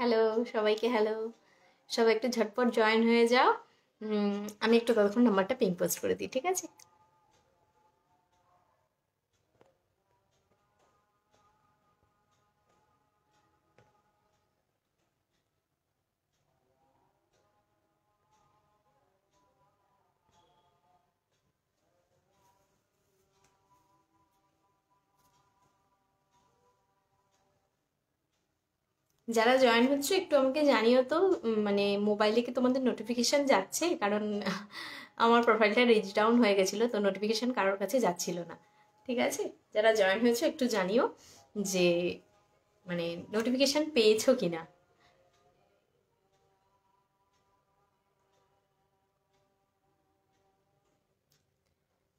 Hello, সবাইকে hello. সবাই একটু ঝটপট জয়েন হয়ে যাও। আমি একটু ততক্ষণ নাম্বারটা পিং পোস্ট করে দিই, ঠিক আছে? যারা জয়েন হচ্ছে একটু আমাকে জানিও তো। মানে মোবাইলে কি তোমাদের নোটিফিকেশন যাচ্ছে? কারণ আমার প্রোফাইলটা রিচ ডাউন হয়ে গেছিলো, তো নোটিফিকেশন কারোর কাছে যাচ্ছিল না। ঠিক আছে, যারা জয়েন হয়েছে একটু জানিও যে মানে নোটিফিকেশন পেয়েছো কিনা।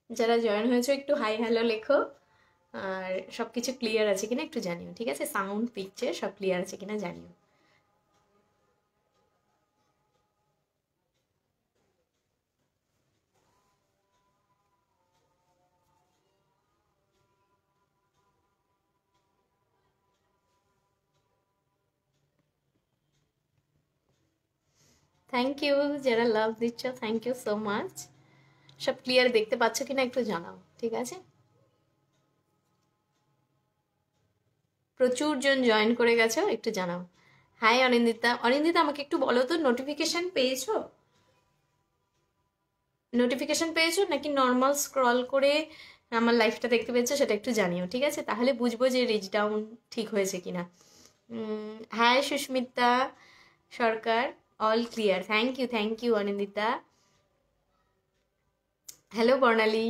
যারা জয়েন হয়েছে একটু হাই হ্যালো লেখো। আর সব কিছু ক্লিয়ার আছে কিনা একটু জানিও, ঠিক আছে? সাউন্ড পিকচার সব ক্লিয়ার আছে কিনা জানিও। থ্যাংক ইউ, যারা লাভ দিচ্ছ থ্যাংক ইউ সো মাচ। সব ক্লিয়ার দেখতে পাচ্ছ কিনা একটু জানাও, ঠিক আছে? প্রচুর জন জয়েন করে গেছো, একটু জানাও। হাই অনিন্দিতা। অনিন্দিতা আমাকে একটু বলো তো, নোটিফিকেশন পেয়েছো? নোটিফিকেশন পেয়েছো নাকি নর্মাল স্ক্রল করে আমার লাইফটা দেখতে পেয়েছো সেটা একটু জানিও, ঠিক আছে? তাহলে বুঝবো যে রিচ ডাউন ঠিক হয়েছে কিনা। Hi Susmita Sarkar, all clear. Thank you Anindita. Hello Barnali.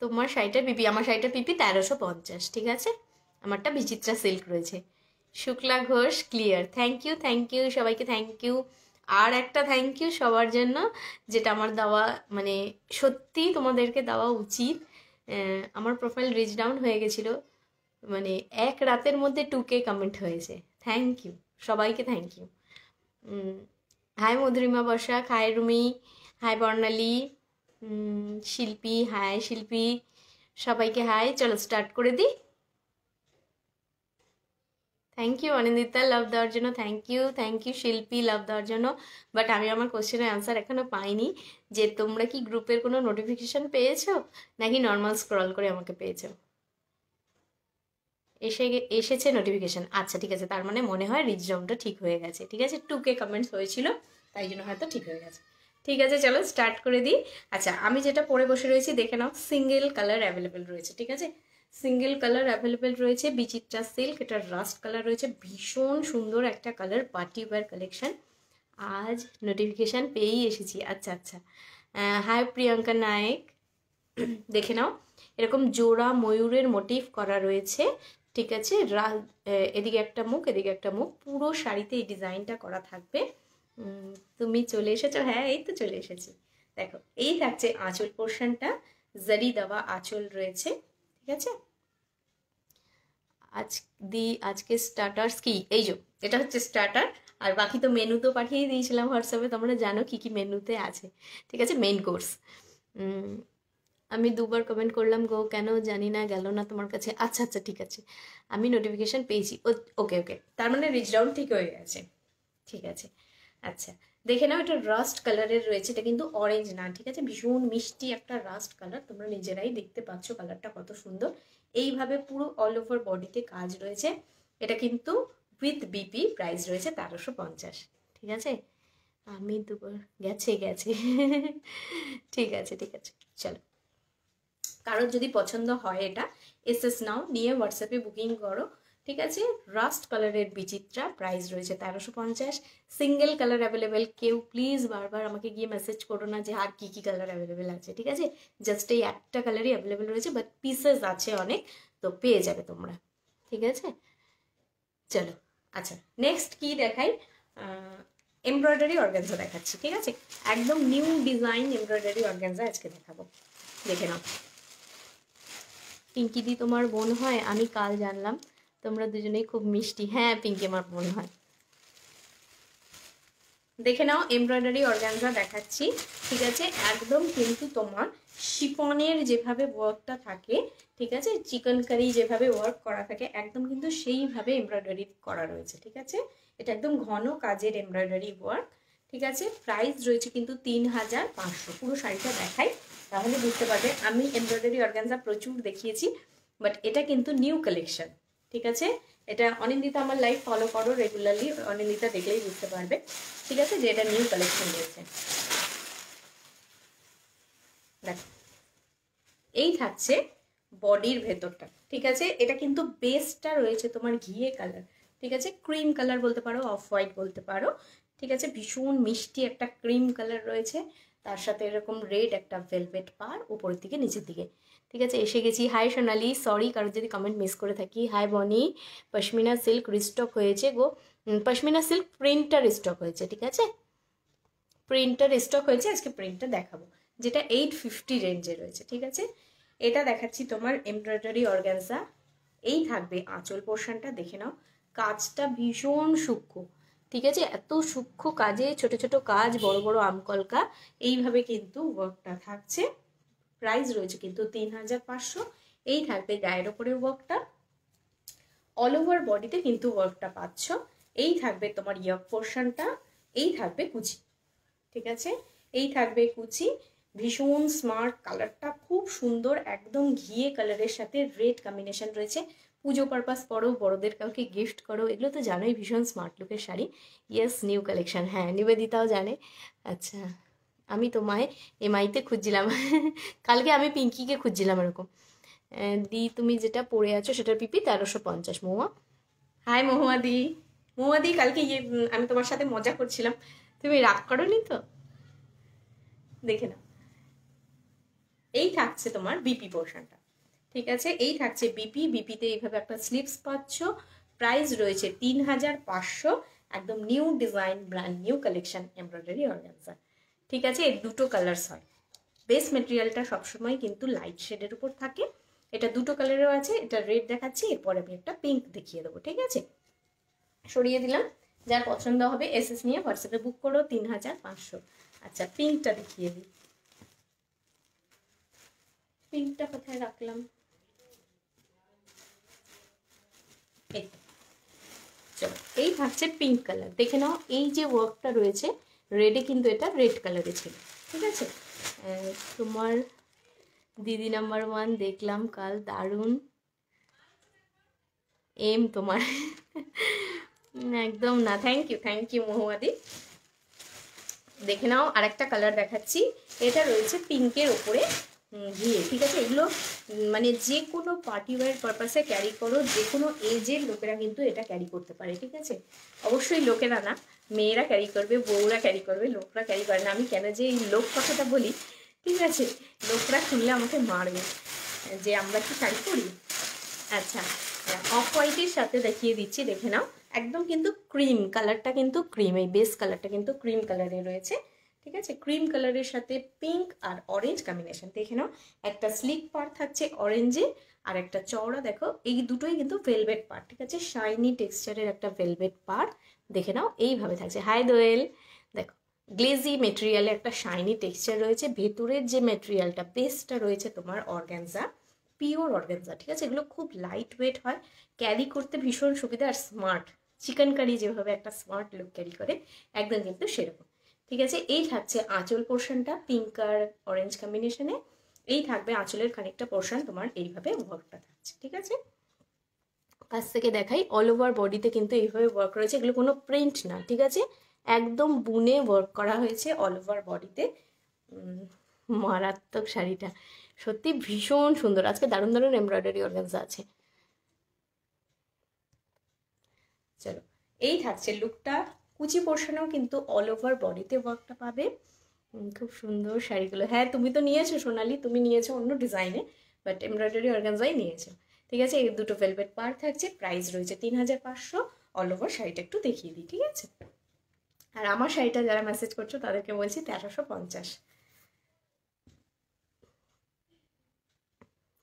তোমার শাড়িটা পিপি, আমার শাড়িটা পিপি 1350, ঠিক আছে? আমারটা বিচিত্রা সিল্ক রয়েছে। Shukla Ghosh clear. Thank you সবাইকে, থ্যাংক ইউ। আর একটা থ্যাংক ইউ সবার জন্য, যেটা আমার দেওয়া মানে সত্যি তোমাদেরকে দেওয়া উচিত। আমার প্রোফাইল রিচ ডাউন হয়ে গেছিলো, মানে এক রাতের মধ্যে 2K কমেন্ট হয়েছে। থ্যাংক ইউ সবাইকে, thank you. Hi Madhurima Basak, hi Rumi, hi Barnali, Shilpi, hi শিল্পী, সবাইকে হাই। চলো স্টার্ট করে দিই। থ্যাংক ইউ অনিন্দিতা লাভ দেওয়ার জন্য, থ্যাংক ইউ শিল্পী লাভ দেওয়ার জন্য। বাট আমি আমার কোশ্চেনের অ্যান্সার এখনো পাইনি, যে তোমরা কি গ্রুপের কোনো নোটিফিকেশন পেয়েছো নাকি নর্মাল স্ক্রল করে আমাকে পেয়েছো? এসে এসেছে নোটিফিকেশন, আচ্ছা ঠিক আছে, তার মানে মনে হয় রিচ ডাউনটা ঠিক হয়ে গেছে, ঠিক আছে? 2K কমেন্টস হয়েছিল, তাই জন্য হয়তো ঠিক হয়ে গেছে। ঠিক আছে, চলো স্টার্ট করে দিই। আচ্ছা, আমি যেটা পরে বসে রয়েছি দেখে নাও, সিঙ্গেল কালার অ্যাভেলেবেল রয়েছে, ঠিক আছে? সিঙ্গেল কালার অ্যাভেলেবেল রয়েছে, বিচিত্রা সিল্ক, এটা রাস্ট কালার রয়েছে, ভীষণ সুন্দর একটা কালার, পার্টি ওয়্যার কালেকশন। আজ নোটিফিকেশান পেয়েই এসেছি, আচ্ছা আচ্ছা। হাই প্রিয়াঙ্কা নায়েক, দেখে নাও, এরকম জোড়া ময়ূরের মোটিভ করা রয়েছে, ঠিক আছে? এদিকে একটা মুখ, এদিকে একটা মুখ, পুরো শাড়িতে এই ডিজাইনটা করা থাকবে। তুমি চলে এসেছো? হ্যাঁ, এই তো চলে এসেছি। দেখো, এই থাকছে আঁচল পোর্শনটা, জারি দেওয়া আঁচল রয়েছে, ঠিক আছে? আজকে স্টার্টার্স কি, এই যে এটা হচ্ছে স্টার্টার। আর বাকি তো মেনু তো পাঠিয়ে দিয়েছিলাম হোয়াটসঅ্যাপে, তোমরা জানো কি কি মেনুতে আছে, ঠিক আছে? Main course. আমি দুবার কমেন্ট করলাম গো, কেন জানি না গেল না তোমার কাছে। আচ্ছা আচ্ছা ঠিক আছে, আমি নোটিফিকেশান পেয়েছি। ওকে ওকে, তার মানে রিচ ডাউন ঠিক হয়ে গেছে, ঠিক আছে? আচ্ছা, দেখে নাও, এটা রাস্ট কালারের রয়েছে, এটা কিন্তু অরেঞ্জ না, ঠিক আছে? ভীষণ মিষ্টি একটা রাস্ট কালার, তোমরা নিজেরাই দেখতে পাচ্ছ কালারটা কত সুন্দর। এইভাবে পুরো অল ওভার বডিতে কাজ রয়েছে। এটা কিন্তু উইথ বিপি, প্রাইস রয়েছে 1350, ঠিক আছে? আমি দুবার গেছে গেছে ঠিক আছে ঠিক আছে, চলো। কারোর যদি পছন্দ হয় এটা, এসএস নাও, নিয়ে হোয়াটসঅ্যাপে বুকিং করো, ঠিক আছে? রাস্ট কালারের বিচিত্রা, প্রাইস রয়েছে 1350। Single colour available. কেউ প্লিজ বারবার আমাকে গিয়ে মেসেজ করো না যে আর কি কি কালার অ্যাভেলেবেল আছে, ঠিক আছে? জাস্ট এই একটা কালারই অ্যাভেলেবেল রয়েছে, বাট পিসেস আছে অনেক, তো পেয়ে যাবে তোমরা, ঠিক আছে? চলো, আচ্ছা নেক্সট কি দেখাই? এমব্রয়ডারি অর্গানজা দেখাচ্ছি, ঠিক আছে? একদম নিউ ডিজাইন এমব্রয়ডারি অর্গানজা আজকে দেখাবো, দেখে নাও। পিঙ্কি দি তোমার বোন হয়? আমি কাল জানলাম, তোমরা দুজনেই খুব মিষ্টি। হ্যাঁ পিঙ্কি আমার বোন হয়। দেখে নাও, এমব্রয়ডারি অর্গানজা দেখাচ্ছি, ঠিক আছে? একদম কিন্তু তোমার শিফনের যেভাবে ওয়ার্কটা থাকে, ঠিক আছে, চিকেন কারি যেভাবে ওয়ার্ক করা থাকে একদম কিন্তু সেইভাবে এমব্রয়ডারি করা রয়েছে, ঠিক আছে। এটা একদম ঘন কাজের এমব্রয়ডারি ওয়ার্ক, ঠিক আছে। প্রাইস রয়েছে কিন্তু 3500। পুরো শাড়িটা দেখাই তাহলে বুঝতে পারবে। আমি এমব্রয়ডারি অর্গানজা প্রচুর দেখিয়েছি, বাট এটা কিন্তু নিউ কালেকশন, ঠিক আছে। এটা অনিন্দিতা আমার লাইফ ফলো করো রেগুলারলি, অনিন্দিতা দেখলেই বুঝতে পারবে, ঠিক আছে, যে এটা নিউ কালেকশন রয়েছে। দেখো এই থাকছে বডির ভেতরটা, ঠিক আছে। এটা কিন্তু বেসটা রয়েছে তোমার ঘিয়ে কালার, ঠিক আছে, ক্রিম কালার বলতে পারো, অফ হোয়াইট বলতে পারো, ঠিক আছে। ভীষণ মিষ্টি একটা ক্রিম কালার রয়েছে, তার সাথে এরকম রেড একটা ভেলভেট পার উপরের দিকে নিচের দিকে, ঠিক আছে। এসে গেছি। হাই সোনালি, সরি কারো যদি কমেন্ট মিস করে থাকি। হাই বনি, পশমিনা সিল্ক রিস্টক হয়েছে গো, পশমিনা সিল্ক প্রিন্টার স্টক হয়েছে, ঠিক আছে, প্রিন্টার স্টক হয়েছে। আজকে প্রিন্টটা দেখাবো, যেটা 850 রেঞ্জে রয়েছে, ঠিক আছে। এটা দেখাচ্ছি তোমার এমব্রয়ডারি অর্গানজা। এই থাকবে আঁচল পোর্শনটা, দেখে নাও কাজটা ভীষণ সূক্ষ্ম, ঠিক আছে। এত সূক্ষ্ম কাজে ছোট ছোট কাজ, বড় বড় আমকলকা, এইভাবে কিন্তু ওয়ার্কটা থাকছে। প্রাইস রয়েছে কিন্তু 3500। এই থাকবে গায়ের ওপরে ওয়ার্কটা, অল ওভার বডিতে কিন্তু ওয়ার্কটা পাচ্ছ। এই থাকবে তোমার ইয়ক পোর্শনটা, এই থাকবে কুচি, ঠিক আছে। এই থাকবে কুচি, ভীষণ স্মার্ট, কালারটা খুব সুন্দর, একদম ঘিয়ে কালারের সাথে রেড কম্বিনেশন রয়েছে। পুজো পারপাস পরো, বড়দের কাউকে গিফট করো, এগুলো তো জানোই ভীষণ স্মার্ট লুকের শাড়ি। ইয়েস, নিউ কালেকশন, হ্যাঁ নিবেদিতাও জানে। আচ্ছা, আমি তোমায় এমআইতে খুঁজছিলাম কালকে আমি পিঙ্কিকে খুঁজছিলাম এরকম। দি তুমি যেটা পরে আছো সেটার পিপি 1350। মহুয়া, হাই মহুয়া দি। মহুয়া দি কালকে আমি তোমার সাথে মজা করছিলাম, তুমি রাগ করোনি তো? দেখে নাও, এই থাকছে তোমার বিপি পোর্শনটা, ঠিক আছে। এই থাকছে বিপি, বিপিতে এইভাবে একটা স্লিপস পাচ্ছ। প্রাইস রয়েছে 3500। একদম new design, brand new collection embroidery organza, ঠিক আছে। এর দুটো কালার্স হয়। বেস মেটেরিয়ালটা সবসময় কিন্তু লাইট শেডের উপর থাকে। এটা দুটো কালারেরও আছে, এটা রেড দেখাচ্ছি, এরপর আমি একটা পিঙ্ক দেখিয়ে দেবো, ঠিক আছে। সরিয়ে দিলাম, যার পছন্দ হবে এসএস নিয়ে হোয়াটসঅ্যাপে বুক করো 3500। আচ্ছা, পিঙ্কটা দেখিয়ে দিই। পিঙ্কটা কোথায় রাখলাম? এই চলো, এই থাকছে পিঙ্ক কালার, দেখে নাও। এই যে ওয়ার্কটা রয়েছে রেডে, কিন্তু এটা রেড কালারে ছিল, ঠিক আছে। তোমার দিদি নাম্বার 1 দেখলাম কাল, দারুণ এম তোমার একদম না, থ্যাংক ইউ মহুয়াদি। দেখে নাও আরেকটা কালার দেখাচ্ছি, এটা রয়েছে পিঙ্কের ওপরে ঘিয়ে, ঠিক আছে। এগুলো মানে যে কোনো পার্টি ওয়্যার পারপাসে ক্যারি করো, যে কোনো এজের লোকেরা কিন্তু এটা ক্যারি করতে পারে, ঠিক আছে। অবশ্যই লোকেরা না, মেয়েরা ক্যারি করবে, বউরা ক্যারি করবে, লোকরা ক্যারি করে না। আমি কেন যে এই লোক কথাটা বলি, ঠিক আছে, লোকরা শুনলে আমাকে মারবে যে আমরা কি শাড়ি পরি। আচ্ছা, অফ হোয়াইটের সাথে দেখিয়ে দিচ্ছি, দেখে নাও। একদম কিন্তু ক্রিম কালারটা, কিন্তু ক্রিম, এই বেস কালারটা কিন্তু ক্রিম কালারে রয়েছে, ঠিক আছে। ক্রিম কালারের সাথে পিঙ্ক আর অরেঞ্জ কম্বিনেশন, দেখে নাও। একটা স্লিক পার থাকছে অরেঞ্জে, আর একটা চওড়া, দেখো এই দুটোই কিন্তু ভেলভেট পার, ঠিক আছে, শাইনি টেক্সচারের একটা ভেলভেট পার, দেখে নাও এইভাবে থাকছে। হাই দোয়েল, দেখো গ্লেজি মেটেরিয়ালে একটা শাইনি টেক্সচার রয়েছে। ভেতরের যে মেটেরিয়ালটা বেসটা রয়েছে তোমার অর্গানজা, পিওর অর্গানজা, ঠিক আছে। এগুলো খুব লাইট ওয়েট হয়, ক্যারি করতে ভীষণ সুবিধা, আর স্মার্ট, চিকেন কারি যেভাবে একটা স্মার্ট লুক ক্যারি করে একদম কিন্তু সেরকম, ঠিক আছে। এই থাকছে আঁচল পোর্শনটা পিঙ্ক আর অরেঞ্জ কম্বিনেশনে। এই থাকবে আঁচলের খানিকটা পোর্শন তোমার এইভাবে ওয়ার্কটা থাকছে, ঠিক আছে। কাছ থেকে দেখাই, অল ওভার বডিতে কিন্তু এইভাবে ওয়ার্ক রয়েছে, এগুলো কোনো প্রিন্ট না, ঠিক আছে, একদম বুনে ওয়ার্ক করা হয়েছে অল ওভার বডিতে। মারাত্মক শাড়িটা সত্যি ভীষণ সুন্দর। আজকে দারুণ দারুণ এমব্রয়ডারি অর্গানজা আছে। চলো, এই থাকছে লুকটা। কুচি পোর্শনেও কিন্তু অল ওভার বডিতে ওয়ার্কটা পাবে। খুব সুন্দর শাড়িগুলো। হ্যাঁ, তুমি তো নিয়েছো সোনালি, তুমি নিয়েছো অন্য ডিজাইনে, বাট এমব্রয়ডারি অর্গানজাই নিয়েছো, ঠিক আছে। এই দুটো ভেলভেট পার থাকছে, প্রাইস রয়েছে 3500। অল ওভার শাড়িটা একটু দেখিয়ে দিই, ঠিক আছে। আর আমার শাড়িটা যারা মেসেজ করছো তাদেরকে বলছি 1350।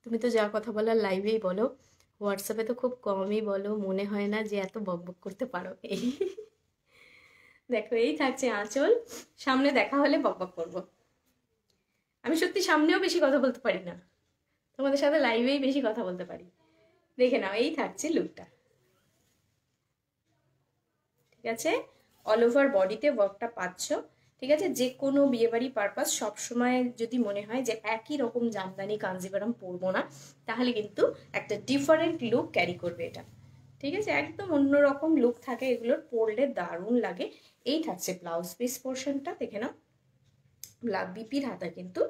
তুমি তো যা কথা বলার লাইভেই বলো, হোয়াটসঅ্যাপে তো খুব কমই বলো, মনে হয় না যে এত বকবক করতে পারো। এই দেখো, এই থাকছে আঁচল, সামনে দেখা হলে বকবক করবো। আমি সত্যি সামনেও বেশি কথা বলতে পারি না, তোমাদের সাথে লাইভেই বেশি কথা বলতে পারি। দেখে নাও, এই থাকছে লুকটা। ঠিক আছে, অল ওভার বডিতে ওয়ার্কটা পাচ্ছ। ঠিক আছে, যে কোনো বিয়েবাড়ি পারপাস সবসময় যদি মনে হয় যে একই রকম জামদানি কাঞ্জিভারাম পরবো না, তাহলে কিন্তু একটা ডিফারেন্ট লুক ক্যারি করবে এটা। ঠিক আছে, একদম অন্যরকম লুক থাকে এগুলোর, পরলে দারুণ লাগে। এই থাকছে ব্লাউজ পিস পোর্শনটা, দেখে নাও। বিপির হাতা কিন্তু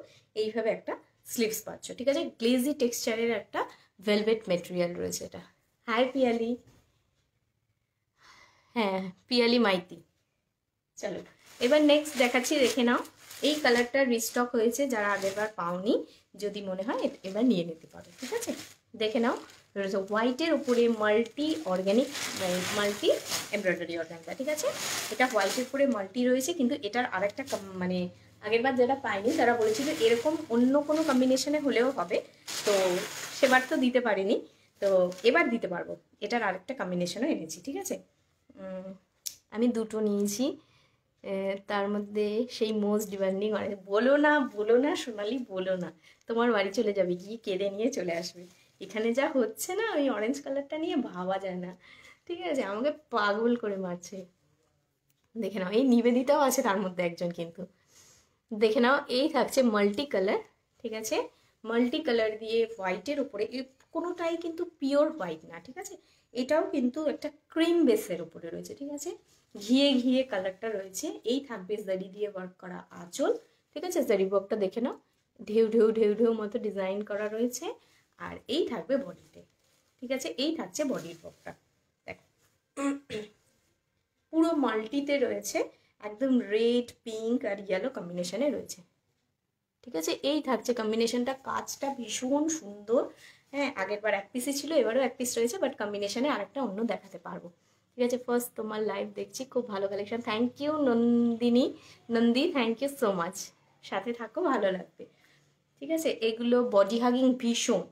এইভাবে একটা স্লিভস পাচ্ছ। ঠিক আছে, গ্লেজি টেক্সচারের একটা ভেলভেট মেটেরিয়াল রয়েছে এটা। হাই পিয়ালি। হ্যাঁ, পিয়ালি মাইতি। চলো এবার নেক্সট দেখাচ্ছি, দেখে নাও। এই কালারটা রিস্টক হয়েছে, যারা আগেরবার পাওনি যদি মনে হয় এবার নিয়ে নিতে পারো। ঠিক আছে, দেখে নাও, হোয়াইটের উপরে multi organic multi embroidery organza. ঠিক আছে, এটা হোয়াইটের উপরে মাল্টি রয়েছে, কিন্তু এটার আরেকটা মানে আগেরবার যারা পায়নি তারা বলেছিল এরকম অন্য কোনো কম্বিনেশনে হলেও হবে, তো সেবার তো দিতে পারিনি, তো এবার দিতে পারবো। এটার আরেকটা কম্বিনেশনও এনেছি। ঠিক আছে, আমি দুটো নিয়েছি, তার মধ্যে সেই মোস্ট ডিমান্ডিং অরেঞ্জ। বলো না সোনালি, বলো না, তোমার বাড়ি চলে যাবে, গিয়ে কেঁদে নিয়ে চলে আসবে। এখানে যা হচ্ছে না, ওই অরেঞ্জ কালারটা নিয়ে ভাবা যায় না। ঠিক আছে, আমাকে পাগল করে মারছে। দেখে নাও, এই নিবেদিতাও আছে তার মধ্যে একজন কিন্তু। দেখে নাও, এই থাকছে মাল্টি কালার। ঠিক আছে, মাল্টি কালার দিয়ে হোয়াইটের উপরে, কোনোটাই কিন্তু পিওর হোয়াইট না। ঠিক আছে, এটাও কিন্তু একটা ক্রিম বেসের উপরে রয়েছে। ঠিক আছে, ঘিয়ে ঘিয়ে কালারটা রয়েছে। এই থাকবে জারি দিয়ে ওয়ার্ক করা আঁচল। ঠিক আছে, জারি ওয়ার্কটা দেখে নাও, ঢেউ ঢেউ ঢেউ ঢেউ মতো ডিজাইন করা রয়েছে। আর এই থাকবে বডিতে। ঠিক আছে, এই থাকছে বডির ওয়ার্কটা, দেখো পুরো মাল্টিতে রয়েছে, একদম রেড পিঙ্ক আর ইয়েলো কম্বিনেশনে রয়েছে। ঠিক আছে, এই থাকছে কম্বিনেশনটা, কাজটা ভীষণ সুন্দর। হ্যাঁ, আগের বার এক পিসই ছিল, এবারও এক পিস রয়েছে, বাট কম্বিনেশনে আরেকটা অন্য দেখাতে পারবো। ঠিক আছে, ফার্স্ট তোমার লাইভ দেখছি, খুব ভালো collection. Thank you Nandi, thank you so much. সাথে থাকো, ভালো লাগবে। ঠিক আছে, এগুলো বডি হাগিং ভীষণ।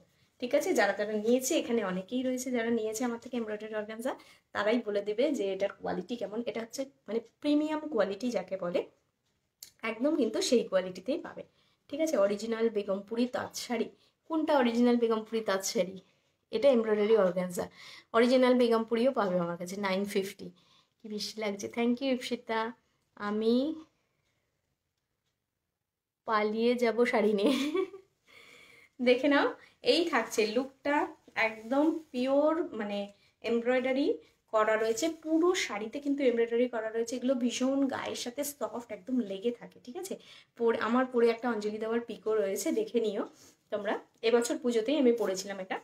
ঠিক আছে, যারা যারা নিয়েছে, এখানে অনেকেই রয়েছে যারা নিয়েছে আমার থেকে এমব্রয়ডারি অর্গানজা, তারাই বলে দেবে যে এটার কোয়ালিটি কেমন। এটা হচ্ছে মানে প্রিমিয়াম কোয়ালিটি যাকে বলে, একদম কিন্তু সেই কোয়ালিটিতেই পাবে। ঠিক আছে, অরিজিনাল বেগমপুরি তাঁত শাড়ি। কোনটা অরিজিনাল বেগমপুরি তাঁত শাড়ি? এটা এমব্রয়ডারি অর্গানজা। অরিজিনাল বেগমপুরিও পাবে আমার কাছে 950। কি বেশি লাগছে, থ্যাংক ইউ ইপসিতা। আমি পালিয়ে যাব শাড়ি নিয়ে। দেখে নাও, এই থাকছে লুকটা, একদম পিওর মানে এমব্রয়ডারি করা রয়েছে পুরো শাড়িতে, কিন্তু এমব্রয়ডারি করা রয়েছে। এগুলো ভীষণ গায়ের সাথে সফট, একদম লেগে থাকে। ঠিক আছে, আমার পরে একটা অঞ্জলি দেওয়ার পিকও রয়েছে, দেখে নিও তোমরা। এবছর পুজোতেই আমি পরেছিলাম এটা,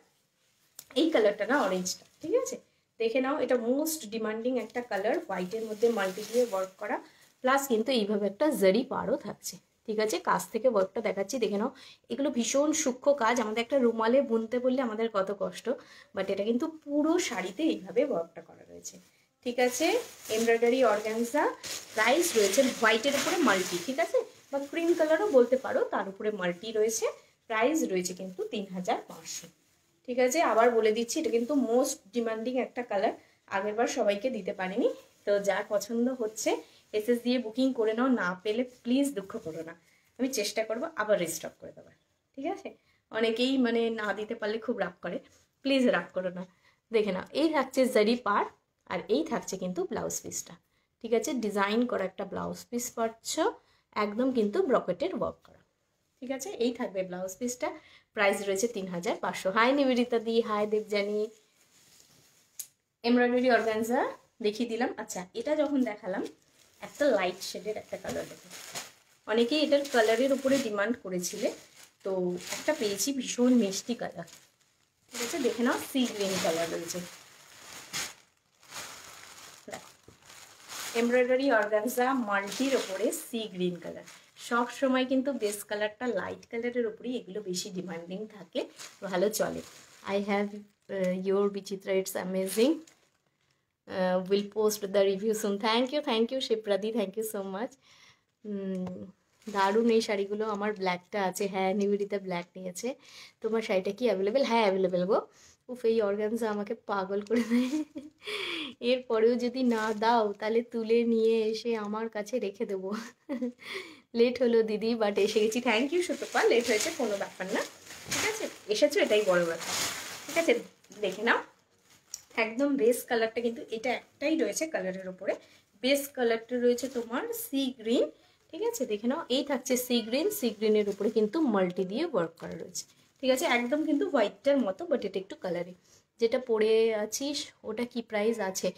এই কালারটা না, অরেঞ্জটা। ঠিক আছে, দেখে নাও, এটা মোস্ট ডিমান্ডিং একটা কালার, হোয়াইটের মধ্যে মাল্টি দিয়ে ওয়ার্ক করা, প্লাস কিন্তু এইভাবে একটা জারি পাড়ও থাকছে। ঠিক আছে, কাছ থেকে ওয়ার্কটা দেখাচ্ছি, দেখে নাও। এগুলো ভীষণ সূক্ষ্ম কাজ, আমাদের একটা রুমালে বুনতে বললে আমাদের কত কষ্ট, বাট এটা কিন্তু পুরো শাড়িতে এইভাবে ওয়ার্কটা করা রয়েছে। ঠিক আছে, এমব্রয়ডারি অর্গানজা, প্রাইস রয়েছে হোয়াইটের উপরে মাল্টি। ঠিক আছে, বা ক্রিম কালারও বলতে পারো, তার উপরে মাল্টি রয়েছে। প্রাইস রয়েছে কিন্তু 3500। ঠিক আছে, আবার বলে দিচ্ছি, এটা কিন্তু মোস্ট ডিমান্ডিং একটা কালার, আগেরবার সবাইকে দিতে পারিনি। তো যার পছন্দ হচ্ছে এসএস দিয়ে বুকিং করে নাও, না পেলে প্লিজ দুঃখ করো না, আমি চেষ্টা করব আবার রিস্টক করে দেওয়ার। ঠিক আছে, অনেকেই মানে না দিতে পারলে খুব রাগ করে, প্লিজ রাগ করো না। দেখে নাও, এই থাকছে জারি পার, আর এই থাকছে কিন্তু ব্লাউজ পিসটা। ঠিক আছে, ডিজাইন করা একটা ব্লাউজ পিস পাচ্ছ, একদম কিন্তু ব্রকেটের ওয়ার্ক করা। ঠিক আছে, এই থাকবে ব্লাউজ পিসটা, প্রাইস রয়েছে 3500। হাই নিবেদিতা দি, হাই দেবজানি। এমব্রয়ডারি অর্গানজা দেখিয়ে দিলাম। আচ্ছা, এটা যখন দেখালাম, একটা লাইট শেডের একটা কালার দেখো, অনেকেই এটার কালারের উপরে ডিমান্ড করেছিলে, তো একটা পেয়েছি ভীষণ মিষ্টি কালার। ঠিক আছে, দেখে নাও, সি গ্রিন কালার রয়েছে। দেখো, এমব্রয়ডারি অর্গানজা মাল্টির ওপরে সি গ্রিন কালার। সব সময় কিন্তু বেস কালারটা লাইট কালারের উপরেই এগুলো বেশি ডিমান্ডিং থাকে, ভালো চলে। I have your Bichitra, it's amazing, will post the review soon. Thank you শিপ্রাদি, থ্যাংক ইউ সো মাচ। দারুণ এই শাড়িগুলো। আমার ব্ল্যাকটা আছে, হ্যাঁ নিবেদিতা ব্ল্যাক নিয়েছে। তোমার শাড়িটা কি অ্যাভেলেবেল? হ্যাঁ অ্যাভেলেবেল গো। উফ, এই অর্গানজা আমাকে পাগল করে দেয়। এরপরেও যদি না দাও তাহলে তুলে নিয়ে এসে আমার কাছে রেখে দেবো। লেট হলো দিদি, বাট এসে গেছি। থ্যাংক ইউ সুতপা, লেট হয়েছে কোনো ব্যাপার না, ঠিক আছে, এসেছো এটাই বড় ব্যাপার। ঠিক আছে, দেখে নাও একদম বেস কালারটা কিন্তু এটা একটাই রয়েছে কালারের ওপরে। বেস কালারটা রয়েছে তোমার সি গ্রিন, ঠিক আছে, দেখে নাও এই থাকছে সি গ্রিন, সি গ্রিনের উপরে কিন্তু মাল্টি দিয়ে ওয়ার্ক করা রয়েছে, ঠিক আছে, একদম কিন্তু হোয়াইটটার মতো, বাট এটা একটু কালারিং। যেটা পরে আছিস ওটা কি প্রাইস আছে?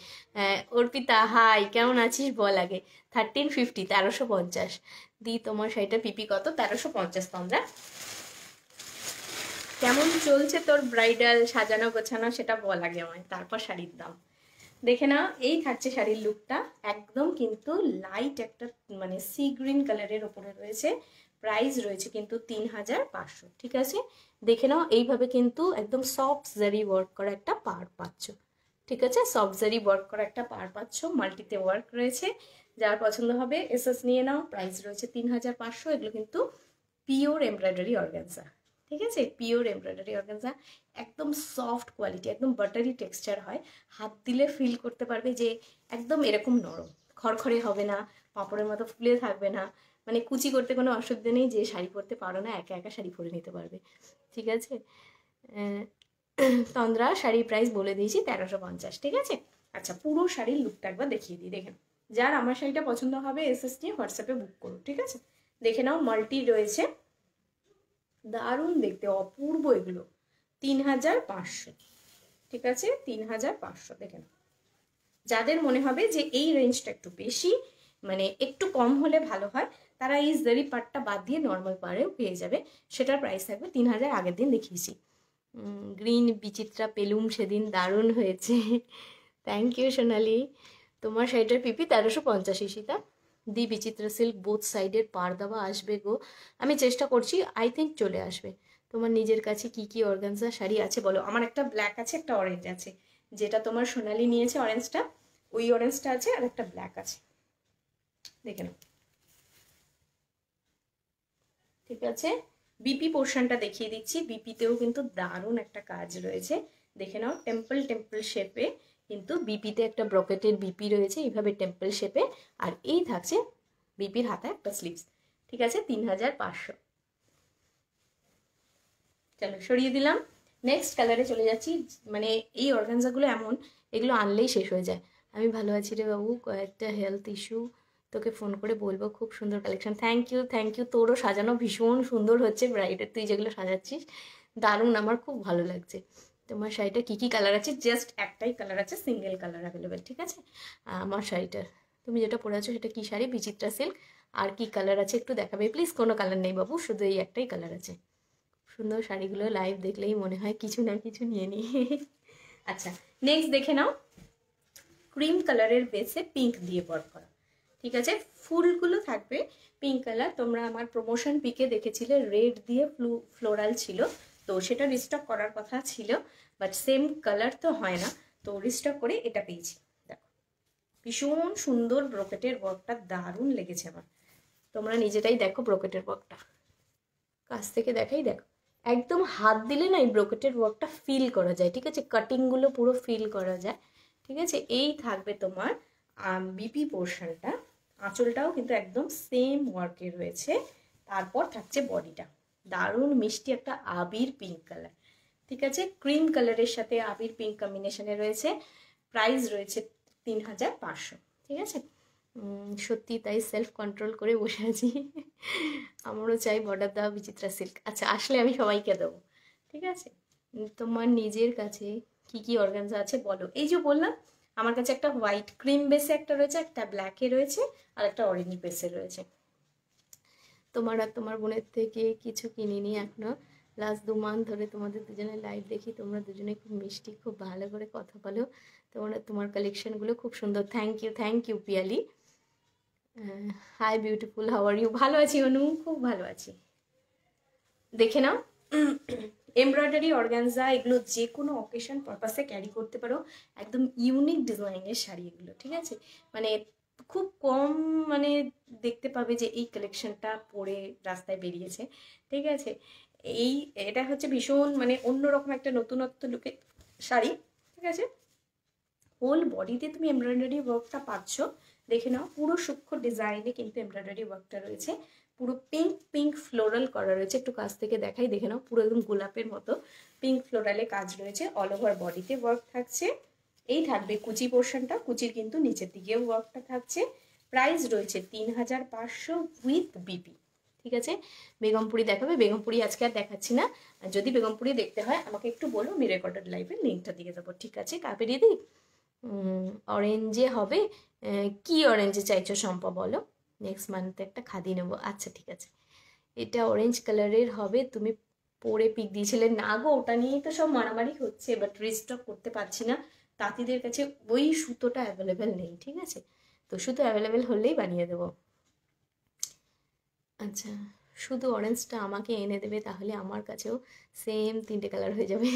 অর্পিতা হাই, কেমন আছিস বল আগে। 1350, 1350 দি। তোমার শাড়িটা পিপি কত? 1350 তোমরা। কেমন চলছে তোর ব্রাইডাল সাজানো গোছানো সেটা বল আগে আমায়, তারপর শাড়ির দাম। দেখে নাও এই থাকছে শাড়ির লুকটা, একদম কিন্তু লাইট একটা মানে সি গ্রিন কালারের ওপরে রয়েছে। প্রাইস রয়েছে কিন্তু 3500, ঠিক আছে। দেখে নাও এইভাবে কিন্তু একদম সফট জারি ওয়ার্ক করা একটা পাড় পাচ্ছ, ঠিক আছে, সফট জারি ওয়ার্ক করা একটা পাড় পাচ্ছ, মাল্টিতে ওয়ার্ক রয়েছে। যার পছন্দ হবে এসএস নিয়ে নাও। প্রাইস রয়েছে 3500। এগুলো কিন্তু পিওর এমব্রয়ডারি অর্গানজা, ঠিক আছে, পিওর এমব্রয়ডারি অর্গানজা, একদম সফট কোয়ালিটি, একদম বাটারি টেক্সচার হয়। হাত দিলে ফিল করতে পারবে যে একদম এরকম নরম, খড়খড়ে হবে না, পাঁপড়ের মতো ফুলে থাকবে না, মানে কুচি করতে কোনো অসুবিধা নেই। যে শাড়ি পরতে পারো না একা একা শাড়ি পরে নিতে পারবে, ঠিক আছে। তন্দ্রা শাড়ির প্রাইস বলে দিয়েছি 1350, ঠিক আছে। আচ্ছা, পুরো শাড়ির লুকটা একবার দেখিয়ে দিই, দেখেন। যার আমার শাড়িটা পছন্দ হবে এসএস নিয়ে হোয়াটসঅ্যাপে বুক করুন, ঠিক আছে। দেখে নাও মাল্টি রয়েছে, দারুণ দেখতে, অপূর্ব এগুলো। 3500, ঠিক আছে, 3500। দেখেন, যাদের মনে হবে যে এই রেঞ্জটা একটু বেশি, মানে একটু কম হলে ভালো হয়, তারা এই জারি পার্টটা বাদ দিয়ে নর্মাল পাড়েও পেয়ে যাবে। সেটার প্রাইস থাকবে 3000। আগের দিন দেখিয়েছি। গ্রিন বিচিত্রা পেলুম সেদিন, দারুণ হয়েছে। থ্যাংক ইউ সোনালি। তোমার শাড়িটার পিপি 1350 সীতা দি। বিচিত্রা সিল্ক বোথ সাইডের পাড় দেওয়া আসবে গো, আমি চেষ্টা করছি, আই থিঙ্ক চলে আসবে। তোমার নিজের কাছে কি কি অর্গানজা শাড়ি আছে বলো। আমার একটা ব্ল্যাক আছে, একটা অরেঞ্জ আছে, যেটা তোমার সোনালি নিয়েছে অরেঞ্জটা, ওই অরেঞ্জটা আছে, আর একটা ব্ল্যাক আছে, দেখে নাও, ঠিক আছে। বিপি পোর্শনটা দেখিয়ে দিচ্ছি, বিপিতেও কিন্তু দারুণ একটা কাজ রয়েছে, দেখে নাও। টেম্পল টেম্পল শেপে কিন্তু বিপিতে একটা ব্রকেটের বিপি রয়েছে এইভাবে টেম্পল শেপে, আর এই থাকছে বিপির হাতে একটা স্লিভস, ঠিক আছে, 3500। চলো সরিয়ে দিলাম, নেক্সট কালারে চলে যাচ্ছি। মানে এই অর্গানজাগুলো এমন, এগুলো আনলেই শেষ হয়ে যায়। আমি ভালো আছি রে বাবু, কয়েকটা হেলথ ইস্যু, তোকে ফোন করে বলবো। খুব সুন্দর collection, thank you thank you. তোরও সাজানো ভীষণ সুন্দর হচ্ছে, ব্রাইডের তুই যেগুলো সাজাচ্ছিস দারুণ, আমার খুব ভালো লাগছে। তোমার শাড়িটা কী কী কালার আছে? জাস্ট একটাই কালার আছে, সিঙ্গেল কালার অ্যাভেলেবেল, ঠিক আছে। আমার শাড়িটার, তুমি যেটা পরে আছো সেটা কী শাড়ি? বিচিত্রা সিল্ক। আর কি কালার আছে একটু দেখাবে প্লিজ? কোনো কালার নেই বাবু, শুধু এই একটাই কালার আছে। সুন্দর শাড়িগুলো লাইভ দেখলেই মনে হয় কিছু না কিছু নিয়ে নিই। আচ্ছা, নেক্সট দেখে নাও, ক্রিম কালারের বেসে পিঙ্ক দিয়ে ওয়ার্ক করা, ঠিক আছে। ফুলগুলো থাকবে পিঙ্ক কালার। তোমরা আমার প্রমোশন পিকে দেখেছিলে রেড দিয়ে ফ্লোরাল ছিল, তো সেটা রিস্টক করার কথা ছিল, বাট সেম কালার তো হয় না, তো রিস্টক করে এটা পেয়েছি। দেখো ভীষণ সুন্দর ব্রোকেটের ওয়ার্কটা, দারুণ লেগেছে আমার। তোমরা নিজেটাই দেখো ব্রোকেটের ওয়ার্কটা, কাছ থেকে দেখাই, দেখো একদম হাত দিলে না এই ব্রোকেটের ওয়ার্কটা ফিল করা যায়, ঠিক আছে, কাটিংগুলো পুরো ফিল করা যায়, ঠিক আছে। এই থাকবে তোমার বিপি পোর্শনটা, আঁচলটাও কিন্তু একদম সেম ওয়ার্কে রয়েছে। তারপর থাকছে বডিটা, দারুণ মিষ্টি একটা আবির পিঙ্ক কালার, ঠিক আছে, ক্রিম কালারের সাথে আবির পিঙ্ক কম্বিনেশনে রয়েছে। প্রাইস রয়েছে 3500, ঠিক আছে। সত্যি তাই, সেলফ কন্ট্রোল করে বসে আছি। আমারও চাই বর্ডার দেওয়া বিচিত্রা সিল্ক। আচ্ছা, আসলে আমি সবাইকে দেবো, ঠিক আছে। তোমার নিজের কাছে কি কি অর্গানজা আছে বলো। এই যে বললাম, আমার কাছে একটা হোয়াইট ক্রিম বেসে একটা রয়েছে, একটা ব্ল্যাকে রয়েছে, আর একটা অরেঞ্জ বেসে রয়েছে। তোমার আর তোমার বোনের থেকে কিছু কিনিনি এখনো। লাস্ট 2 মান্থ ধরে তোমাদের দুজনের লাইভ দেখি, তোমরা দুজনে খুব মিষ্টি, খুব ভালো করে কথা বলো। তোমার কালেকশনগুলো খুব সুন্দর। Thank you Piyali. Hi beautiful, how are you? ভালো আছি অনু, খুব ভালো আছি। দেখে নাও, এমব্রয়ডারি অর্গানজা, এগুলো যে কোনো অকেশন পারপাসে ক্যারি করতে পারো, একদম ইউনিক ডিজাইনের শাড়ি এগুলো, ঠিক আছে। মানে খুব কম মানে দেখতে পাবে যে এই কালেকশনটা পরে রাস্তায় বেরিয়েছে, ঠিক আছে। এটা হচ্ছে ভীষণ মানে অন্যরকম একটা নতুনত্ব লুকে শাড়ি, ঠিক আছে। হোল বডিতে তুমি এমব্রয়ডারি ওয়ার্কটা পাচ্ছ, দেখে নাও পুরো সূক্ষ্ম ডিজাইনে কিন্তু এমব্রয়ডারি ওয়ার্কটা রয়েছে। পুরো পিঙ্ক পিঙ্ক ফ্লোরাল করা রয়েছে, একটু কাছ থেকে দেখাই, দেখে নাও, পুরো একদম গোলাপের মতো পিঙ্ক ফ্লোরালে কাজ রয়েছে। অল ওভার বডিতে ওয়ার্ক থাকছে। এই থাকবে কুচি পোর্শনটা, কুচির কিন্তু নিচের দিকেও ওয়ার্কটা থাকছে। প্রাইস রয়েছে 3500 উইথ বিপি। ঠিক আছে, বেগমপুরি দেখাবে, বেগমপুরি আজকে আর দেখাচ্ছি না। আর যদি বেগমপুরি দেখতে হয় আমাকে একটু বলো, আমি রেকর্ডেড লাইভের লিঙ্কটা দিয়ে দেবো। ঠিক আছে কাবেরি দি, অরেঞ্জে হবে, কি অরেঞ্জে চাইছো শম্পা বলো? নেক্সট মান্থে একটা খাদি নেবো। আচ্ছা ঠিক আছে, এটা অরেঞ্জ কালারের হবে, তুমি পরে পিক দিয়েছিলে না গো, ওটা নিয়েই তো সব মারামারি হচ্ছে, বাট রিস্টক করতে পারছি না, তাঁতিদের কাছে ওই সুতোটা অ্যাভেলেবেল নেই। ঠিক আছে, তো সুতো অ্যাভেলেবেল হলেই বানিয়ে দেবো। আচ্ছা, শুধু অরেঞ্জটা আমাকে এনে দেবে, তাহলে আমার কাছেও সেম 3টে কালার হয়ে যাবে।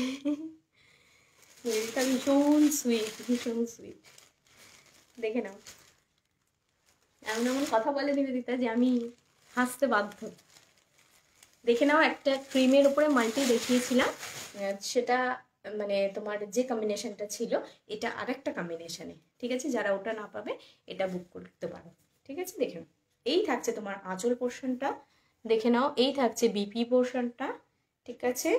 এটা ভীষণ সুইট, ভীষণ সুইট, দেখে নাও। এমন এমন কথা বলে নিবেদিতা যে আমি হাসতে বাধ্য। দেখে নাও, একটা ক্রিমের উপরে মাল্টি দেখিয়েছিলাম, সেটা মানে তোমার যে কম্বিনেশনটা ছিল এটা আরেকটা কম্বিনেশনে। ঠিক আছে, যারা ওটা না পাবে এটা বুক করতে পারো। ঠিক আছে, দেখে নাও, এই থাকছে তোমার আঁচল পোর্শনটা, দেখে নাও, এই থাকছে বিপি পোর্শনটা। ঠিক আছে,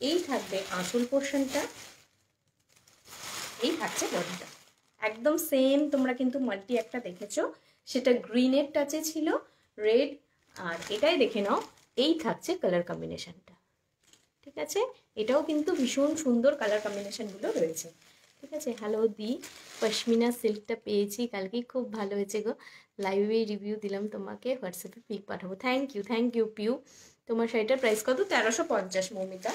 এই থাকবে আঁচল পোর্শনটা, এই থাকছে বডিটা, একদম সেম। তোমরা কিন্তু মাল্টি একটা দেখেছো, সেটা গ্রিনের টাচে ছিল, রেড, আর এটাই দেখে নাও, এই থাকছে কালার কম্বিনেশনটা। ঠিক আছে, এটাও কিন্তু ভীষণ সুন্দর কালার কম্বিনেশনগুলো রয়েছে। ঠিক আছে, হ্যালো দি, পশমিনা সিল্কটা পেয়েছি কালকেই, খুব ভালো হয়েছে গো, লাইভে রিভিউ দিলাম তোমাকে, হোয়াটসঅ্যাপে পিক পাঠাবো। Thank you Piu. তোমার শাড়িটার প্রাইস কত? 1350 মৌমিতা।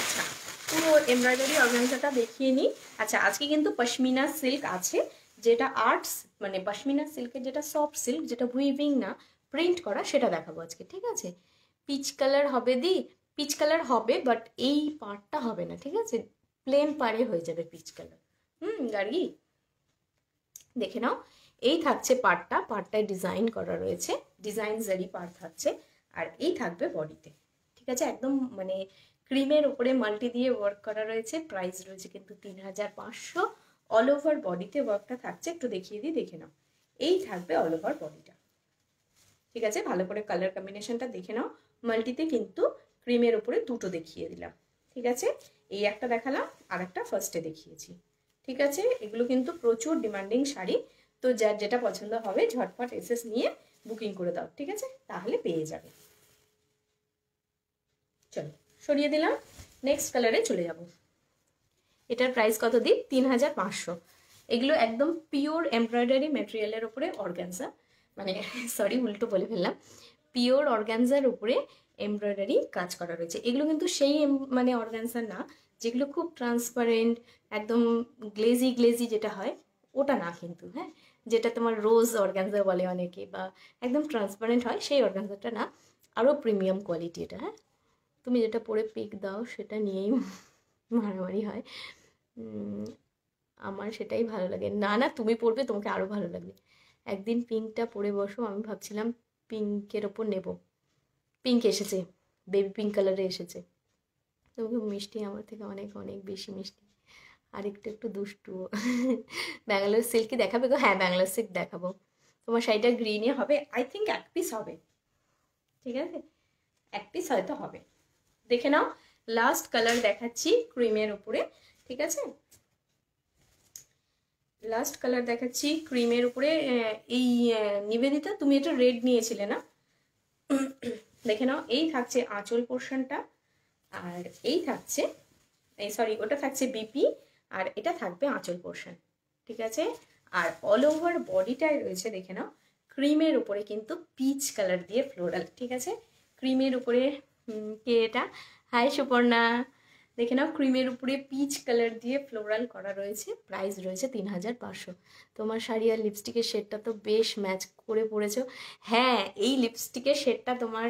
আচ্ছা, পুরো এমব্রয়ডারি অর্গানজাটা দেখিয়ে নিই। আচ্ছা, আজকে কিন্তু পশমিনা সিল্ক আছে, যেটা আর্টস মানে পশমিনা সিল্কের যেটা সফট সিল্ক, যেটা উইভিং না প্রিন্ট করা, সেটা দেখাবো আজকে। ঠিক আছে, পিচ কালার হবে দি, পিচ কালার হবে, বাট এই পার্টটা হবে না। ঠিক আছে, প্লেন পাড়ে হয়ে যাবে পিচ কালার। গাড়ি দেখে নাও, এই থাকছে পার্টটা, পার্টটায় ডিজাইন করা রয়েছে, ডিজাইন জারি পার্ট থাকছে, আর এই থাকবে বডিতে। ঠিক আছে, একদম মানে ক্রিমের উপরে মাল্টি দিয়ে ওয়ার্ক করা রয়েছে। প্রাইস রয়েছে কিন্তু 3500। অল ওভার বডিতে ওয়ার্কটা থাকছে, একটু দেখিয়ে দিই, দেখে নাও, এই থাকবে অল ওভার বডিটা। ঠিক আছে, ভালো করে কালার কম্বিনেশনটা দেখে নাও। মাল্টিতে কিন্তু ক্রিমের উপরে দুটো দেখিয়ে দিলাম। ঠিক আছে, এই একটা দেখালাম, আর একটা ফার্স্টে দেখিয়েছি। ঠিক আছে, এগুলো কিন্তু প্রচুর ডিমান্ডিং শাড়ি, তো যার যেটা পছন্দ হবে ঝটপট এসএস নিয়ে বুকিং করে দাও। ঠিক আছে, তাহলে পেয়ে যাবে। চলো সরিয়ে দিলাম, নেক্সট কালারে চলে যাব। এটার প্রাইস কত দিই? 3500। এগুলো একদম পিওর এমব্রয়ডারি ম্যাটেরিয়ালের উপরে অর্গানজা, মানে সরি উল্টো বলে ফেললাম, পিওর অর্গানজার উপরে এমব্রয়ডারি কাজ করা রয়েছে। এগুলো কিন্তু সেই মানে অর্গানজা না যেগুলো খুব ট্রান্সপারেন্ট, একদম গ্লেজি গ্লেজি যেটা হয় ওটা না কিন্তু, হ্যাঁ, যেটা তোমার রোজ অর্গানজা বলে অনেকে, বা একদম ট্রান্সপারেন্ট হয়, সেই অর্গানজাটা না, আরও প্রিমিয়াম কোয়ালিটি এটা। হ্যাঁ, তুমি যেটা পরে পিক দাও সেটা নিয়েই মারামারি হয়, আমার সেটাই ভালো লাগে। না না, তুমি পরবে, তোমাকে আরও ভালো লাগবে। একদিন পিঙ্কটা পরে বসো, আমি ভাবছিলাম পিঙ্কের ওপর নেব। পিঙ্ক এসেছে, বেবি পিঙ্ক কালারে এসেছে, তবু মিষ্টি আমার থেকে অনেক অনেক বেশি মিষ্টি, আর একটু দুষ্টু। ব্যাঙ্গালোর সিল্কই দেখাবে গো? হ্যাঁ, ব্যাঙ্গালোর সিল্ক দেখাবো। তোমার শাড়িটা গ্রিনে হবে, আই থিঙ্ক এক পিস হবে। ঠিক আছে, এক পিস হয়তো হবে, দেখে নাও। লাস্ট কালার দেখাচ্ছি ক্রিমের উপরে। ঠিক আছে, লাস্ট কালার দেখাচ্ছি ক্রিমের উপরে। এই নিবেদিতা, তুমি এটা রেড নিয়েছিলে না? দেখে নাও, এই থাকছে আঁচল পোর্শনটা, আর এই থাকছে, এই সরি, ওটা থাকছে বিপি, আর এটা থাকবে আঁচল পোর্শন। ঠিক আছে, আর অল ওভার বডিটায় রয়েছে, দেখে নাও, ক্রিমের উপরে কিন্তু পিচ কালার দিয়ে ফ্লোরাল। ঠিক আছে, ক্রিমের উপরে কে এটা? হাই সুপর্ণা, দেখে নাও, ক্রিমের উপরে পিচ কালার দিয়ে ফ্লোরাল করা রয়েছে। প্রাইস রয়েছে 3500। তোমার শাড়ি আর লিপস্টিকের শেডটা তো বেশ ম্যাচ করে পড়েছো। হ্যাঁ, এই লিপস্টিকের শেডটা তোমার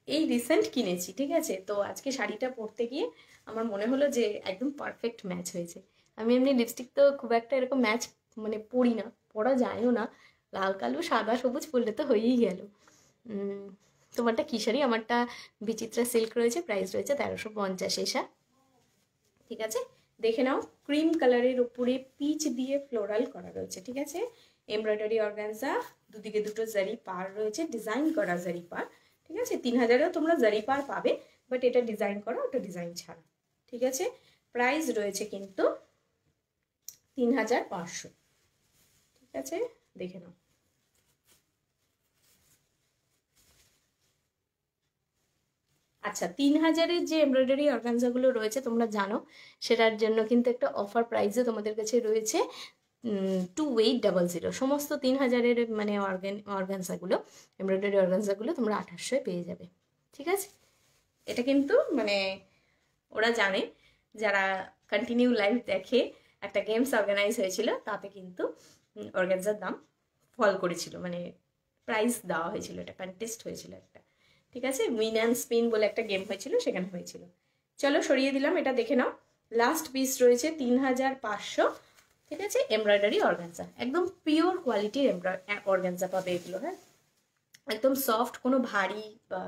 এই রিসেন্ট কিনেছি। ঠিক আছে, তো আজকে শাড়িটা পরতে গিয়ে আমার মনে হলো যে একদম পারফেক্ট ম্যাচ হয়েছে। আমি এমনি লিপস্টিক তো খুব একটা এরকম ম্যাচ মানে পরি না, পরা যায়ও না, লাল কালো সাদা সবুজ পরলে তো হয়েই গেল। তোমারটা কী শাড়ি? আমারটা বিচিত্রা সিল্ক রয়েছে, প্রাইস রয়েছে 1350 এসা। ঠিক আছে, দেখে নাও, ক্রিম কালারের উপরে পিচ দিয়ে ফ্লোরাল করা রয়েছে। ঠিক আছে, এমব্রয়ডারি অর্গানজা, দুদিকে দুটো জারি পার রয়েছে, ডিজাইন করা জারি পার। ঠিক আছে, 3000-এও তোমরা জারি পার পাবে, বাট এটা ডিজাইন করা, ওটা ডিজাইন ছাড়া। ঠিক আছে, প্রাইস রয়েছে কিন্তু 3500। ঠিক আছে, দেখে নাও। আচ্ছা, 3000-এর যে এমব্রয়ডারি অর্গানজাগুলো রয়েছে তোমরা জানো, সেটার জন্য কিন্তু একটা অফার প্রাইসে তোমাদের কাছে রয়েছে 2800। সমস্ত 3000-এর মানে অর্গানজাগুলো, এমব্রয়ডারি অর্গানজাগুলো তোমরা 2800-এ পেয়ে যাবে। ঠিক আছে, এটা কিন্তু মানে ওরা জানে, যারা কন্টিনিউ লাইভ দেখে, একটা গেমস অর্গানাইজ হয়েছিল, তাতে কিন্তু অর্গানজার দাম ফল করেছিল, মানে প্রাইজ দেওয়া হয়েছিল, এটা কন্টেস্ট হয়েছিল একটা। ঠিক আছে, উইন অ্যান্ড স্পিন বলে একটা গেম হয়েছিল, সেখানে হয়েছিল। চলো সরিয়ে দিলাম, এটা দেখে নাও। লাস্ট পিস রয়েছে 3500। ঠিক আছে, এমব্রয়ডারি অর্গানজা, একদম পিওর কোয়ালিটির অর্গানজা পাবে এগুলো। হ্যাঁ, একদম সফট, কোনো ভারী বা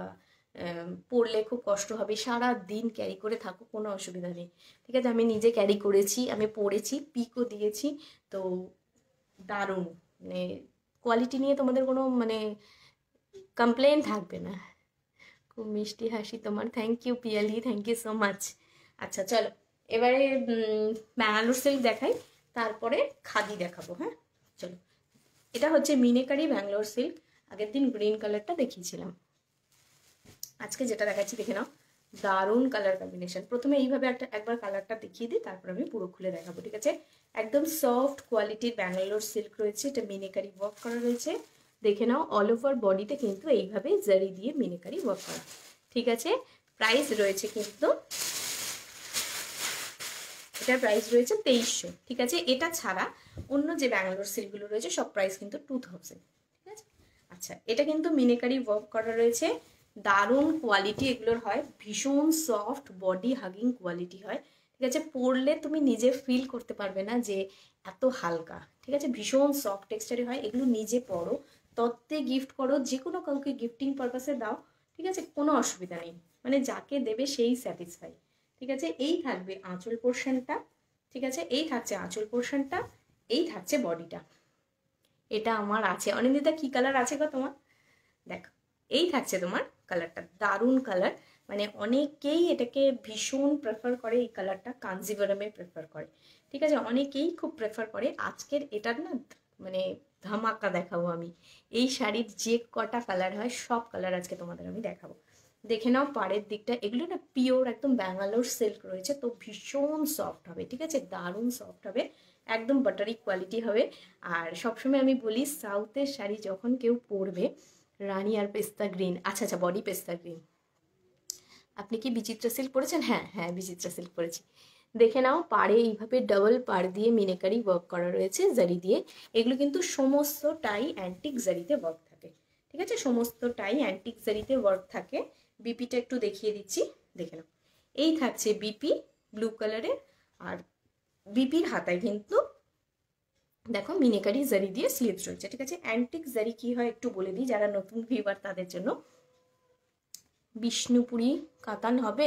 পরলে খুব কষ্ট হবে, সারা দিন ক্যারি করে থাকো, কোনো অসুবিধা নেই। ঠিক আছে, আমি নিজে ক্যারি করেছি, আমি পরেছি, পিকও দিয়েছি, তো দারুণ, মানে কোয়ালিটি নিয়ে তোমাদের কোনো মানে কমপ্লেন থাকবে না। খুব মিষ্টি হাসি তোমার, thank you Piyali, thank you so much. আচ্ছা চলো, এবারে ব্যাঙ্গালোর সিল্ক দেখাই, তারপরে খাদি দেখাবো। হ্যাঁ চলো, এটা হচ্ছে মিনেকারি ব্যাঙ্গালোর সিল্ক। আগের দিন গ্রিন কালারটা দেখিয়েছিলাম, আজকে যেটা দেখাচ্ছি দেখে নাও। দারুণ কালার কম্বিনেশন। প্রথমে এইভাবে একবার কালারটা দেখিয়ে দিই, তারপর আমি পুরো খুলে দেখাবো। ঠিক আছে, একদম সফট কোয়ালিটির ব্যাঙ্গালোর সিল্ক রয়েছে, এটা মিনেকারি ওয়ার্ক করা রয়েছে। দেখে নাও, অল ওভার বডিতে কিন্তু এইভাবে জারি দিয়ে মিনেকারি ওয়ার্ক করা। ঠিক আছে, প্রাইস রয়েছে কিন্তু, এটার প্রাইস রয়েছে 2300। ঠিক আছে, এটা ছাড়া অন্য যে ব্যাঙ্গালোর সিল্কগুলো রয়েছে সব প্রাইস কিন্তু 2000। ঠিক আছে, আচ্ছা এটা কিন্তু মিনেকারি ওয়ার্ক করা রয়েছে, দারুণ কোয়ালিটি এগুলোর হয়, ভীষণ সফট বডি হাগিং কোয়ালিটি হয়। ঠিক আছে, পরলে তুমি নিজে ফিল করতে পারবে না যে এত হালকা। ঠিক আছে, ভীষণ সফট টেক্সচারে হয় এগুলো। নিজে পরো, তত্ত্বে গিফট করো, যে কোনো কাউকে গিফটিং পারপাসে দাও। ঠিক আছে, কোনো অসুবিধা নেই, মানে যাকে দেবে সেই স্যাটিসফাই। ঠিক আছে, এই থাকবে আঁচল পোর্শনটা। ঠিক আছে, এই থাকছে আঁচল পোর্শনটা, এই থাকছে বডিটা। এটা আমার আছে। অনিন্দিতা কি কালার আছে গো তোমার? দেখো, এই থাকছে তোমার কালারটা, দারুণ কালার, মানে অনেকেই এটাকে ভীষণ প্রেফার করে, এই কালারটা কাঞ্জিভারামে প্রেফার করে। ঠিক আছে, অনেকেই খুব প্রেফার করে। আজকের এটার না মানে ধামাকা দেখাবো আমি। এই শাড়ির যে কটা কালার হয় সব কালার আজকে তোমাদের আমি দেখাবো। দেখে নাও পাড়ের দিকটা, এগুলো না পিওর একদম ব্যাঙ্গালোর সিল্ক রয়েছে, তো ভীষণ সফট হবে। ঠিক আছে, দারুণ সফট হবে, একদম বাটারি কোয়ালিটি হবে। আর সবসময় আমি বলি, সাউথের শাড়ি যখন কেউ পরবে, রানী আর পেস্তা গ্রিন, আচ্ছা আচ্ছা বডি পেস্তা গ্রিন। আপনি কি বিচিত্রা সিল্ক পরেছেন? হ্যাঁ হ্যাঁ, বিচিত্রা সিল্ক পরেছি। দেখে নাও, পাড়ে এইভাবে ডাবল পাড় দিয়ে মিনেকারি ওয়ার্ক করা রয়েছে জারি দিয়ে। এগুলো কিন্তু সমস্তটাই অ্যান্টিক জারিতে ওয়ার্ক থাকে। ঠিক আছে, সমস্তটাই অ্যান্টিক জারিতে ওয়ার্ক থাকে। বিপিটা একটু দেখিয়ে দিচ্ছি, দেখে নাও। এই থাকছে বিপি ব্লু কালারের, আর বিপির হাতায় কিন্তু দেখো মিনেকারি জারি দিয়ে স্লিভস রয়েছে। ঠিক আছে, অ্যান্টিক জারি কি হয় একটু বলে দিই যারা নতুন ভিউয়ার তাদের জন্য। বিষ্ণুপুরি কাতান হবে,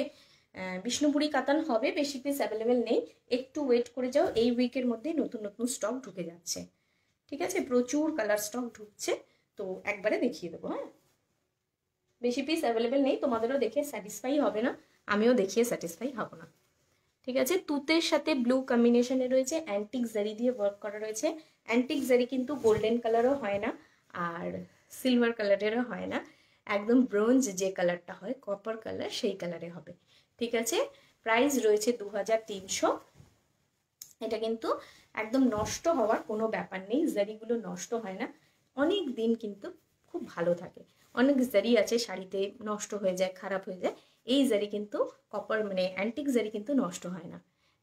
বিষ্ণুপুরি কাতান হবে, বেশি পিস অ্যাভেলেবেল নেই, একটু ওয়েট করে যাও, এই উইকের মধ্যেই নতুন নতুন স্টক ঢুকে যাচ্ছে। ঠিক আছে, প্রচুর কালার স্টক ঢুকছে, তো একবারে দেখিয়ে দেবো। হ্যাঁ, বেশি পিস অ্যাভেলেবেল নেই, তোমাদেরও দেখে স্যাটিসফাই হবে না, আমিও দেখিয়ে স্যাটিসফাই হব না। ঠিক আছে, তুতের সাথে ব্লু কম্বিনেশনে রয়েছে, অ্যান্টিক জারি দিয়ে ওয়ার্ক করা রয়েছে। অ্যান্টিক জারি কিন্তু গোল্ডেন কালারও হয় না, আর সিলভার কালারেরও হয় না, একদম ব্রোঞ্জ যে কালারটা হয়, কপার কালার, সেই কালারে হবে। ঠিক আছে, প্রাইস রয়েছে 2300। এটা কিন্তু একদম নষ্ট হওয়ার কোনো ব্যাপার নেই, জারিগুলো নষ্ট হয় না, অনেক দিন কিন্তু খুব ভালো থাকে। অনেক জারি আছে শাড়িতে নষ্ট হয়ে যায়, খারাপ হয়ে যায়, এই জারি কিন্তু কপার মানে অ্যান্টিক জারি কিন্তু নষ্ট হয় না।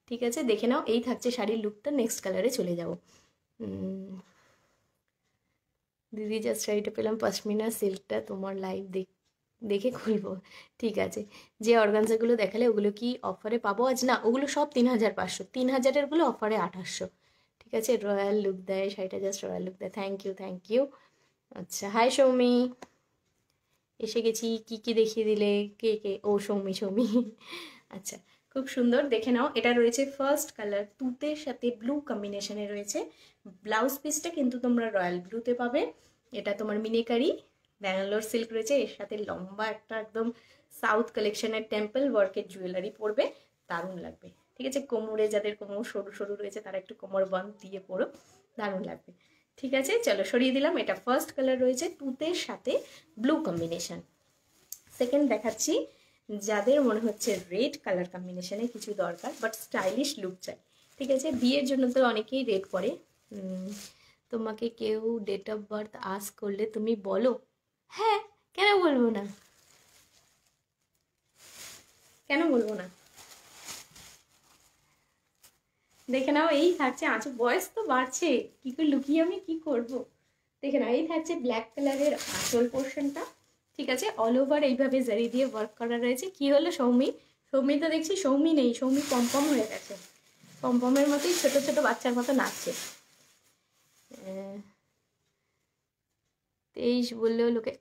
ঠিক আছে, দেখে নাও, এই থাকছে শাড়ির লুকটা। নেক্সট কালারে চলে যাব। দিদি জাস্ট শাড়িটা পেলাম, পশমিনা সিল্কটা তোমার লাইভ দেখে খুলবো। ঠিক আছে, যে অর্গানজাগুলো দেখালে ওগুলো কি অফারে পাবো আজ? না, ওগুলো সব 3500, 3000-এরগুলো অফারে 2800। ঠিক আছে, রয়্যাল লুক দেয় শাড়িটা, জাস্ট রয়্যাল লুক দেয়। Thank you thank you. আচ্ছা, হাই সৌমি, এসে গেছি। কি কি দেখিয়ে দিলে? কে কে? ও সৌমি, সৌমি। আচ্ছা, খুব সুন্দর। দেখে নাও, এটা রয়েছে ফার্স্ট কালার তুতের সাথে ব্লু কম্বিনেশনে রয়েছে। ব্লাউজ পিসটা কিন্তু তোমরা রয়্যাল ব্লুতে পাবে। এটা তোমার মিনেকারি ব্যাঙ্গালোর সিল্ক রয়েছে, এর সাথে লম্বা একটা একদম সাউথ কালেকশনের টেম্পল ওয়ার্কের জুয়েলারি পরবে, দারুণ লাগবে। ঠিক আছে, কোমরে যাদের কোমর সরু সরু রয়েছে তারা একটু কোমর বন্ধ দিয়ে পরো, দারুণ লাগবে। ঠিক আছে, চলো সরিয়ে দিলাম। এটা ফার্স্ট কালার রয়েছে তুতের সাথে ব্লু কম্বিনেশন। সেকেন্ড দেখাচ্ছি, যাদের মনে হচ্ছে রেড কালার কম্বিনেশনে কিছু দরকার বাট স্টাইলিশ লুক চাই। ঠিক আছে, বিয়ের জন্য তো অনেকেই রেড পরে। তোমাকে কেউ ডেট অফ বার্থ আস্ক করলে তুমি বলো? হ্যাঁ, কেন বলবো না, কেন বলবো না। দেখে নাও, এই থাকছে আঁচল, বয়স তো বাড়ছে, কি করে লুকিয়ে আমি কি করব। দেখে নাও, এই থাকছে ব্ল্যাক কালারের আঁচল পোর্শনটা। ঠিক আছে, অল ওভার এইভাবে জারি দিয়ে ওয়ার্ক করা রয়েছে। কি হলো সৌমি? সৌমি তো দেখছি সৌমি নেই, সৌমি পমপম হয়ে গেছে, পমপমের মতোই ছোট ছোট বাচ্চার মতো নাচছে। 23 বললেও লোকে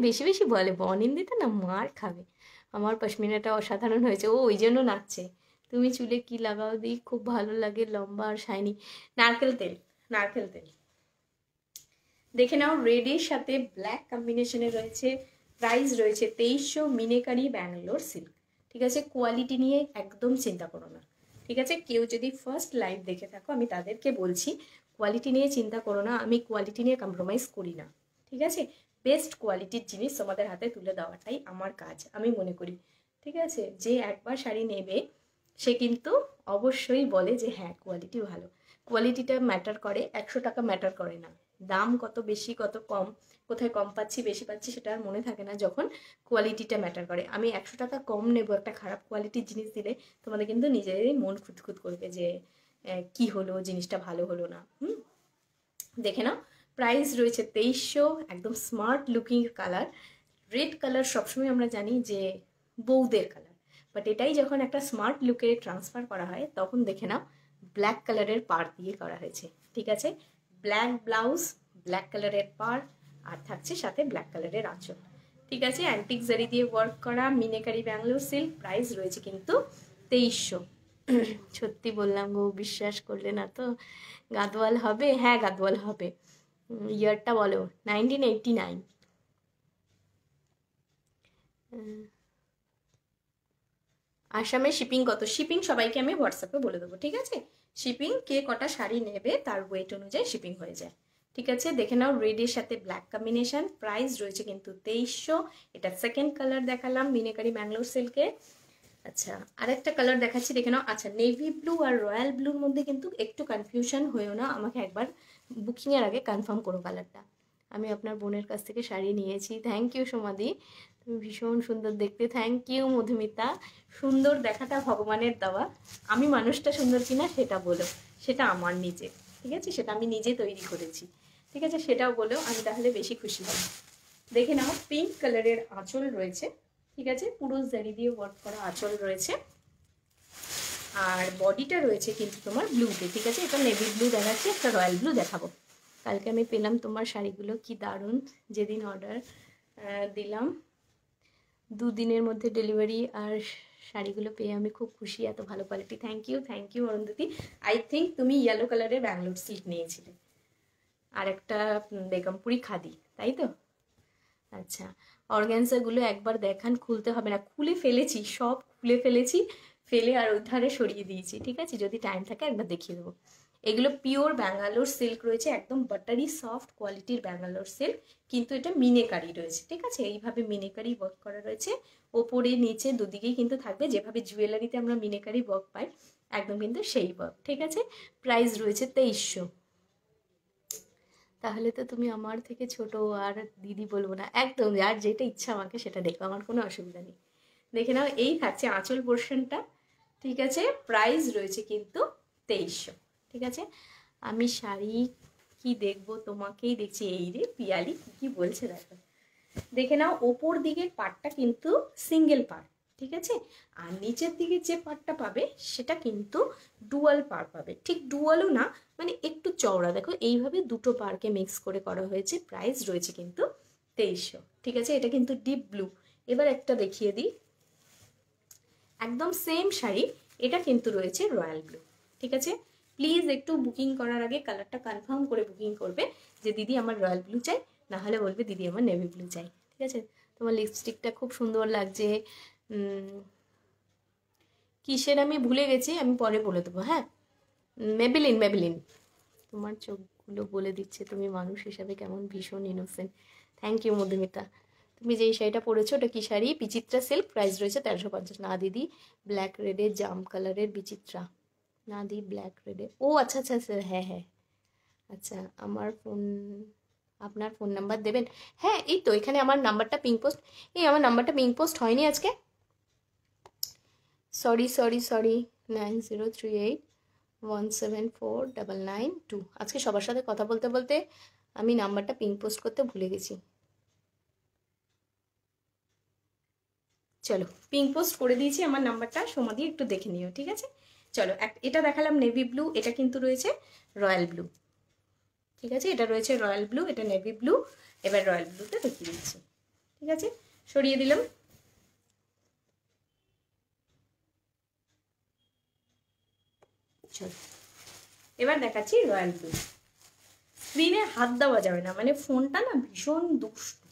বেশি বেশি বলে, বনিন্দিতে না মার খাবে। আমার পশমিনাটা অসাধারণ হয়েছে, ও ওই জন্য নাচছে। তুমি চুলে কি লাগাও দিই, খুব ভালো লাগে, লম্বা আর শাইনি। নারকেল তেল, নারকেল তেল। দেখে নাও, রেডের সাথে ব্ল্যাক কম্বিনেশনে রয়েছে। প্রাইস রয়েছে 2300, মিনেকারি ব্যাঙ্গালোর সিল্ক। ঠিক আছে, কোয়ালিটি নিয়ে একদম চিন্তা করো না। ঠিক আছে, কেউ যদি ফার্স্ট লাইভ দেখে থাকো, আমি তাদেরকে বলছি কোয়ালিটি নিয়ে চিন্তা করো না, আমি কোয়ালিটি নিয়ে কম্প্রোমাইজ করি না। ঠিক আছে, বেস্ট কোয়ালিটির জিনিস তোমাদের হাতে তুলে দেওয়াটাই আমার কাজ, আমি মনে করি। ঠিক আছে, যে একবার শাড়ি নেবে সে কিন্তু অবশ্যই বলে যে হ্যাঁ কোয়ালিটি ভালো। কোয়ালিটিটা ম্যাটার করে, 100 টাকা ম্যাটার করে না। দাম কত বেশি কত কম, কোথায় কম পাচ্ছি বেশি পাচ্ছি সেটা আর মনে থাকে না যখন কোয়ালিটিটা ম্যাটার করে। আমি 100 টাকা কম নেবো একটা খারাপ কোয়ালিটির জিনিস দিলে, তোমাদের কিন্তু নিজেরই মন খুঁতখুত করবে যে কি হলো, জিনিসটা ভালো হলো না। দেখে নাও, প্রাইস রয়েছে 2300, একদম smart looking colour. Red colour সবসময় আমরা জানি যে বউদের কালার, বাট এটাই যখন একটা স্মার্ট লুকে ট্রান্সফার করা হয় তখন দেখে নাও ব্ল্যাক কালারের পার দিয়ে করা হয়েছে। ঠিক আছে, ব্ল্যাক ব্লাউজ, ব্ল্যাক কালারের পার, আর থাকছে সাথে ব্ল্যাক কালারের আঁচল। ঠিক আছে, অ্যান্টিক জারি দিয়ে ওয়ার্ক করা মিনেকারি ব্যাঙ্গালোর সিল্ক। প্রাইস রয়েছে কিন্তু 2300। সত্যি বললাম গো, বিশ্বাস করলে না তো। গাদওয়াল হবে? হ্যাঁ গাদওয়াল হবে। ইয়ারটা বলো। 1989। আসামে শিপিং কত? শিপিং সবাইকে আমি হোয়াটসঅ্যাপে বলে দেবো। ঠিক আছে, শিপিং কে কটা শাড়ি নেবে তার ওয়েট অনুযায়ী শিপিং হয়ে যায়। ঠিক আছে, দেখে নাও, রেডের সাথে ব্ল্যাক কম্বিনেশন। প্রাইস রয়েছে কিন্তু 2300। এটা সেকেন্ড কালার দেখালাম মিনেকারি ব্যাঙ্গালোর সিল্কে। আচ্ছা, আরেকটা কালার দেখাচ্ছি, দেখে নাও। আচ্ছা, নেভি ব্লু আর রয়্যাল ব্লুর মধ্যে কিন্তু একটু কনফিউশন হয়েও না, আমাকে একবার বুকিংয়ের আগে কনফার্ম করো কালারটা। আমি আপনার বোনের কাছ থেকে শাড়ি নিয়েছি। থ্যাংক ইউ সোমাদি, তুমি ভীষণ সুন্দর দেখতে। Thank you Madhumita. সুন্দর দেখাটা ভগবানের দেওয়া, আমি মানুষটা সুন্দর কিনা সেটা বলো, সেটা আমার নিজে। ঠিক আছে, সেটা আমি নিজে তৈরি করেছি। ঠিক আছে, সেটাও বলো, আমি তাহলে বেশি খুশি হব। দেখে নাও, পিঙ্ক কালারের আঁচল রয়েছে। ঠিক আছে, পুরো জারি দিয়ে ওয়ার্ক করা আঁচল রয়েছে, আর বডিটা রয়েছে কিন্তু তোমার ব্লুতে। ঠিক আছে, এটা নেভি ব্লু দেখাচ্ছি, একটা রয়্যাল ব্লু দেখাবো। কালকে আমি পেলাম তোমার শাড়িগুলো, কি দারুণ। যেদিন অর্ডার দিলাম 2 দিনের মধ্যে ডেলিভারি, আর শাড়িগুলো পেয়ে আমি খুব খুশি, এত ভালো quality. Thank you Arundhati. I think তুমি ইয়েলো কালারের ব্যাঙ্গালোর সিল্ক নিয়েছিলে, আর একটা বেগমপুরি খাদি, তাই তো? আচ্ছা, অর্গ্যানজাগুলো একবার দেখান, খুলতে হবে না, খুলে ফেলেছি, সব খুলে ফেলেছি, ফেলে আর ওই ধারে সরিয়ে দিয়েছি। ঠিক আছে, যদি টাইম থাকে একবার দেখিয়ে দেবো। এগুলো পিওর ব্যাঙ্গালোর সিল্ক রয়েছে, একদম বাটারি সফট কোয়ালিটির ব্যাঙ্গালোর সিল্ক, কিন্তু এটা মিনেকারি রয়েছে। ঠিক আছে, এইভাবে মিনেকারি ওয়ার্ক করা রয়েছে, ওপরে নিচে দুদিকেই কিন্তু থাকবে, যেভাবে জুয়েলারিতে আমরা মিনেকারি ওয়ার্ক পাই একদম কিন্তু সেই ওয়ার্ক। ঠিক আছে, প্রাইস রয়েছে 2300। তাহলে তো তুমি আমার থেকে ছোট, আর দিদি বলবো না, একদম আর যেটা ইচ্ছা আমাকে সেটা দেখো, আমার কোনো অসুবিধা নেই। দেখে নাও, এই থাকছে আঁচল পোর্শনটা। ঠিক আছে, প্রাইস রয়েছে কিন্তু 2300। ঠিক আছে, আমি শাড়ি কি দেখবো, তোমাকেই দেখছি। এই রে পিয়ালি কি বলছে দেখো। দেখে নাও, ওপর দিকের পার্টটা কিন্তু সিঙ্গেল পার্ট। ঠিক আছে, আর নিচের দিকে যে পার্টটা পাবে সেটা কিন্তু ডুয়াল পার পাবে। ঠিক ডুয়ালও না, মানে একটু চওড়া। দেখো এইভাবে দুটো পারকে মিক্স করে করা হয়েছে। প্রাইস রয়েছে কিন্তু 2300। ঠিক আছে, এটা কিন্তু ডিপ ব্লু। এবার একটা দেখিয়ে দিই, একদম সেম শাড়ি, এটা কিন্তু রয়েছে রয়্যাল ব্লু। ঠিক আছে, প্লিজ একটু বুকিং করার আগে কালারটা কনফার্ম করে বুকিং করবে যে দিদি আমার রয়্যাল ব্লু চাই, না হলে বলবে দিদি আমার নেভি ব্লু চাই। ঠিক আছে, তোমার লিপস্টিকটা খুব সুন্দর লাগছে। কিসের আমি ভুলে গেছি, আমি পরে বলে দেবো। হ্যাঁ, মেবেলিন, মেবেলিন। তোমার চোখগুলো বলে দিচ্ছে তুমি মানুষ হিসাবে কেমন ভীষণ ইনোসেন্ট। Thank you Madhumita. তুমি যেই শাড়িটা পরেছো ওটা কি শাড়ি? বিচিত্রা সিল্ক, প্রাইস রয়েছে 1350। না দিদি, ব্ল্যাক রেডে জাম কালারের বিচিত্রা। না দি ব্ল্যাক রেডে, ও আচ্ছা আচ্ছা আচ্ছা, হ্যাঁ হ্যাঁ। আচ্ছা, আমার ফোন, আপনার ফোন নাম্বার দেবেন? হ্যাঁ, এই তো এখানে আমার নাম্বারটা পিঙ্ক পোস্ট, এই আমার নাম্বারটা পিঙ্ক পোস্ট হয়নি আজকে। Sorry sorry sorry, 9038174992। আজকে সবার সাথে কথা বলতে বলতে আমি নাম্বারটা পিন পোস্ট করতে ভুলে গেছি। চলো, পিন পোস্ট করে দিয়েছি আমার নাম্বারটা, সমাধি একটু দেখে নিও। ঠিক আছে, চলো এটা দেখালাম নেভি ব্লু, এটা কিন্তু রয়েছে রয়্যাল ব্লু। ঠিক আছে, এটা রয়েছে রয়্যাল ব্লু, এটা নেভি ব্লু। এবার রয়্যাল ব্লুটা দেখিয়ে দিচ্ছি। ঠিক আছে, সরিয়ে দিলাম। চলো, এবার দেখাচ্ছি রয়্যাল ব্লু। স্ক্রিনে হাত দেওয়া যাবে না, মানে ফোনটা না ভীষণ দুষ্টু,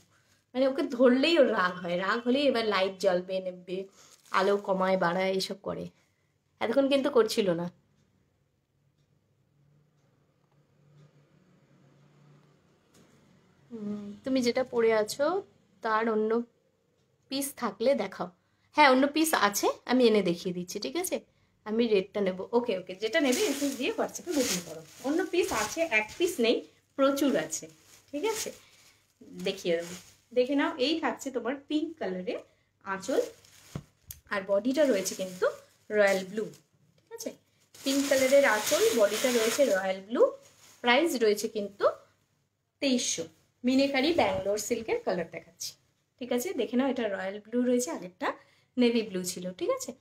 মানে ওকে ধরলেই ওর রাগ হয়, রাগ হলেই এবার লাইট জ্বলবে, নেবে, আলো কমায় বাড়ায় এসব করে। এতক্ষণ কিন্তু করছিল না। তুমি যেটা পরে আছো তার অন্য পিস থাকলে দেখাও। হ্যাঁ, অন্য পিস আছে, আমি এনে দেখিয়ে দিচ্ছি। ঠিক আছে, আমি রেটটা নেব। ওকে ওকে, যেটা নেবে এসএস দিয়ে হোয়াটসঅ্যাপে বুকিং করো। অন্য পিস আছে, এক পিস নেই, প্রচুর আছে। ঠিক আছে, দেখিয়ে দেবো, দেখে নাও। এই থাকছে তোমার পিঙ্ক কালারে আঁচল, আর বডিটা রয়েছে কিন্তু রয়্যাল ব্লু। ঠিক আছে, পিঙ্ক কালারের আঁচল, বডিটা রয়েছে রয়্যাল ব্লু। প্রাইস রয়েছে কিন্তু 2300। মিনেকারি ব্যাঙ্গালোর সিল্কের কালার দেখাচ্ছি। ঠিক আছে, দেখে নাও, এটা রয়্যাল ব্লু রয়েছে, আগেরটা নেভি ব্লু ছিল। ঠিক আছে,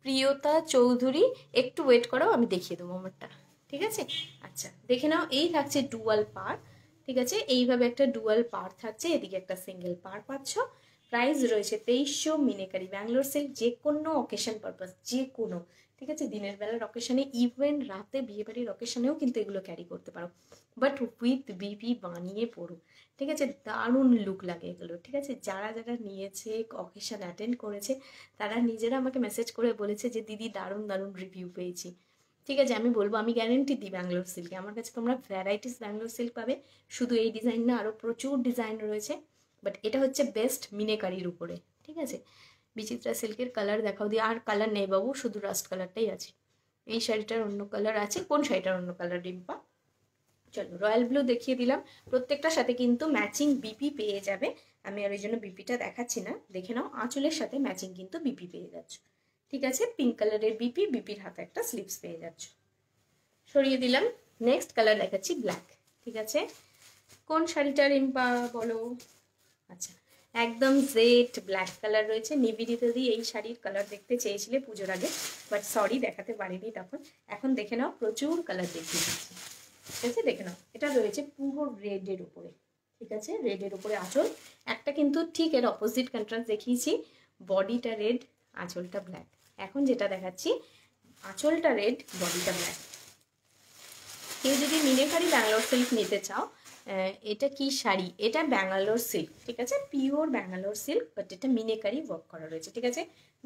প্রিয়তা চৌধুরী, একটু ওয়েট করো, আমি দেখিয়ে দেবো আমারটা। ঠিক আছে, আচ্ছা দেখে নাও, এই থাকছে ডুয়াল পার। ঠিক আছে, এইভাবে একটা ডুয়াল পার থাকছে, এদিকে একটা সিঙ্গেল পার পাচ্ছ। প্রাইস রয়েছে 2300। মিনেকারি ব্যাঙ্গালোর সিল্ক, যে কোনো অকেশন পারপাস, যে কোনো। ঠিক আছে, দিনের বেলার অকেশনে, ইভেন রাতে বিয়েবাড়ির অকেশনেও কিন্তু এগুলো ক্যারি করতে পারো, বাট উইথ বিপি বানিয়ে পড়ো। ঠিক আছে, দারুণ লুক লাগে এগুলো। ঠিক আছে, যারা যারা নিয়েছে, অকেশন অ্যাটেন্ড করেছে, তারা নিজেরা আমাকে মেসেজ করে বলেছে যে দিদি দারুণ দারুণ রিভিউ পেয়েছি। ঠিক আছে, আমি বলবো, আমি গ্যারেন্টি দিই ব্যাঙ্গালোর সিল্কে আমার কাছে তোমরা ভ্যারাইটিস ব্যাঙ্গালোর সিল্ক পাবে। শুধু এই ডিজাইন না, আরও প্রচুর ডিজাইন রয়েছে, বাট এটা হচ্ছে বেস্ট মিনেকারির উপরে। ঠিক আছে, বিচিত্রা সিল্কের কালার দেখাও দিয়ে। আর কালার নেই বাবু, শুধু রাস্ট কালারটাই আছে। এই শাড়িটার অন্য কালার আছে? কোন শাড়িটার অন্য কালার ডিম্পা? চলো, রয়্যাল ব্লু দেখিয়ে দিলাম। প্রত্যেকটার সাথে কিন্তু ম্যাচিং বিপি পেয়ে যাবে। আমি আর ওই জন্য বিপিটা দেখাচ্ছি না, দেখে নাও, আঁচলের সাথে ম্যাচিং কিন্তু বিপি পেয়ে যাচ্ছ। ঠিক আছে, পিঙ্ক কালারের বিপি, বিপির হাতে একটা স্লিপস পেয়ে যাচ্ছ। সরিয়ে দিলাম। নেক্সট কালার দেখাচ্ছি ব্ল্যাক। ঠিক আছে, কোন শাড়িটা রিম্পা বলো? আচ্ছা, একদম জেড ব্ল্যাক কালার রয়েছে। নিবেদিতা দি এই শাড়ির কালার দেখতে চেয়েছিলে পুজোর আগে, বাট সরি দেখাতে পারিনি তখন। এখন দেখে নাও, প্রচুর কালার দেখিয়ে দিচ্ছি। ঠিক আছে, দেখে নাও, এটা রয়েছে পুরো রেডের উপরে। ঠিক আছে, রেডের উপরে আঁচল, একটা কিন্তু ঠিক এর অপোজিট কন্ট্রাস্ট দেখিয়েছি, বডিটা রেড, আঁচলটা ব্ল্যাক। এখন যেটা দেখাচ্ছি, আঁচলটা রেড, বডিটা ব্ল্যাক। কেউ যদি মিনেকারি ব্যাঙ্গালোর সিল্ক নিতে চাও, এটা কি শাড়ি? এটা ব্যাঙ্গালোর সিল্ক। ঠিক আছে, পিওর ব্যাঙ্গালোর সিল্ক, বাট এটা মিনেকারি ওয়ার্ক করা রয়েছে। ঠিক আছে,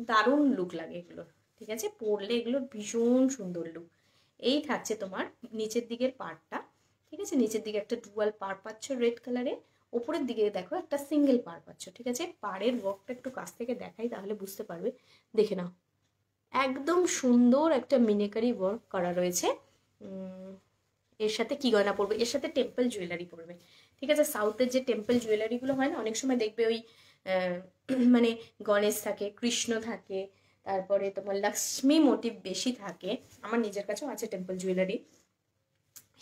দারুণ লুক লাগে এগুলোর। ঠিক আছে, পরলে এগুলোর ভীষণ সুন্দর লুক। এই থাকছে তোমার নিচের দিকের পার্টটা। ঠিক আছে, নিচের দিকে একটা ডুয়াল পার পাচ্ছ রেড কালারে, ওপরের দিকে দেখো একটা সিঙ্গেল পার পাচ্ছ। ঠিক আছে, পাড়ের ওয়ার্কটা একটু কাছ থেকে দেখাই, তাহলে বুঝতে পারবে। দেখে নাও, একদম সুন্দর একটা মিনেকারি ওয়ার্ক করা রয়েছে। এর সাথে কি গয়না পরবে? এর সাথে টেম্পল জুয়েলারি পরবে। ঠিক আছে, সাউথের যে টেম্পল জুয়েলারিগুলো হয় না, অনেক সময় দেখবে ওই মানে গণেশ থাকে, কৃষ্ণ থাকে, তারপরে তোমার লক্ষ্মী মোটিভ বেশি থাকে। আমার নিজের কাছেও আছে টেম্পল জুয়েলারি,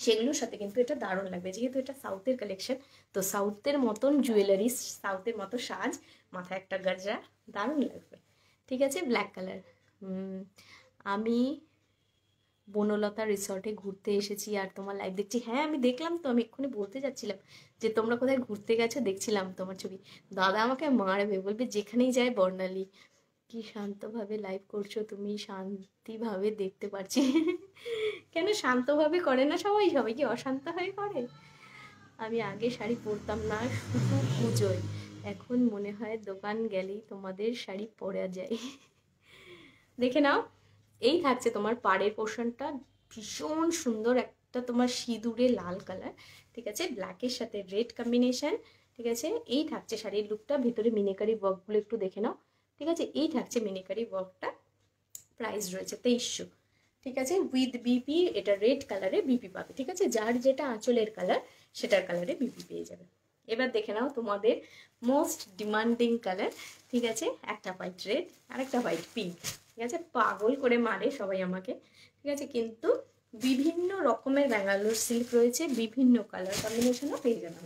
সেগুলোর সাথে কিন্তু এটা দারুণ লাগবে, যেহেতু এটা সাউথের কালেকশন। তো সাউথের মতন জুয়েলারি, সাউথের মতো সাজ, মাথায় একটা গজরা, দারুণ লাগবে। ঠিক আছে, ব্ল্যাক কালার। আমি বনলতা রিসর্টে ঘুরতে এসেছি আর তোমার লাইভ দেখছি। হ্যাঁ আমি দেখলাম তো, আমি এক্ষুনি বলতে যাচ্ছিলাম যে তোমরা কোথায় ঘুরতে গেছো, দেখছিলাম তোমার ছবি। দাদা আমাকে মারবে, বলবে যেখানেই যায় বর্ণালী। কি শান্তভাবে লাইভ করছো তুমি, শান্তিভাবে দেখতে পারছি। কেন শান্তভাবে করে না সবাই? সবাই কি অশান্ত হয়ে করে? আমি আগে শাড়ি পরতাম না, শুধু পুজোয়। এখন মনে হয় দোকান গেলেই তোমাদের শাড়ি পরা যায়। দেখে নাও, এই থাকছে তোমার পাড়ের পোর্শনটা, ভীষণ সুন্দর একটা তোমার সিঁদুরে লাল কালার, ঠিক আছে, ব্ল্যাকের সাথে রেড কম্বিনেশন, ঠিক আছে। এই থাকছে শাড়ির লুকটা, ভিতরে মিনিকারি ওয়ার্কগুলো একটু দেখে নাও, ঠিক আছে। এই থাকছে মিনিকারি ওয়ার্কটা, প্রাইস রয়েছে 2300, ঠিক আছে। উইথ বিপি, এটা রেড কালারে বিপি পাবে, ঠিক আছে। যার যেটা আঁচলের কালার সেটার কালারে বিপি পেয়ে যাবে। এবার দেখে নাও তোমাদের মোস্ট ডিমান্ডিং কালার, ঠিক আছে, একটা হোয়াইট রেড আর একটা হোয়াইট পিঙ্ক, ঠিক আছে। পাগল করে মারে সবাই আমাকে, ঠিক আছে, কিন্তু বিভিন্ন রকমের ব্যাঙ্গালোর সিল্ক রয়েছে, বিভিন্ন কালার কম্বিনেশনও পেয়ে যাবে।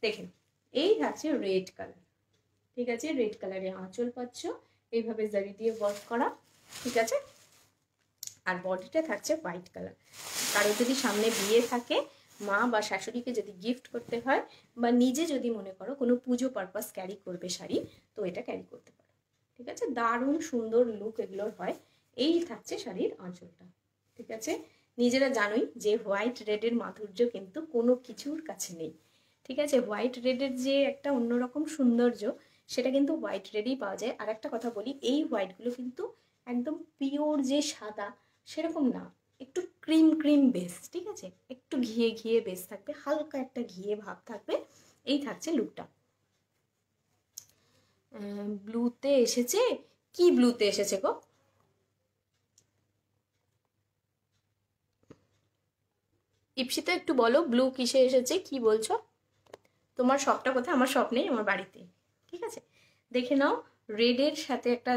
দেখেন, এই থাকছে রেড কালার, ঠিক আছে। রেড কালারে আঁচল পাচ্ছ, এইভাবে জারি দিয়ে ওয়ার্ক করা, ঠিক আছে। আর বডিটা থাকছে হোয়াইট কালার। কারো যদি সামনে বিয়ে থাকে, মা বা শাশুড়িকে যদি গিফট করতে হয়, বা নিজে যদি মনে করো কোনো পুজো পারপাস ক্যারি করবে শাড়ি, তো এটা ক্যারি করতে পারো, ঠিক আছে। দারুণ সুন্দর লুক এগুলোর হয়। এই থাকছে শাড়ির আঁচলটা, ঠিক আছে। নিজেরা জানোই যে হোয়াইট রেডের মাধুর্য কিন্তু কোনো কিছুর কাছে নেই, ঠিক আছে। হোয়াইট রেডের যে একটা অন্যরকম সৌন্দর্য, সেটা কিন্তু হোয়াইট রেডেই পাওয়া যায়। আর একটা কথা বলি, এই হোয়াইটগুলো কিন্তু একদম পিওর যে সাদা সেরকম না, একটু ক্রিম ক্রিম বেস, ঠিক আছে, একটু ঘিয়ে ঘিয়ে বেস থাকবে, হালকা একটা ঘিয়ে ভাব থাকবে। এই থাকছে লুকটা। ব্লুতে এসেছে, কি ব্লুতে এসেছে গো? ইপসিতা একটু বলো ব্লু কিসে এসেছে, কি বলছো? তোমার শপটা কোথায়? আমার শপ নেই, আমার বাড়িতে, ঠিক আছে। দেখে নাও, রেডের সাথে একটা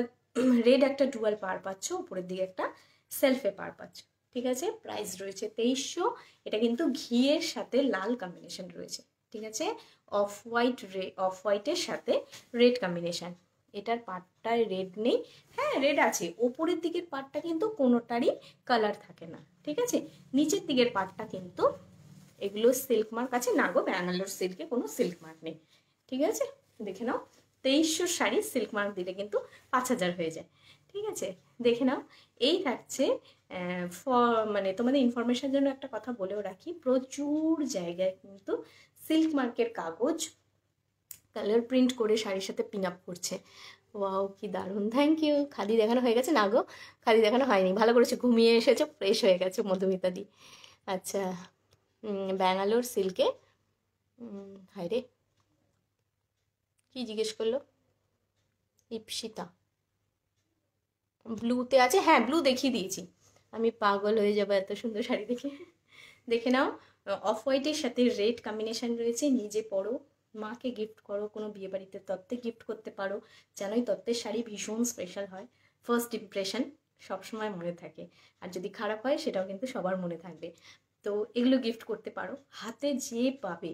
রেড একটা ডুয়াল পার পাচ্ছ, উপরের দিকে একটা সেলফে পার পাচ্ছ, ঠিক আছে। প্রাইস রয়েছে 2300। এটা কিন্তু ঘিয়ের সাথে লাল কম্বিনেশন রয়েছে, ঠিক আছে। অফ হোয়াইটের সাথে রেড কম্বিনেশন। এটার পার্টটায় রেড নেই, হ্যাঁ রেড আছে, ওপরের দিকের পার্টটা কিন্তু কোনোটারই কালার থাকে না, ঠিক আছে। নিচের দিকের পার্টটা কিন্তু, এগুলো সিল্ক মার্ক আছে না গো, ব্যাঙ্গালোর সিল্কে কোনো সিল্ক মার্ক নেই, ঠিক আছে। দেখে নাও, 2300 শাড়ি সিল্ক মার্ক দিলে কিন্তু 5000 হয়ে যায়, ঠিক আছে। দেখে নাও, এই থাকছে মানে তোমাদের ইনফরমেশনের জন্য একটা কথা বলেও রাখি, প্রচুর জায়গায় কিন্তু সিল্ক মার্কের কাগজ কালার প্রিন্ট করে শাড়ির সাথে পিন আপ করছে। ওয়াও কি দারুণ, থ্যাংক ইউ। খাদি দেখানো হয়ে গেছে? না গো, খাদি দেখানো হয়নি, ভালো করেছে, ঘুমিয়ে এসেছো, ফ্রেশ হয়ে গেছে মধুমিতা দি। আচ্ছা, ব্যাঙ্গালোর সিল্কে, হায় রে, কি জিজ্ঞেস করলো ইপসিতা? ব্লুতে আছে, হ্যাঁ ব্লু দেখিয়ে দিয়েছি, আমি পাগল হয়ে যাবো এত সুন্দর শাড়ি দেখে। দেখে নাও, অফ হোয়াইটের সাথে রেড কম্বিনেশন রয়েছে, নিজে পরো, মাকে গিফট করো, কোনো বিয়ে বাড়িতে তত্ত্বে গিফট করতে পারো। জানোই তত্ত্বের শাড়ি ভীষণ স্পেশাল হয়, ফার্স্ট ইমপ্রেশন সবসময় মনে থাকে, আর যদি খারাপ হয় সেটাও কিন্তু সবার মনে থাকবে। তো এগুলো গিফট করতে পারো, হাতে যে পাবে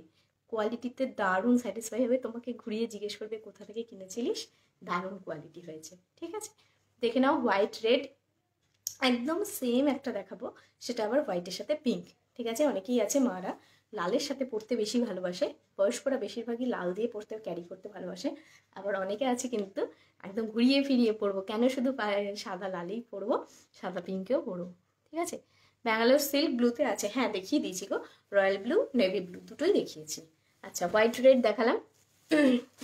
কোয়ালিটিতে দারুণ স্যাটিসফাই হবে, তোমাকে ঘুরিয়ে জিজ্ঞেস করবে কোথা থেকে কিনেছিলিস, দারুণ কোয়ালিটি হয়েছে, ঠিক আছে। দেখে নাও, হোয়াইট রেড একদম সেম একটা দেখাবো, সেটা আবার হোয়াইটের সাথে পিঙ্ক, ঠিক আছে। অনেকেই আছে মারা লালের সাথে পরতে বেশি ভালোবাসে, বয়স্করা বেশিরভাগই লাল দিয়ে পরতে ক্যারি করতে ভালোবাসে। আবার অনেকে আছে কিন্তু একদম ঘুরিয়ে ফিরিয়ে পরবো, কেন শুধু সাদা লালেই পরবো, সাদা পিঙ্কেও পরবো, ঠিক আছে। ব্যাঙ্গালোর সিল্ক ব্লুতে আছে, হ্যাঁ দেখিয়ে দিয়েছি গো, রয়্যাল ব্লু নেভি ব্লু দুটোই দেখিয়েছি। আচ্ছা, হোয়াইট রেড দেখালাম,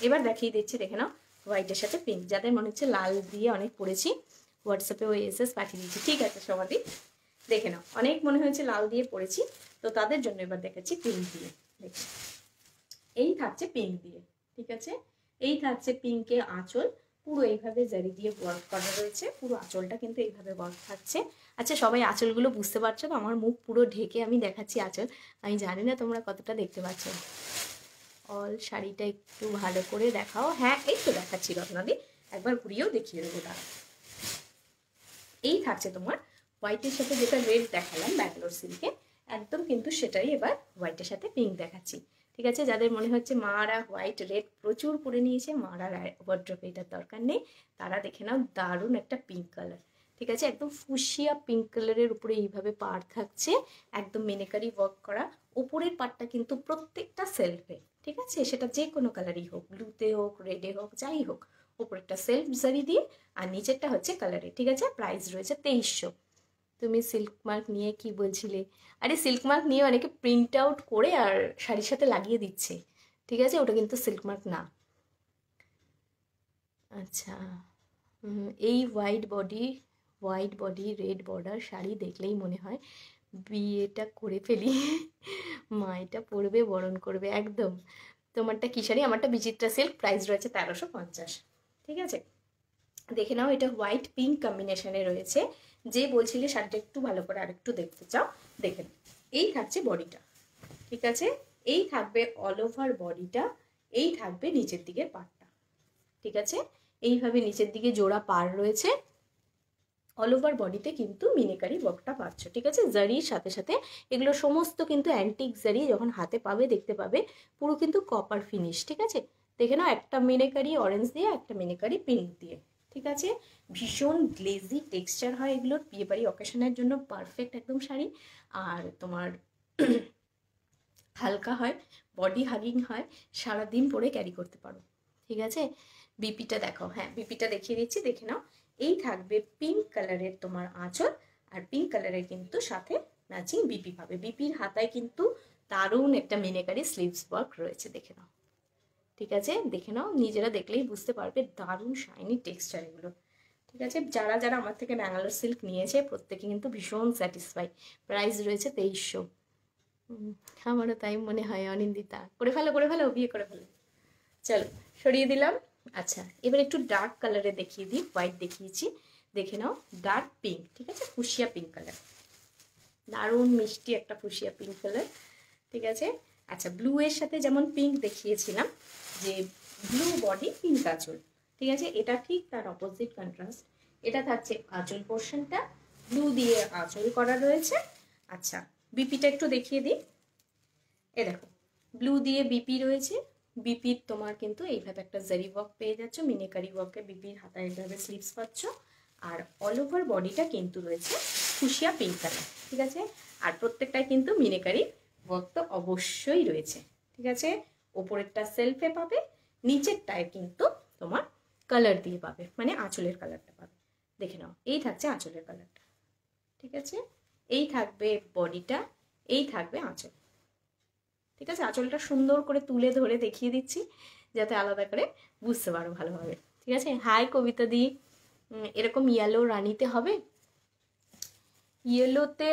এবার দেখিয়ে দিচ্ছি, দেখে নাও হোয়াইটের সাথে পিঙ্ক। যাদের মনে হচ্ছে লাল দিয়ে অনেক পরেছি, হোয়াটসঅ্যাপে ওই এসএস পাঠিয়ে দিচ্ছি, ঠিক আছে সমাধি। দেখে নাও, অনেক মনে হয়েছে লাল দিয়ে পড়েছি, তো তাদের জন্য এবার দেখাচ্ছি পিঙ্ক দিয়ে। দেখি, এই থাকছে পিঙ্ক দিয়ে, ঠিক আছে। এই থাকছে পিঙ্কে আঁচল, পুরো এইভাবে জারি দিয়ে ওয়ার্ক করা রয়েছে, পুরো আঁচলটা কিন্তু এইভাবে ওয়ার্ক থাকছে। আচ্ছা সবাই আঁচলগুলো বুঝতে পারছো তো? আমার মুখ পুরো ঢেকে আমি দেখাচ্ছি আঁচল, আমি জানি না তোমরা কতটা দেখতে পাচ্ছ। অল শাড়িটা একটু ভালো করে দেখাও, হ্যাঁ এই তো দেখাচ্ছি রত্নাদি, একবার ঘুরিয়েও দেখিয়ে দেবো তারা। এই থাকছে তোমার হোয়াইটের সাথে যেটা রেড দেখালাম ব্যাঙ্গালোর সিল্কে, একদম কিন্তু সেটাই এবার হোয়াইটের সাথে পিঙ্ক দেখাচ্ছি, ঠিক আছে। যাদের মনে হচ্ছে মারা হোয়াইট রেড প্রচুর পরে নিয়েছে, মারা ওয়ার্ড্রপে এটার দরকার নেই, তারা দেখে নাও দারুণ একটা পিঙ্ক কালার, ঠিক আছে, একদম ফুশিয়া পিঙ্ক কালারের উপরে এইভাবে পাড় থাকছে, একদম মিনেকারি ওয়ার্ক করা। উপরের পাড়টা কিন্তু প্রত্যেকটা সেলফে, ঠিক আছে, সেটা যে কোনো কালারই হোক, ব্লুতে হোক, রেডে হোক, যাই হোক, উপরেরটা সেলফ জারি দিয়ে আর নিচেরটা হচ্ছে কালারে। ঠিক আছে, প্রাইস রয়েছে 2300। তুমি সিল্ক মার্ক নিয়ে কি বলছিলে? আরে সিল্ক মার্ক নিয়ে অনেকে প্রিন্ট আউট করে আর শাড়ির সাথে লাগিয়ে দিচ্ছে, ঠিক আছে, ওটা কিন্তু সিল্ক মার্ক না। আচ্ছা, এই white body red border sari দেখলেই মনে হয় বিয়েটা করে ফেলি, মা এটা পরবে, বরণ করবে একদম। তোমারটা কি শাড়ি? আমারটা বিচিত্রা সিল্ক, প্রাইস রয়েছে 1350। ঠিক আছে, দেখে নাও, এটা হোয়াইট পিঙ্ক কম্বিনেশনে রয়েছে। যে বলছিলে শাড়িটা একটু ভালো করে আরেকটু দেখতে চাও, দেখে নাও। এই থাকছে বডিটা, ঠিক আছে, এই থাকবে অল ওভার বডিটা, এই থাকবে নিচের দিকের পাড়টা। ঠিক আছে, এইভাবে নিচের দিকে জোড়া পাড় রয়েছে। অল ওভার বডিতে কিন্তু মিনেকারি ওয়ার্কটা পাচ্ছ। ঠিক আছে, জারির সাথে সাথে এগুলো সমস্ত কিন্তু অ্যান্টিক জারি, যখন হাতে পাবে দেখতে পাবে পুরো কিন্তু কপার ফিনিশ। ঠিক আছে, দেখে নাও, একটা মিনেকারি অরেঞ্জ দিয়ে, একটা মিনেকারি পিঙ্ক দিয়ে। ঠিক আছে, ভীষণ গ্লেজি টেক্সচার হয় এগুলোর, বিয়েবাড়ি অকেশনের জন্য পারফেক্ট একদম শাড়ি। আর তোমার হালকা হয়, বডি হাগিং হয়, সারাদিন পরে ক্যারি করতে পারো। ঠিক আছে, বিপিটা দেখো, হ্যাঁ বিপিটা দেখিয়ে দিচ্ছি, দেখে নাও। এই থাকবে পিঙ্ক কালারের তোমার আঁচল, আর পিঙ্ক কালারের কিন্তু সাথে ম্যাচিং বিপি পাবে। বিপির হাতায় কিন্তু দারুণ একটা মিনেকারি স্লিভস ওয়ার্ক রয়েছে, দেখে নাও। ঠিক আছে, দেখে নাও, নিজেরা দেখলেই বুঝতে পারবে দারুণ শাইনি টেক্সচার এগুলো। ঠিক আছে, যারা যারা আমার থেকে ব্যাঙ্গালোর সিল্ক নিয়েছে প্রত্যেকে কিন্তু ভীষণ স্যাটিসফাই। প্রাইস রয়েছে 2300। আমারও তাই মনে হয় অনিন্দিতা। করে ফেলো, করে ফেলো, বিয়ে করে ফেলো। চলো, সরিয়ে দিলাম। আচ্ছা, এবার একটু ডার্ক কালারে দেখিয়ে দিই। হোয়াইট দেখিয়েছি, দেখে নাও, ডার্ক পিঙ্ক। ঠিক আছে, ফুশিয়া পিঙ্ক কালার, দারুণ মিষ্টি একটা ফুশিয়া পিঙ্ক কালার। ঠিক আছে, আচ্ছা, ব্লু এর সাথে যেমন পিঙ্ক দেখিয়েছিলাম, যে ব্লু বডি পিঙ্ক আঁচল, ঠিক আছে, এটা ঠিক তার অপোজিট কন্ট্রাস্ট। এটা থাকছে আঁচল পোর্শনটা, ব্লু দিয়ে আঁচল করা রয়েছে। আচ্ছা, বিপিটা একটু দেখিয়ে দিই। এ দেখো, ব্লু দিয়ে বিপি রয়েছে। বিপির তোমার কিন্তু এইভাবে একটা জারি ওয়ার্ক পেয়ে যাচ্ছ, মিনেকারি ওয়ার্কে বিপির হাতায় এইভাবে স্লিভস পাচ্ছ। আর অল ওভার বডিটা কিন্তু রয়েছে ফুশিয়া পিঙ্ক কালার। ঠিক আছে, আর প্রত্যেকটাই কিন্তু মিনেকারি ওয়ার্ক তো অবশ্যই রয়েছে। ঠিক আছে, ওপরেরটা সেলফে পাবে, নিচেরটায় কিন্তু তোমার কালার দিয়ে পাবে, মানে আঁচলের কালারটা পাবে। দেখে নাও, এই থাকছে আঁচলের কালারটা। ঠিক আছে, এই থাকবে বডিটা, এই থাকবে আঁচল। ঠিক আছে, আঁচলটা সুন্দর করে তুলে ধরে দেখিয়ে দিচ্ছি যাতে আলাদা করে বুঝতে পারো ভালোভাবে। ঠিক আছে, হাই কবিতা দি, এরকম ইয়েলো রানিতে হবে, ইয়েলোতে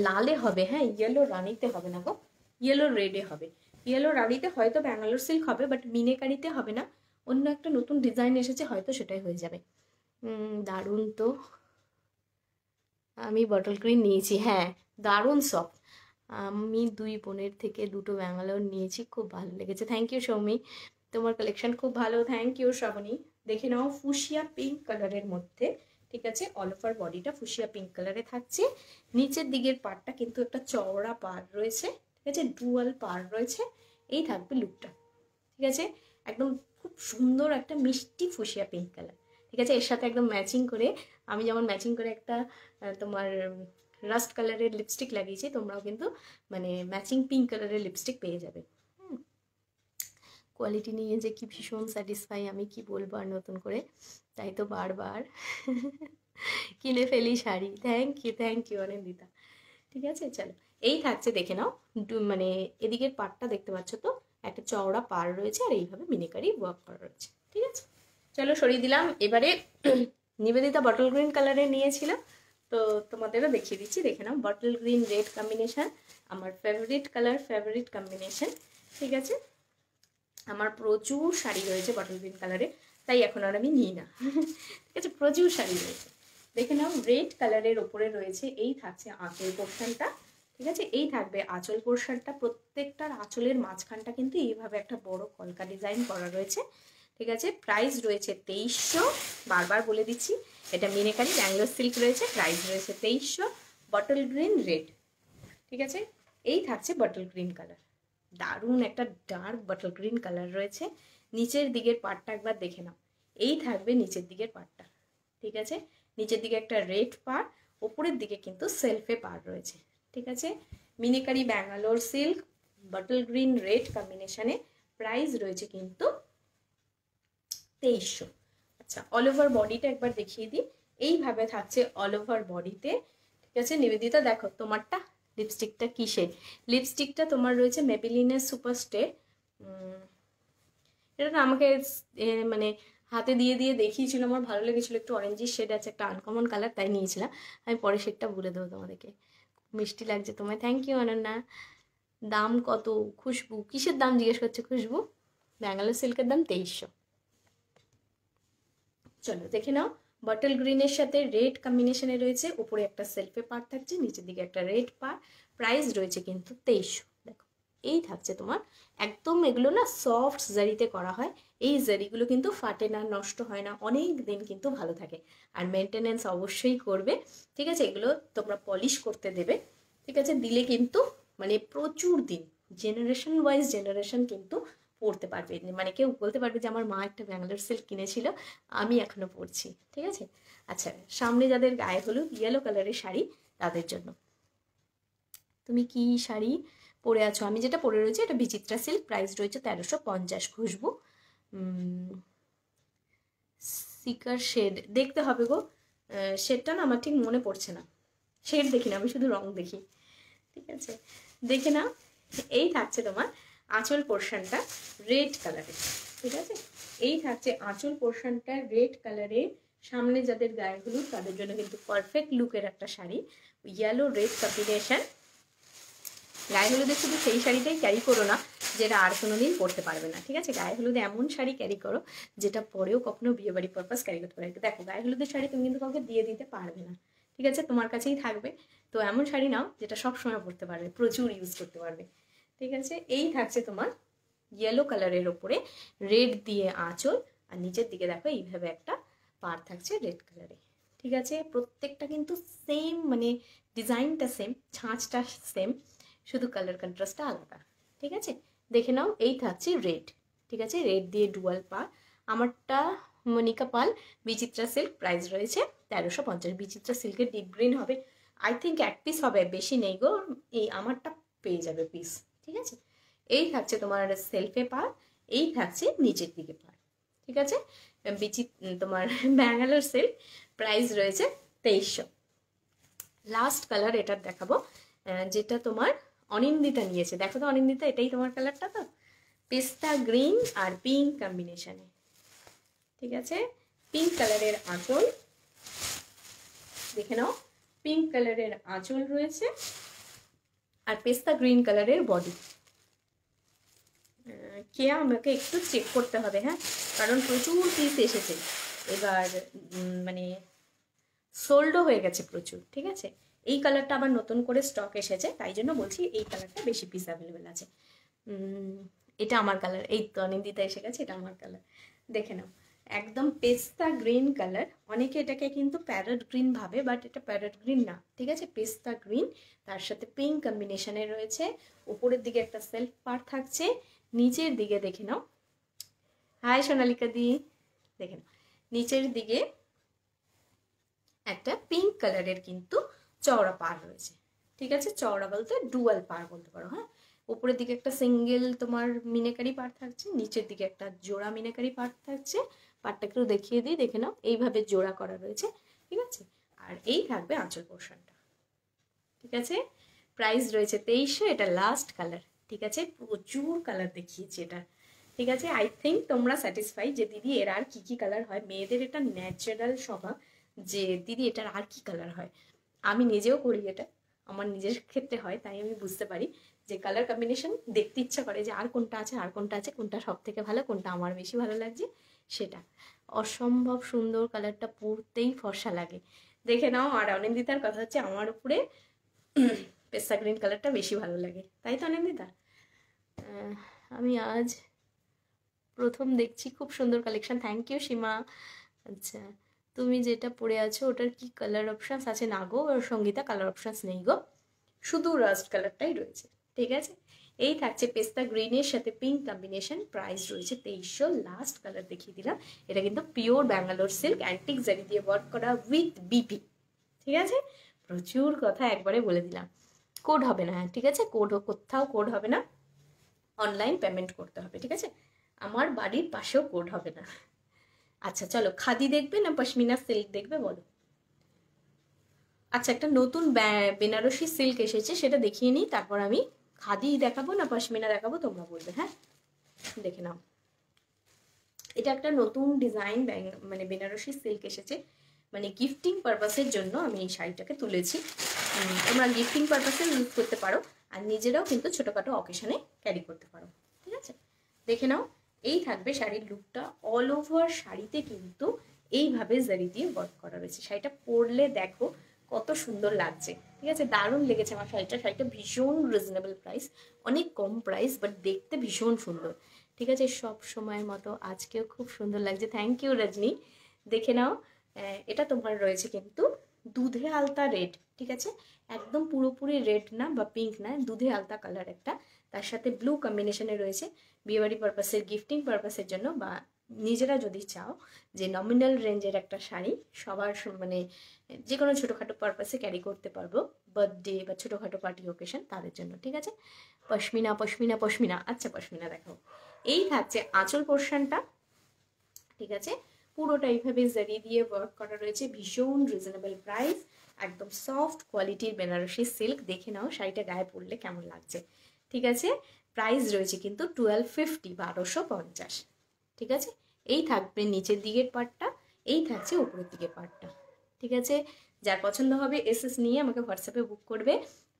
লালে হবে, হ্যাঁ ইয়েলো রানিতে হবে না গো, ইয়েলো রেডে হবে। ইয়েলো রানিতে হয়তো ব্যাঙ্গালোর সিল্ক হবে, বাট মিনেকারিতে হবে না, অন্য একটা নতুন ডিজাইন এসেছে, হয়তো সেটাই হয়ে যাবে। দারুণ তো। আমি বটল গ্রিন নিয়েছি, হ্যাঁ দারুণ সফট। আমি দুই বোনের থেকে দুটো ব্যাঙ্গালোর নিয়েছি, খুব ভালো লেগেছে। থ্যাংক ইউ সৌমি, তোমার কালেকশন খুব ভালো। Thank you Shrabani. দেখে নাও, ফুশিয়া পিঙ্ক কালারের মধ্যে, ঠিক আছে, অল ওভার বডিটা ফুশিয়া পিঙ্ক কালারে থাকছে। নিচের দিকের পাড়টা কিন্তু একটা চওড়া পাড় রয়েছে, ঠিক আছে, ডুয়াল পাড় রয়েছে। এই থাকবে লুকটা। ঠিক আছে, একদম খুব সুন্দর একটা মিষ্টি ফুশিয়া পিঙ্ক কালার। ঠিক আছে, এর সাথে একদম ম্যাচিং করে, আমি যেমন ম্যাচিং করে একটা তোমার রাস্ট কালারের লিপস্টিক লাগিয়েছি, তোমরাও কিন্তু মানে ম্যাচিং পিঙ্ক কালারের লিপস্টিক পেয়ে যাবে। কোয়ালিটি নিয়ে যে কি ভীষণ স্যাটিসফাই, আমি কি বলবো আর নতুন করে, তাই তো বারবার কিনে ফেলি শাড়ি। Thank you Anindita. ঠিক আছে, চলো, এই থাকছে, দেখে নাও, মানে এদিকের পাড়টা দেখতে পাচ্ছ তো, একটা চওড়া পাড় রয়েছে, আর এইভাবে মিনিকারি ওয়ার্ক করা রয়েছে। ঠিক আছে, চলো সরিয়ে দিলাম। এবারে নিবেদিতা বটল গ্রিন কালারের নিয়েছিল, তো তোমাদেরও দেখিয়ে দিচ্ছি, দেখে নাও, বটল গ্রিন রেড কম্বিনেশন, আমার ফেভারিট কালার, ফেভারিট কম্বিনেশন। ঠিক আছে, আমার প্রচুর শাড়ি রয়েছে বটল গ্রিন কালারে, তাই এখন আর আমি নিই না। ঠিক আছে, প্রচুর শাড়ি রয়েছে। দেখে নাও, রেড কালারের ওপরে রয়েছে, এই থাকছে আঁচল পোর্শনটা। ঠিক আছে, এই থাকবে আঁচল পোর্শনটা, প্রত্যেকটার আঁচলের মাঝখানটা কিন্তু এইভাবে একটা বড় কলকা ডিজাইন করা রয়েছে। ঠিক আছে, প্রাইস রয়েছে 2300, বারবার বলে দিচ্ছি, এটা মিনেকারি ব্যাঙ্গালোর সিল্ক রয়েছে, প্রাইস রয়েছে 2300, বটল গ্রিন রেড। ঠিক আছে, এই থাকছে বটল গ্রিন কালার, দারুণ একটা ডার্ক বটল গ্রিন কালার রয়েছে। নিচের দিকের পার্টটা একবার দেখে নাও, এই থাকবে নিচের দিকের পার্টটা। ঠিক আছে, নিচের দিকে একটা রেড পাড়, ওপরের দিকে কিন্তু সেলফে পাড় রয়েছে। ঠিক আছে, মিনিকারি Bangalore silk bottle green red কম্বিনেশনে, প্রাইস রয়েছে কিন্তু 2300। আচ্ছা, অল ওভার বডিটা একবার দেখিয়ে দিই। এইভাবে থাকছে অল ওভার বডিতে। ঠিক আছে নিবেদিতা, দেখো তোমারটা লিপস্টিকটা কি শেড? লিপস্টিকটা তোমার রয়েছে মেবিলিনের সুপারস্টে। এটা না আমাকে মানে হাতে দিয়ে দিয়ে দেখিয়েছিল, আমার ভালো লেগেছিল, একটু অরেঞ্জিশ শেড আছে, একটা আনকমন কালার, তাই নিয়েছিলাম। আমি পরে শেডটা বলে দেবো তোমাদেরকে। মিষ্টি লাগছে তোমায়, থ্যাংক ইউ অনন্যা। দাম কত? খুশবু কিসের দাম জিজ্ঞেস করছে খুশবু? ব্যাঙ্গালোর সিল্কের দাম 2300। চলো দেখে নাও, বটল গ্রিনের সাথে রেড কম্বিনেশনে রয়েছে, উপরে একটা সেলফে পার্ট থাকছে, নিচের দিকে একটা রেড পার্ট, প্রাইস রয়েছে কিন্তু 2300। দেখো এই থাকছে তোমার, একদম এগুলো না সফট জারিতে করা হয়, এই জারিগুলো কিন্তু ফাটে না, নষ্ট হয় না, অনেক দিন কিন্তু ভালো থাকে। আর মেনটেনেন্স অবশ্যই করবে। ঠিক আছে, এগুলো তোমরা পলিশ করতে দেবে। ঠিক আছে, দিলে কিন্তু মানে প্রচুর দিন, জেনারেশন ওয়াইজ জেনারেশন কিন্তু পড়তে পারবে, মানে কেউ বলতে পারবে যে আমার মা একটা ব্যাঙ্গালোর সিল্ক কিনেছিল, আমি এখনো পরছি। ঠিক আছে, আচ্ছা সামনে যাদের গায়ে হলুদ ইয়েলো কালারের শাড়ি তাদের জন্য, তুমি কি শাড়ি পরে আছো? আমি যেটা পরে রয়েছে এটা বিচিত্রা সিল্ক, প্রাইস রয়েছে 1350। খুশবু সিকার শেড দেখতে হবে গো, শেডটা না আমার ঠিক মনে পড়ছে না, শেড দেখি না আমি, শুধু রং দেখি। ঠিক আছে, দেখে না, এই থাকছে তোমার আঁচল পোর্শনটা রেড কালারের। ঠিক আছে, এই থাকছে আঁচল পোর্শনটা রেড কালারের। সামনে যাদের গায়ে হলুদ তাদের জন্য কিন্তু পারফেক্ট লুকের একটা শাড়ি, ইয়েলো রেড কম্বিনেশন। গায়ে হলুদে শুধু সেই শাড়িটাই ক্যারি করো না যেটা আর কোনো দিন পরতে পারবে না। ঠিক আছে, গায়ে হলুদে এমন শাড়ি ক্যারি করো যেটা পরেও কখনো বিয়ে বাড়ি পারপাস ক্যারি করতে পারে। দেখো গায়ে হলুদের শাড়ি তুমি কিন্তু কাউকে দিয়ে দিতে পারবে না, ঠিক আছে, তোমার কাছেই থাকবে। তো এমন শাড়ি নাও যেটা সবসময় পরতে পারবে, প্রচুর ইউজ করতে পারবে। ঠিক আছে, এই থাকছে তোমার ইয়েলো কালারের ওপরে রেড দিয়ে আঁচল, আর নিচের দিকে দেখো এইভাবে একটা পাড় থাকছে রেড কালারে। ঠিক আছে, প্রত্যেকটা কিন্তু সেম, মানে ডিজাইনটা সেম, ছাঁচটা সেম, শুধু কালার কন্ট্রাস্টটা আলাদা। ঠিক আছে, দেখে নাও, এই থাকছে রেড। ঠিক আছে, রেড দিয়ে ডুয়াল পাড়। আমারটা মনিকা পাল বিচিত্রা সিল্ক, প্রাইস রয়েছে 1350। বিচিত্রা সিল্কের ডিপ গ্রিন হবে, আই থিঙ্ক এক পিস হবে, বেশি নেই গো, এই আমারটা পেয়ে যাবে পিস। ঠিক আছে, এই থাকছে তোমার সেলফে পাড়, এই থাকছে নিচের দিকে পাড়। ঠিক আছে, তোমার ব্যাঙ্গালোর সিল্ক, প্রাইস রয়েছে 2300। লাস্ট কালার এটার দেখাবো, যেটা তোমার অনিন্দিতা নিয়েছে। দেখো তো অনিন্দিতা, এটাই তোমার কালারটা তো, পেস্তা গ্রিন আর পিঙ্ক কম্বিনেশনে। ঠিক আছে, পিঙ্ক কালারের আঁচল, দেখে নাও, পিঙ্ক কালারের আঁচল রয়েছে আর পেস্তা গ্রিন কালারের বডি। কে আমাকে একটু চেক করতে হবে, হ্যাঁ, কারণ প্রচুর পিস এসেছে এবার, মানে সোল্ডও হয়ে গেছে প্রচুর। ঠিক আছে, এই কালারটা আবার নতুন করে স্টক এসেছে, তাই জন্য বলছি এই কালারটা বেশি পিস অ্যাভেলেবেল আছে। এটা আমার কালার, এই তো অনিন্দিতা এসে গেছে, এটা আমার কালার, দেখে নাও, একদম পেস্তা গ্রিন কালার। অনেকে এটাকে কিন্তু প্যারট গ্রিন ভাবে, বাট এটা প্যারট গ্রিন না। ঠিক আছে, পেস্তা গ্রিন, তার সাথে পিঙ্ক কম্বিনেশনে রয়েছে, উপরের দিকে একটা সেলফ পার্ট থাকছে, নিচের দিকে দেখে নাও, হাই সোনালিকা দি, দেখে নাও, নিচের দিকে একটা পিঙ্ক কালারের কিন্তু চওড়া পাড় রয়েছে। ঠিক আছে, চওড়া বলতে ডুয়াল পাড় বলতে পারো। হ্যাঁ, উপরের দিকে একটা সিঙ্গেল তোমার মিনাকারি পাড় থাকছে, নিচের দিকে একটা জোড়া মিনাকারি পাড় থাকছে। পাড়টা একটু দেখিয়ে দিই, দেখে নাও, এইভাবে জোড়া করা রয়েছে। ঠিক আছে, আর এই থাকবে আঁচল পোর্শনটা। ঠিক আছে, প্রাইস রয়েছে 2300, এটা লাস্ট কালার। ঠিক আছে, প্রচুর কালার দেখিয়েছি এটা। ঠিক আছে, আই থিঙ্ক তোমরা স্যাটিসফাই যে দিদি এর আর কি কি কালার হয়। মেয়েদের এটা ন্যাচারাল স্বভাব যে দিদি এটার আর কি কালার হয়। আমি নিজেও করি এটা, আমার নিজের ক্ষেত্রে হয়, তাই আমি বুঝতে পারি যে কালার কম্বিনেশন দেখতে ইচ্ছা করে যে আর কোনটা আছে, আর কোনটা আছে, কোনটা সব থেকে ভালো, কোনটা আমার বেশি ভালো লাগছে সেটা। অসম্ভব সুন্দর কালারটা, পরতেই ফর্সা লাগে। দেখে নাও, আর অনিন্দিতার কথা হচ্ছে আমার উপরে পেস্তা গ্রিন কালারটা বেশি ভালো লাগে, তাই তো অনিন্দিতা? আমি আজ প্রথম দেখছি, খুব সুন্দর কালেকশন, থ্যাংক ইউ সীমা। আচ্ছা, তুমি যেটা পরে আছো ওটার কি কালার অপশানস আছে? না গো সঙ্গীতা, কালার অপশানস নেই গো, শুধু রাস্ট কালারটাই রয়েছে। ঠিক আছে, এই থাকছে পেস্তা গ্রিনের সাথে পিঙ্ক কম্বিনেশন, প্রাইস রয়েছে 2300। লাস্ট কালার দেখিয়ে দিলাম, এটা কিন্তু পিওর ব্যাঙ্গালোর সিল্ক, অ্যান্টিক জারি দিয়ে ওয়ার্ক করা উইথ বিপি। ঠিক আছে, প্রচুর কথা একবারে বলে দিলাম। কোড হবে না, হ্যাঁ ঠিক আছে, কোথাও কোড হবে না, অনলাইন পেমেন্ট করতে হবে। ঠিক আছে, আমার বাড়ির পাশেও কোড হবে না। আচ্ছা চলো, খাদি দেখবে না পশমিনা সিল্ক দেখবে বলো? আচ্ছা, একটা নতুন বেনারসি সিল্ক এসেছে, সেটা দেখিয়ে নিই, তারপর আমি খাদি দেখাবো না পশমিনা দেখাবো তোমরা বলবে। হ্যাঁ দেখে নাও, এটা একটা নতুন ডিজাইন মানে বেনারসি সিল্ক এসেছে, মানে গিফটিং পারপাসের জন্য আমি এই শাড়িটাকে তুলেছি। তোমরা গিফটিং পারপাসে ইউজ করতে পারো, আর নিজেরাও কিন্তু ছোটোখাটো অকেশনে ক্যারি করতে পারো। ঠিক আছে, দেখে নাও, এই থাকবে শাড়ির লুকটা। অল ওভার শাড়িতে কিন্তু এইভাবে জারি দিয়ে ওয়ার্ক করা রয়েছে। শাড়িটা পরলে দেখো কত সুন্দর লাগছে। ঠিক আছে, দারুণ লেগেছে আমার শাড়িটা। শাড়িটা ভীষণ রিজনেবল প্রাইস, অনেক কম প্রাইস, বাট দেখতে ভীষণ সুন্দর। ঠিক আছে, সব সময়ের মতো আজকেও খুব সুন্দর লাগছে। থ্যাংক ইউ রজনী। দেখে নাও, এটা তোমার রয়েছে কিন্তু দুধে আলতা রেড। ঠিক আছে, একদম পুরোপুরি রেড না বা পিঙ্ক না, দুধে আলতা কালার একটা, তার সাথে ব্লু কম্বিনেশনে রয়েছে। বিয়েবাড়ি পারপাসের, গিফটিং পারপাসের জন্য, বা নিজেরা যদি চাও যে নমিনাল রেঞ্জের একটা শাড়ি সবার মানে যে কোনো ছোটোখাটো পারপাসে ক্যারি করতে পারবো, বার্থডে বা ছোটোখাটো পার্টি ওকেশন, তাদের জন্য। ঠিক আছে, পশমিনা পশমিনা পশমিনা। আচ্ছা পশমিনা দেখাও। এই থাকছে আঁচল পোর্শনটা। ঠিক আছে, পুরোটা এইভাবে জারি দিয়ে ওয়ার্ক করা রয়েছে, ভীষণ রিজনেবল প্রাইস, একদম সফট কোয়ালিটির বেনারসি সিল্ক। দেখে নাও শাড়িটা গায়ে পরলে কেমন লাগছে। ঠিক আছে, প্রাইস রয়েছে কিন্তু 1250, 1250। ঠিক আছে, এই থাকবে নিচের দিকের পার্টটা, এই থাকছে উপরের দিকের পার্টটা। ঠিক আছে, যার পছন্দ হবে এসএস নিয়ে আমাকে হোয়াটসঅ্যাপে বুক করবে,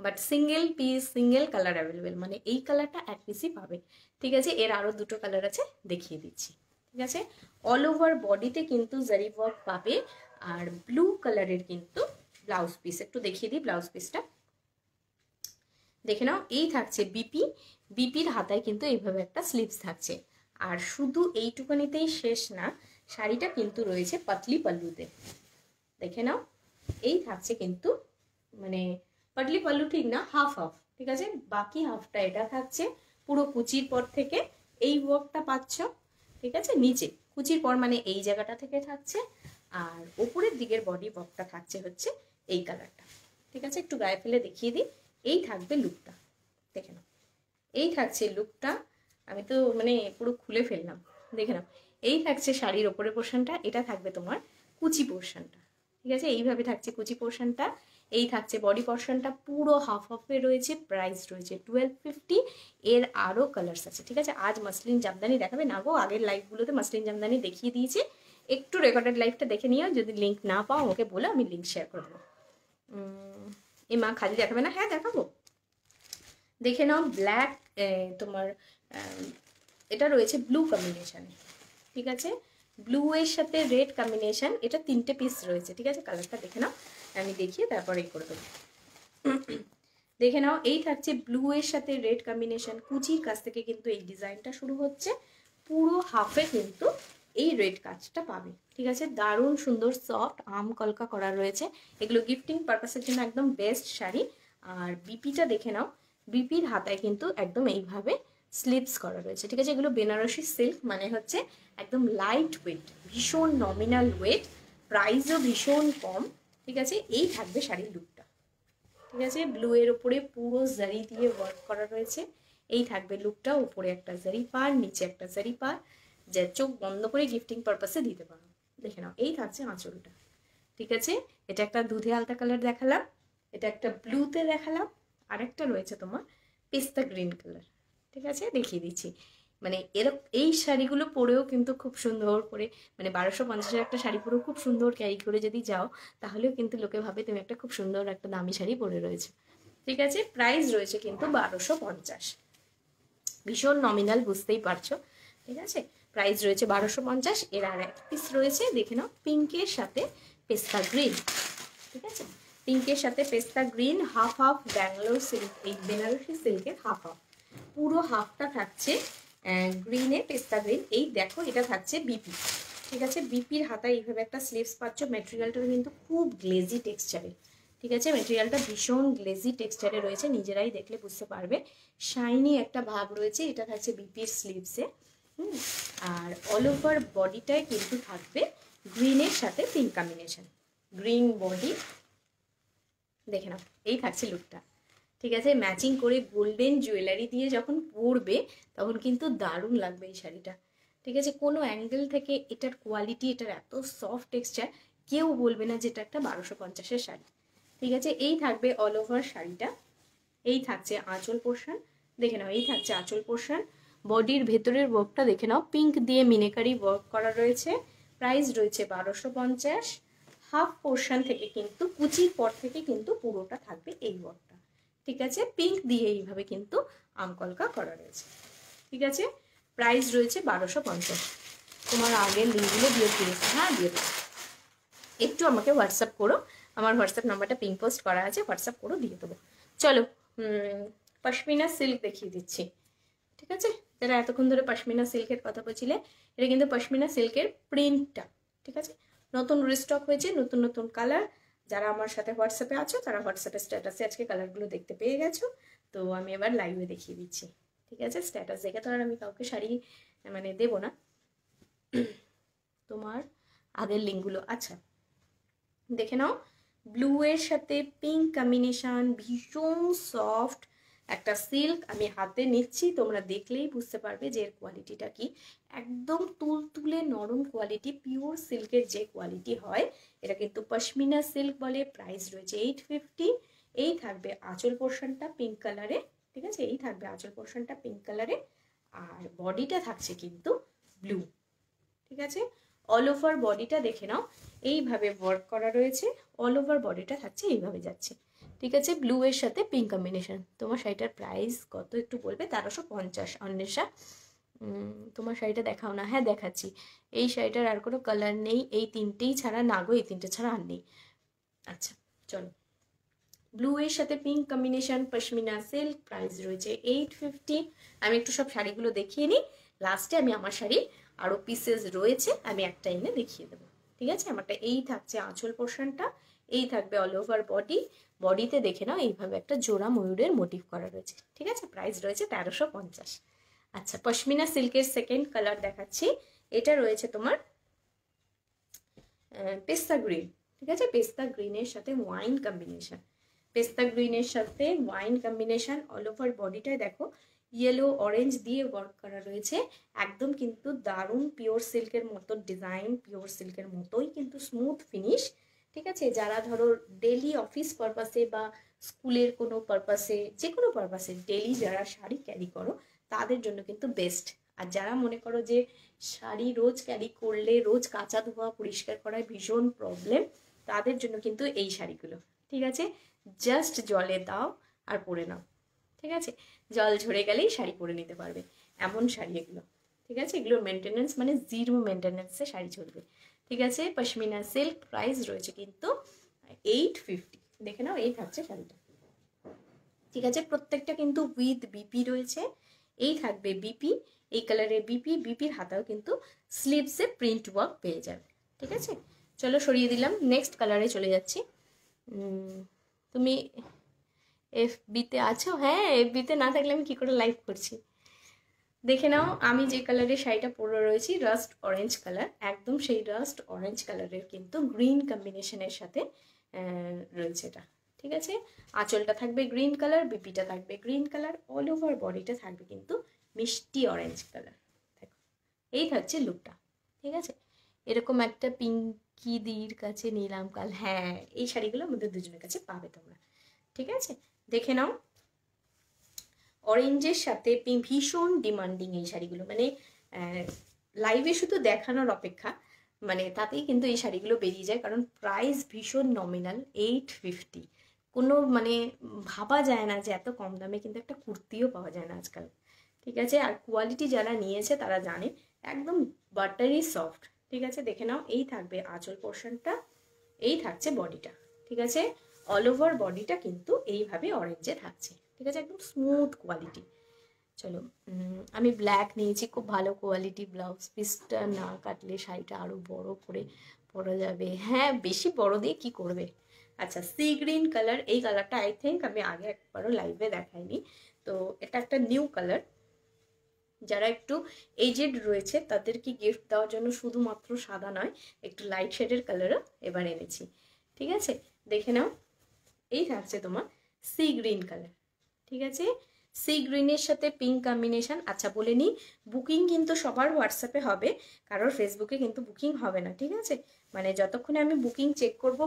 but single piece single colour available, মানে এই কালারটা এক পিসই পাবে। ঠিক আছে, এর আরও দুটো কালার আছে, দেখিয়ে দিচ্ছি। ঠিক আছে, অল ওভার বডিতে কিন্তু জারি ওয়ার্ক পাবে, আর ব্লু কালারের কিন্তু ব্লাউজ পিস। একটু দেখিয়ে দিই ব্লাউজ পিসটা, দেখে নাও। এই থাকছে বিপি, বিপির হাতায় কিন্তু এইভাবে একটা স্লিভস থাকছে। আর শুধু এইটুকানিতেই শেষ না, শাড়িটা কিন্তু রয়েছে পাতলি পাল্লুতে। দেখে নাও, এই থাকছে কিন্তু মানে পাতলি পাল্লু ঠিক না, হাফ হাফ। ঠিক আছে, বাকি হাফটা এটা থাকছে পুরো কুচির পর থেকে এই ওয়ার্কটা পাচ্ছ। ঠিক আছে, নিচে কুচির পর মানে এই জায়গাটা থেকে থাকছে, আর ওপরের দিকের বডি ওয়ার্কটা থাকছে হচ্ছে এই কালারটা। ঠিক আছে, একটু গায়ে ফেলে দেখিয়ে দিই। এই থাকবে লুকটা, দেখে নাও, এই থাকছে লুকটা। আমি তো মানে পুরো খুলে ফেললাম, দেখে নাও। এই থাকছে শাড়ির ওপরের পোর্শনটা, এটা থাকবে তোমার কুচি পোর্শনটা। ঠিক আছে, এইভাবে থাকছে কুচি পোর্শনটা। এই থাকছে বডি পোর্শনটা, পুরো হাফ হাফে রয়েছে, প্রাইস রয়েছে 1250। এর আরও কালার্স আছে। ঠিক আছে, আজ মাসলিন জামদানি দেখাবে না গো, আগের লাইভগুলোতে মাসলিন জামদানি দেখিয়ে দিয়েছে, একটু রেকর্ডেড লাইভটা দেখে নিও, যদি লিঙ্ক না পাও আমাকে বলে আমি লিঙ্ক শেয়ার করে দেবো। এ মা খালি দেখাবে না? হ্যাঁ দেখাবো, দেখে নাও। ব্ল্যাক তোমার এটা রয়েছে ব্লু কম্বিনেশানে। ঠিক আছে, ব্লু এর সাথে রেড কম্বিনেশন, এটা 3টে পিস রয়েছে। ঠিক আছে, কালারটা দেখে নাও, আমি দেখিয়ে তারপরে এই করে দেবো। দেখে নাও, এই থাকছে ব্লু এর সাথে রেড কম্বিনেশন, কুচির কাছ থেকে কিন্তু এই ডিজাইনটা শুরু হচ্ছে, পুরো হাফে কিন্তু এই রেড কাজটা পাবে। ঠিক আছে, দারুণ সুন্দর সফট আম কলকা করা রয়েছে, এগুলো গিফটিং পারপাসের জন্য একদম বেস্ট শাড়ি। আর বিপিটা দেখে নাও, বিপির হাতায় কিন্তু একদম এইভাবে স্লিভস করা রয়েছে। ঠিক আছে, এগুলো বেনারসি সিল্ক, মানে হচ্ছে একদম লাইট ওয়েট, ভীষণ নমিনাল ওয়েট, প্রাইসও ভীষণ কম। ঠিক আছে, এই থাকবে শাড়ির লুকটা। ঠিক আছে, ব্লু এর উপরে পুরো জারি দিয়ে ওয়ার্ক করা রয়েছে, এই থাকবে লুকটা। উপরে একটা জারি পার, নিচে একটা জারি পার, যা চোখ বন্ধ করে গিফটিং পারপাসে দিতে পারো। দেখে নাও, এই থাকছে আঁচলটা। ঠিক আছে, এটা একটা দুধে আলতা কালার দেখালাম, এটা একটা ব্লুতে দেখালাম, আরেকটা রয়েছে তোমার পেস্তা গ্রিন কালার। ঠিক আছে, দেখিয়ে দিচ্ছি। মানে এই শাড়িগুলো পরেও কিন্তু খুব সুন্দর করে, মানে 1250-এর একটা শাড়ি পরেও খুব সুন্দর ক্যারি করে যদি যাও, তাহলেও কিন্তু লোকে ভাবে তুমি একটা খুব সুন্দর একটা দামি শাড়ি পরে রয়েছে। ঠিক আছে, প্রাইস রয়েছে কিন্তু 1250, ভীষণ নমিনাল, বুঝতেই পারছো। ঠিক আছে, প্রাইস রয়েছে 1250। এর আর এক পিস রয়েছে, দেখে নাও, পিঙ্কের সাথে পেস্তা গ্রিন। ঠিক আছে, পিঙ্কের সাথে পেস্তা green, half half Bangalore silk, এই বেনারসি সিল্কের হাফ হাফ, পুরো হাফটা থাকছে গ্রিনে, পেস্তা গ্রিন। এই দেখো, এটা থাকছে বিপি। ঠিক আছে, বিপির হাতায় এইভাবে একটা স্লিভস পাচ্ছ, ম্যাটেরিয়ালটা কিন্তু খুব গ্লেজি টেক্সচারের। ঠিক আছে, মেটেরিয়ালটা ভীষণ গ্লেজি টেক্সচারে রয়েছে, নিজেরাই দেখলে বুঝতে পারবে। শাইনি একটা ভাব রয়েছে, এটা থাকছে বিপির স্লিভসে। আর অল ওভার বডিটায় কিন্তু থাকবে গ্রিনের সাথে পিঙ্ক কম্বিনেশন, গ্রিন বডি, দেখে নাও এই থাকছে লুকটা। ঠিক আছে, ম্যাচিং করে গোল্ডেন জুয়েলারি দিয়ে যখন পরবে তখন কিন্তু দারুণ লাগবে এই শাড়িটা। ঠিক আছে, কোনো অ্যাঙ্গেল থেকে এটার কোয়ালিটি, এটার এত সফট টেক্সচার, কেউ বলবে না যে এটা একটা 1250-এর শাড়ি। ঠিক আছে, এই থাকবে অল ওভার শাড়িটা। এই থাকছে আঁচল পোর্শন, দেখে নাও এই থাকছে আঁচল পোর্শন। বডির ভেতরের ওয়ার্কটা দেখে নাও, পিঙ্ক দিয়ে মিনেকারি ওয়ার্ক করা রয়েছে। প্রাইস রয়েছে 1250। হাফ পোর্শন থেকে কিন্তু কুচির পর থেকে কিন্তু পুরোটা থাকবে এই ওয়ার্কটা। ঠিক আছে, পিঙ্ক দিয়ে এইভাবে কিন্তু আমকলকা করা রয়েছে। ঠিক আছে, প্রাইস রয়েছে 1250। তোমার আগের লিঙ্কগুলো দিয়ে দিয়েছে, হ্যাঁ দিয়ে দেবো, একটু আমাকে হোয়াটসঅ্যাপ করো, আমার হোয়াটসঅ্যাপ নাম্বারটা পিন পোস্ট করা আছে, হোয়াটসঅ্যাপ করো, দিয়ে দেবো। চলো পশমিনা সিল্ক দেখিয়ে দিচ্ছি। ঠিক আছে, যারা এতক্ষণ ধরে পশমিনা সিল্কের কথা বলছিলে, এটা কিন্তু পশমিনা সিল্কের প্রিন্টটা। ঠিক আছে, নতুন রিস্টক হয়েছে, নতুন নতুন কালার। যারা আমার সাথে হোয়াটসঅ্যাপে আছো তারা হোয়াটসঅ্যাপে স্ট্যাটাসে আজকে কালারগুলো দেখতে পেয়ে গেছো। তো আমি এবার লাইভে দেখিয়ে দিচ্ছি। ঠিক আছে, স্ট্যাটাস দেখে তো আর আমি কাউকে শাড়ি মানে দেবো না, তোমার আগের লিঙ্কগুলো। আচ্ছা দেখে নাও, ব্লু এর সাথে পিঙ্ক কম্বিনেশন, ভীষণ সফট একটা সিল্ক। আমি হাতে নিচ্ছি, তোমরা দেখলেই বুঝতে পারবে যে এর কোয়ালিটিটা কি। একদম তুলতুলে নরম কোয়ালিটি, পিওর সিল্কের যে কোয়ালিটি হয়, এটা কিন্তু পশমিনা সিল্ক বলে। প্রাইস রয়েছে 850। এই থাকবে আঁচল পোর্শনটা পিঙ্ক কালারে। ঠিক আছে, এই থাকবে আঁচল পোর্শনটা পিঙ্ক কালারে, আর বডিটা থাকছে কিন্তু ব্লু। ঠিক আছে, অল ওভার বডিটা দেখে নাও, এইভাবে ওয়ার্ক করা রয়েছে। অল ওভার বডিটা থাকছে এইভাবে যাচ্ছে। ঠিক আছে, ব্লু এর সাথে পিঙ্ক কম্বিনেশন। তোমার শাড়িটার প্রাইস কত একটু বলবে? 1350। অন্বেষা তোমার শাড়িটা দেখাও না। হ্যাঁ দেখাচ্ছি, এই শাড়িটার আর কোনো কালার নেই, এই তিনটেই ছাড়া, না গো এই তিনটে ছাড়া আর নেই। আচ্ছা চলো, ব্লু এর সাথে pink combination, pashmina silk, price রয়েছে 850। আমি একটু সব শাড়িগুলো দেখিয়ে নিই, লাস্টে আমি আমার শাড়ি আরও পিসেস রয়েছে আমি একটা এনে দেখিয়ে দেবো। ঠিক আছে, আমারটা এই থাকছে আঁচল পোর্শনটা, এই থাকবে অল ওভার বডি। বডিতে দেখে নাও এইভাবে একটা জোড়া ময়ূরের মোটিভ করা রয়েছে। ঠিক আছে, প্রাইস রয়েছে 1350। আচ্ছা, পশমিনা সিল্কের সেকেন্ড কালার দেখাচ্ছি। এটা রয়েছে তোমার পেস্তা গ্রিন। ঠিক আছে, পেস্তা গ্রিনের সাথে ওয়াইন কম্বিনেশন, পেস্তা গ্রিনের সাথে ওয়াইন কম্বিনেশন। অল ওভার বডিটায় দেখো ইয়েলো অরেঞ্জ দিয়ে ওয়ার্ক করা রয়েছে। একদম কিন্তু দারুণ পিওর সিল্কের মতো ডিজাইন, পিওর সিল্কের মতোই কিন্তু স্মুথ ফিনিশ। ঠিক আছে, যারা ধরো ডেলি অফিস পারপাসে বা স্কুলের কোনো পারপাসে, যে কোনো পারপাসে ডেলি যারা শাড়ি ক্যারি করো তাদের জন্য কিন্তু বেস্ট। আর যারা মনে করো যে শাড়ি রোজ ক্যারি করলে রোজ কাচা ধোয়া পরিষ্কার করায় ভীষণ প্রবলেম, তাদের জন্য কিন্তু এই শাড়িগুলো। ঠিক আছে, জাস্ট জলে দাও আর পরে নাও। ঠিক আছে, জল ঝরে গেলেই শাড়ি পরে নিতে পারবে, এমন শাড়ি এগুলো। ঠিক আছে, এগুলোর মেনটেনেন্স মানে জিরো মেনটেনেন্সে শাড়ি চলবে। ঠিক আছে, পশমিনা সিল্ক, প্রাইস রয়েছে কিন্তু 850। দেখে নাও এই থাকছে শাড়িটা। ঠিক আছে, প্রত্যেকটা কিন্তু উইথ বিপি রয়েছে। এই থাকবে বিপি, এই কালারের বিপি, বিপির হাতাও কিন্তু স্লিভসে প্রিন্ট ওয়ার্ক পেয়ে যাবে। ঠিক আছে, চলো সরিয়ে দিলাম, নেক্সট কালারে চলে যাচ্ছি। তুমি এফবিতে আছো? হ্যাঁ, এফবিতে না থাকলে আমি কি করে লাইভ করছি? দেখে নাও, আমি যে কালারের শাড়িটা পরে রয়েছি রাস্ট অরেঞ্জ কালার, একদম সেই রাস্ট অরেঞ্জ কালারের কিন্তু গ্রিন কম্বিনেশনের সাথে রয়েছে এটা। ঠিক আছে, আঁচলটা থাকবে গ্রিন কালার, বিপিটা থাকবে গ্রিন কালার, অল ওভার বডিটা থাকবে কিন্তু মিষ্টি অরেঞ্জ কালার। দেখো এই থাকছে লুকটা। ঠিক আছে, এরকম একটা পিঙ্কিদির কাছে নিলাম কাল, হ্যাঁ এই শাড়িগুলো আমাদের দুজনের কাছে পাবে তোমরা। ঠিক আছে, দেখে নাও, অরেঞ্জের সাথে পিঙ্ক, ভীষণ ডিমান্ডিং এই শাড়িগুলো, মানে লাইভে শুধু দেখানোর অপেক্ষা, মানে তাতেই কিন্তু এই শাড়িগুলো বেরিয়ে যায়, কারণ প্রাইস ভীষণ নমিনাল, 850। কোনো মানে ভাবা যায় না যে এত কম দামে কিন্তু একটা কুর্তিও পাওয়া যায় না আজকাল। ঠিক আছে, আর কোয়ালিটি যারা নিয়েছে তারা জানে, একদম বাটারি সফট। ঠিক আছে, দেখে নাও, এই থাকবে আঁচল পোর্শনটা, এই থাকছে বডিটা। ঠিক আছে, অল ওভার বডিটা কিন্তু এইভাবে অরেঞ্জে থাকছে। ঠিক আছে, একদম স্মুথ কোয়ালিটি। চলো, আমি ব্ল্যাক নিয়েছি, খুব ভালো কোয়ালিটি। ব্লাউজ পিসটা না কাটলে শাড়িটা আরও বড় করে পরা যাবে। হ্যাঁ, বেশি বড় দিয়ে কি করবে, আচ্ছা, সি গ্রিন কালার, এই কালারটা আই থিঙ্ক আমি আগে একবারও লাইভে দেখাইনি, তো এটা একটা নিউ কালার। যারা একটু এজেড রয়েছে তাদেরকে গিফট দেওয়ার জন্য শুধুমাত্র সাদা নয়, একটু লাইট শেডের কালারও এবার এনেছি। ঠিক আছে, দেখে নাও, এই থাকছে তোমার সি গ্রিন কালার। ঠিক আছে, সি গ্রিনের সাথে পিঙ্ক কম্বিনেশন। আচ্ছা বলে নিই, বুকিং কিন্তু সবার হোয়াটসঅ্যাপে হবে, কারোর ফেসবুকে কিন্তু বুকিং হবে না। ঠিক আছে, মানে যতক্ষণে আমি বুকিং চেক করবো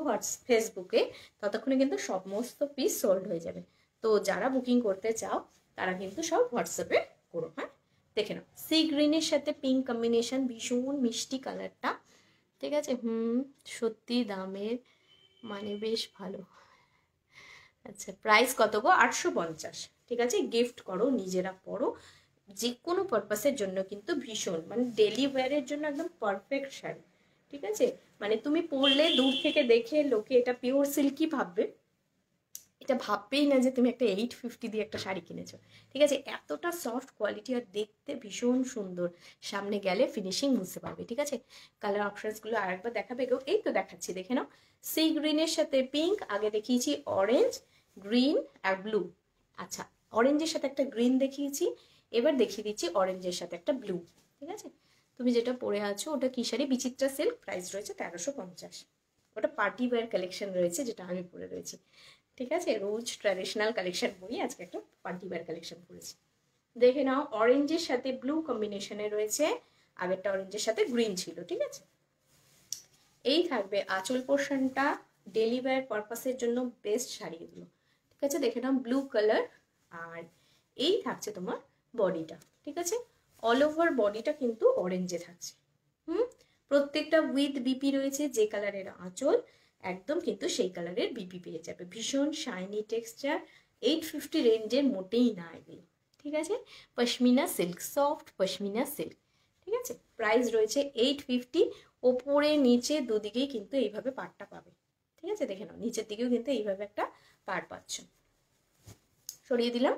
ফেসবুকে, ততক্ষণে কিন্তু সমস্ত পিস সোল্ড হয়ে যাবে। তো যারা বুকিং করতে চাও তারা কিন্তু সব হোয়াটসঅ্যাপে করো। হ্যাঁ, দেখে নাও, সি গ্রিনের সাথে পিঙ্ক কম্বিনেশন, ভীষণ মিষ্টি কালারটা। ঠিক আছে, সত্যি দামের মানে বেশ ভালো। আচ্ছা, প্রাইস কত গো? 850। ঠিক আছে, গিফট করো, নিজেরা পরো, যে কোনো পারপাসের জন্য কিন্তু ভীষণ, মানে ডেলি ওয়্যারের জন্য একদম পারফেক্ট শাড়ি। ঠিক আছে, মানে তুমি পরলে দূর থেকে দেখে লোকে এটা পিওর সিল্কই ভাববে, এটা ভাববেই না যে তুমি একটা 850 দিয়ে একটা শাড়ি কিনেছো। ঠিক আছে, এতটা সফট কোয়ালিটি আর দেখতে ভীষণ সুন্দর, সামনে গেলে ফিনিশিং বুঝতে পারবে। ঠিক আছে, কালার অপশনসগুলো আরেকবার দেখাবে গো? এই তো দেখাচ্ছি, দেখে নাও, সি গ্রিনের সাথে পিঙ্ক, আগে দেখিয়েছি অরেঞ্জ, গ্রিন আর ব্লু। আচ্ছা, অরেঞ্জের সাথে একটা গ্রিন দেখিয়েছি, এবার দেখিয়ে দিচ্ছি অরেঞ্জের সাথে একটা ব্লু। ঠিক আছে, তুমি যেটা পরে আছো ওটা কি শাড়ি? বিচিত্রা সিল্ক, প্রাইস রয়েছে 1350। ওটা পার্টি ওয়্যার কালেকশন রয়েছে, যেটা আমি পরে রয়েছি। ঠিক আছে, রোজ ট্র্যাডিশনাল কালেকশন পরি, আজকে একটা পার্টি ওয়্যার কালেকশন পরেছি। দেখে নাও, অরেঞ্জের সাথে ব্লু কম্বিনেশনে রয়েছে, আগেরটা অরেঞ্জের সাথে গ্রিন ছিল। ঠিক আছে, এই থাকবে আঁচল পোর্শনটা, ডেলি ওয়্যার পারপাসের জন্য বেস্ট শাড়ি এগুলো। ঠিক আছে, দেখে নাও, ব্লু কালার। আর এই থাকছে তোমার বডিটা। ঠিক আছে, অল ওভার বডিটা কিন্তু অরেঞ্জে থাকছে। প্রত্যেকটা উইথ বিপি রয়েছে, যে কালারের আঁচল একদম কিন্তু সেই কালারের বিপি পেয়ে যাবে। ভীষণ শাইনি টেক্সচার, 850 রেঞ্জের মোটেই না এগুলো। ঠিক আছে, pashmina silk, soft pashmina silk. ঠিক আছে, প্রাইস রয়েছে 850। ওপরে নিচে দুদিকেই কিন্তু এইভাবে পাড়টা পাবে। ঠিক আছে, দেখে নাও, নিচের দিকেও কিন্তু এইভাবে একটা পাড় পাচ্ছ। সরিয়ে দিলাম,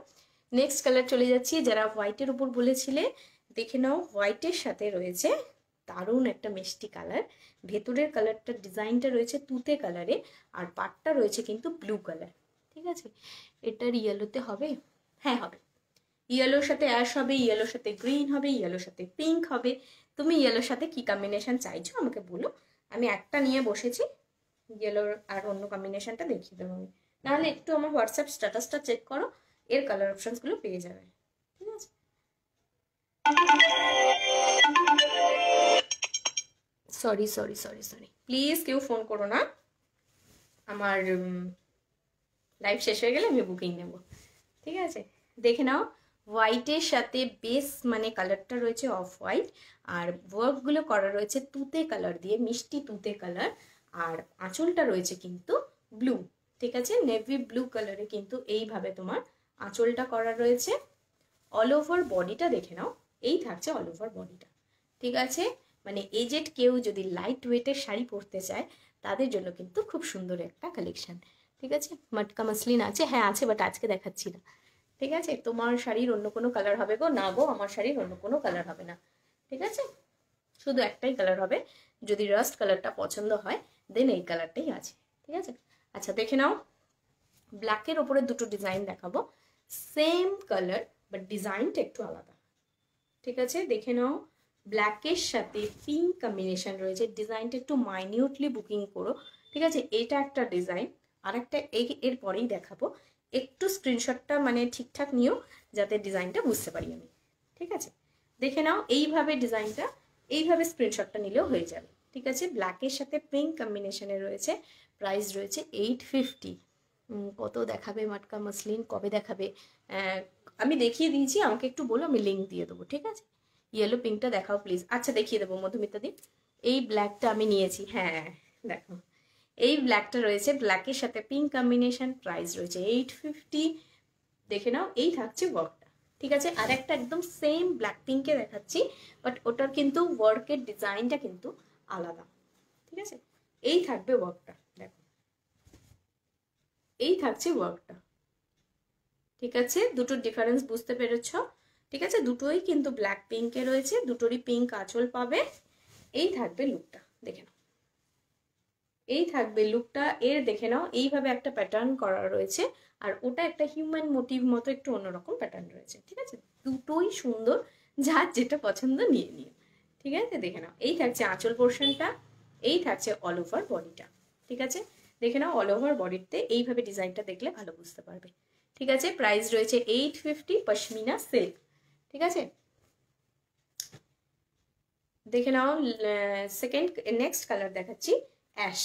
নেক্সট কালার চলে যাচ্ছি। যারা হোয়াইটের উপর বলেছিলে, দেখে নাও, হোয়াইটের সাথে রয়েছে দারুণ একটা মিষ্টি কালার। ভেতরের কালারটা, ডিজাইনটা রয়েছে তুতে কালারে, আর পাটটা রয়েছে কিন্তু ব্লু কালার। ঠিক আছে, এটার ইয়েলোতে হবে? হ্যাঁ হবে, ইয়েলোর সাথে অ্যাশ হবে, ইয়েলোর সাথে গ্রিন হবে, ইয়েলোর সাথে পিঙ্ক হবে। তুমি ইয়েলোর সাথে কি কম্বিনেশন চাইছো আমাকে বলো, আমি একটা নিয়ে বসেছি, ইয়েলোর আর অন্য কম্বিনেশনটা দেখিয়ে দেবো আমি। নাহলে একটু আমার হোয়াটসঅ্যাপ স্ট্যাটাসটা চেক করো, এর কালার অপশনসগুলো পেয়ে যাবে। ঠিক আছে, sorry sorry sorry sorry, please কেউ ফোন করো না, আমার লাইভ শেষ হয়ে গেলে আমি বুকিং নেব। ঠিক আছে, দেখে নাও, হোয়াইটের সাথে বেস মানে কালারটা রয়েছে অফ হোয়াইট, আর ওয়ার্কগুলো করা রয়েছে তুতে কালার দিয়ে, মিষ্টি তুতে কালার, আর আঁচলটা রয়েছে কিন্তু ব্লু। ঠিক আছে, নেভি ব্লু কালারে কিন্তু এইভাবে তোমার আঁচলটা করা রয়েছে। অল ওভার বডিটা দেখে নাও, এই থাকছে অল ওভার বডিটা। ঠিক আছে, মানে এজেড কেউ যদি লাইট ওয়েটের শাড়ি পরতে চায় তাদের জন্য কিন্তু খুব সুন্দর একটা কালেকশন। ঠিক আছে, মটকা মাসলিন আছে, হ্যাঁ আছে, বাট আজকে দেখাচ্ছি না। ঠিক আছে, তোমার শাড়ির অন্য কোনো কালার হবে গো? না গো, আমার শাড়ির অন্য কোনো কালার হবে না। ঠিক আছে, শুধু একটাই কালার হবে, যদি রাস্ট কালারটা পছন্দ হয় দেন এই কালারটাই আছে। ঠিক আছে, আচ্ছা দেখে নাও, ব্ল্যাকের ওপরে দুটো ডিজাইন দেখাবো, সেম কালার বাট ডিজাইনটা একটু আলাদা। ঠিক আছে, দেখে নাও, ব্ল্যাকের সাথে পিঙ্ক কম্বিনেশন রয়েছে, ডিজাইনটা একটু মাইনিউটলি বুকিং করো। ঠিক আছে, এটা একটা ডিজাইন, আর একটা এর পরেই দেখাবো, একটু স্ক্রিনশটটা মানে ঠিকঠাক নিও যাতে ডিজাইনটা বুঝতে পারি আমি। ঠিক আছে, দেখে নাও, এইভাবে ডিজাইনটা, এইভাবে স্ক্রিনশটটা নিলেও হয়ে যাবে। ঠিক আছে, ব্ল্যাকের সাথে পিঙ্ক কম্বিনেশনে রয়েছে, প্রাইস রয়েছে 850। কত দেখাবে মটকা মসলিন, কবে দেখাবে? আমি দেখিয়ে দিয়েছি, আমাকে একটু বলো, আমি লিঙ্ক দিয়ে দেবো। ঠিক আছে, ইয়েলো পিঙ্কটা দেখাও প্লিজ। আচ্ছা দেখিয়ে দেবো মধুমিতা দি, এই ব্ল্যাকটা আমি নিয়েছি। হ্যাঁ দেখো, এই ব্ল্যাকটা রয়েছে, ব্ল্যাকের সাথে পিঙ্ক কম্বিনেশন, প্রাইস রয়েছে 850। দেখে নাও, এই থাকছে ওয়ার্কটা। ঠিক আছে, আর একটা একদম সেম ব্ল্যাক পিঙ্কে দেখাচ্ছি, বাট ওটার কিন্তু ওয়ার্কের ডিজাইনটা কিন্তু আলাদা। ঠিক আছে, এই থাকবে ওয়ার্কটা, দেখো এই থাকছে ওয়ার্কটা। ঠিক আছে, দুটোর ডিফারেন্স বুঝতে পেরেছ? ঠিক আছে, দুটোই কিন্তু ব্ল্যাক পিঙ্কে রয়েছে, দুটোরই পিঙ্ক আঁচল পাবে। এই থাকবে লুকটা, দেখে নাও, এই থাকবে লুকটা এর, দেখে নাও এইভাবে একটা প্যাটার্ন করা রয়েছে, আর ওটা একটা হিউম্যান মোটিভ মতো একটু অন্যরকম প্যাটার্ন রয়েছে। ঠিক আছে, দুটোই সুন্দর, যার যেটা পছন্দ নিয়ে নিও। ঠিক আছে, দেখে নাও এই থাকছে আঁচল পোর্শনটা, এই থাকছে অল ওভার বডিটা। ঠিক আছে, দেখে নাও অল ওভার বডিতে এইভাবে ডিজাইনটা দেখলে ভালো বুঝতে পারবে। ঠিক আছে, প্রাইস রয়েছে 850 পশমিনা সিল্ক। ঠিক আছে, দেখে নাও সেকেন্ড নেক্সট কালার দেখাচ্ছি অ্যাশ।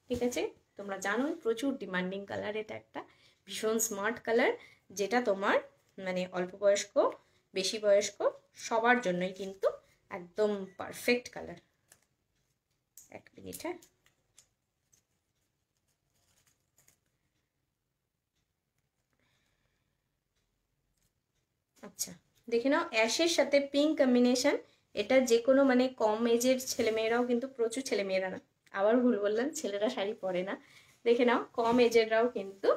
ঠিক আছে, তোমরা জানো প্রচুর ডিমান্ডিং কালার, এটা একটা ভীষণ স্মার্ট কালার, যেটা তোমার মানে অল্প বয়স্ক বেশি বয়স্ক সবার জন্যই কিন্তু একদম পারফেক্ট কালার। এক মিনিট, হ্যাঁ আচ্ছা, দেখে নাও অ্যাশের সাথে পিঙ্ক কম্বিনেশন, এটা যে কোনো মানে কম এজের ছেলেমেয়েরাও কিন্তু, প্রচুর ছেলেমেয়েরা না, আবার ভুল বললাম, ছেলেরা শাড়ি পরে না, দেখে নাও কম এজেররাও কিন্তু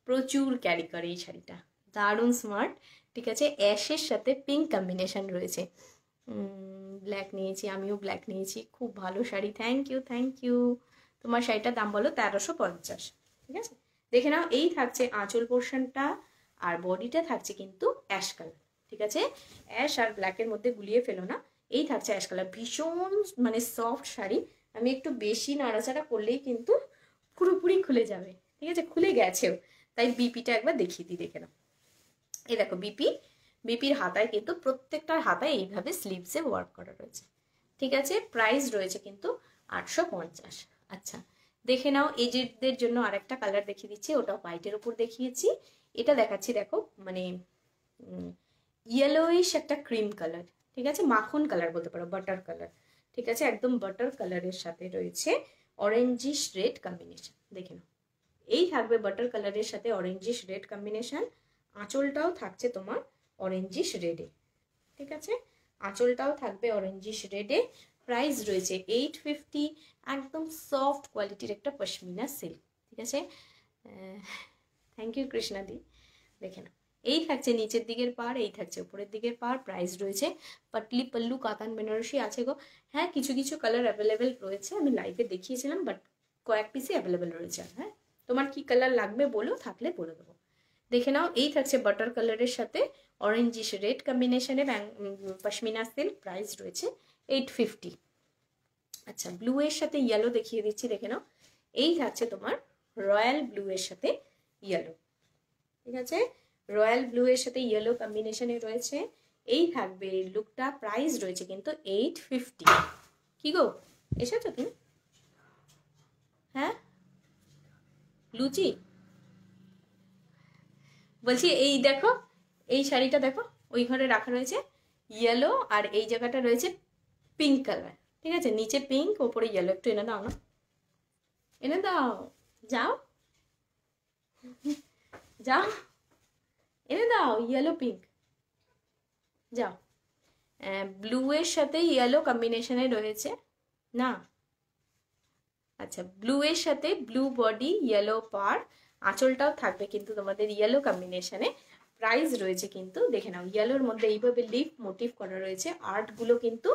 প্রচুর ক্যারি করে এই শাড়িটা, দারুণ স্মার্ট। ঠিক আছে, অ্যাশের সাথে পিঙ্ক কম্বিনেশন রয়েছে, ব্ল্যাক নিয়েছি, আমিও ব্ল্যাক নিয়েছি, খুব ভালো শাড়ি, থ্যাংক ইউ থ্যাংক ইউ। তোমার শাড়িটার দাম বলো 1350। ঠিক আছে, দেখে নাও এই থাকছে আঁচল পোর্শনটা, আর বডিটা থাকছে কিন্তু অ্যাশ কালার। ঠিক আছে, অ্যাশ আর ব্ল্যাকের মধ্যে গুলিয়ে ফেলো না, এই থাকছে অ্যাশ কালার, ভীষণ মানে সফট শাড়ি, আমি একটু বেশি নাড়াচাড়া করলেই কিন্তু পুরোপুরি খুলে যাবে। ঠিক আছে, খুলে গেছেও, তাই বিপিটা একবার দেখিয়ে দিই, দেখে নাও এই দেখো বিপির হাতায় কিন্তু প্রত্যেকটার হাতায় এইভাবে স্লিভসে ওয়ার্ক করা রয়েছে। ঠিক আছে, প্রাইস রয়েছে কিন্তু 850। আচ্ছা, দেখে নাও এজেডদের জন্য আরেকটা কালার দেখিয়ে দিচ্ছি, ওটা হোয়াইটের উপর দেখিয়েছি, এটা দেখাচ্ছি দেখো মানে ইয়েলোইশ একটা ক্রিম কালার। ঠিক আছে, মাখন কালার বলতে পারো, বাটার কালার। ঠিক আছে, একদম বাটার কালারের সাথে রয়েছে অরেঞ্জিশ রেড কম্বিনেশন, দেখে নাও এই থাকবে বাটার কালারের সাথে অরেঞ্জিশ রেড কম্বিনেশন, আঁচলটাও থাকছে তোমার অরেঞ্জিশ রেডে। ঠিক আছে, আঁচলটাও থাকবে অরেঞ্জিশ রেডে, প্রাইস রয়েছে 850, একদম সফট কোয়ালিটির একটা পশমিনা সিল্ক। ঠিক আছে, থ্যাংক ইউ কৃষ্ণাদি। দেখে নাও এই থাকছে নিচের দিকের পার, এই থাকছে উপরের দিকের পার, প্রাইস রয়েছে পাটলি পল্লু কাতান বেনারসি আছে গো, হ্যাঁ কিছু কিছু কালার অ্যাভেলেবেল রয়েছে, আমি লাইভে দেখিয়েছিলাম, বাট কয়েক পিসই অ্যাভেলেবেল রয়েছে। হ্যাঁ, তোমার কি কালার লাগবে বলো, থাকলে বলে দেবো। দেখে নাও এই থাকছে বাটার কালারের সাথে অরেঞ্জিশ রেড কম্বিনেশনে পশমিনা সিল্ক, প্রাইস রয়েছে 850। আচ্ছা, ব্লু এর সাথে ইয়েলো দেখিয়ে দিচ্ছি, দেখে নাও এই থাকছে তোমার রয়্যাল ব্লু এর সাথে ইয়েলো। ঠিক আছে, রয়্যাল ব্লু এর সাথে ইয়েলো কম্বিনেশনে রয়েছে, এই থাকবে লুকটা, প্রাইস রয়েছে কিন্তু 850। কি গো এসেছো তুমি? হ্যাঁ লুচি বলছি, এই দেখো এই শাড়িটা দেখো, ওই ঘরে রাখা রয়েছে ইয়েলো, আর এই জায়গাটা রয়েছে পিঙ্ক কালার। ঠিক আছে, নিচে পিঙ্ক ওপরে ইয়েলো, একটু এনে দাও না, এনে দাও, যাও যাও এনে দাও, ইয়েলো পিঙ্ক, যাও। ব্লু এর সাথে ইয়েলো কম্বিনেশনে রয়েছে না, আচ্ছা ব্লু এর সাথে ব্লু বডি ইয়েলো পার, আঁচলটাও থাকবে কিন্তু তোমাদের ইয়েলো কম্বিনেশনে, প্রাইস রয়েছে কিন্তু দেখে নাও ইয়েলোর মধ্যে এইভাবে লিফ মোটিভ করা রয়েছে, আর্টগুলো কিন্তু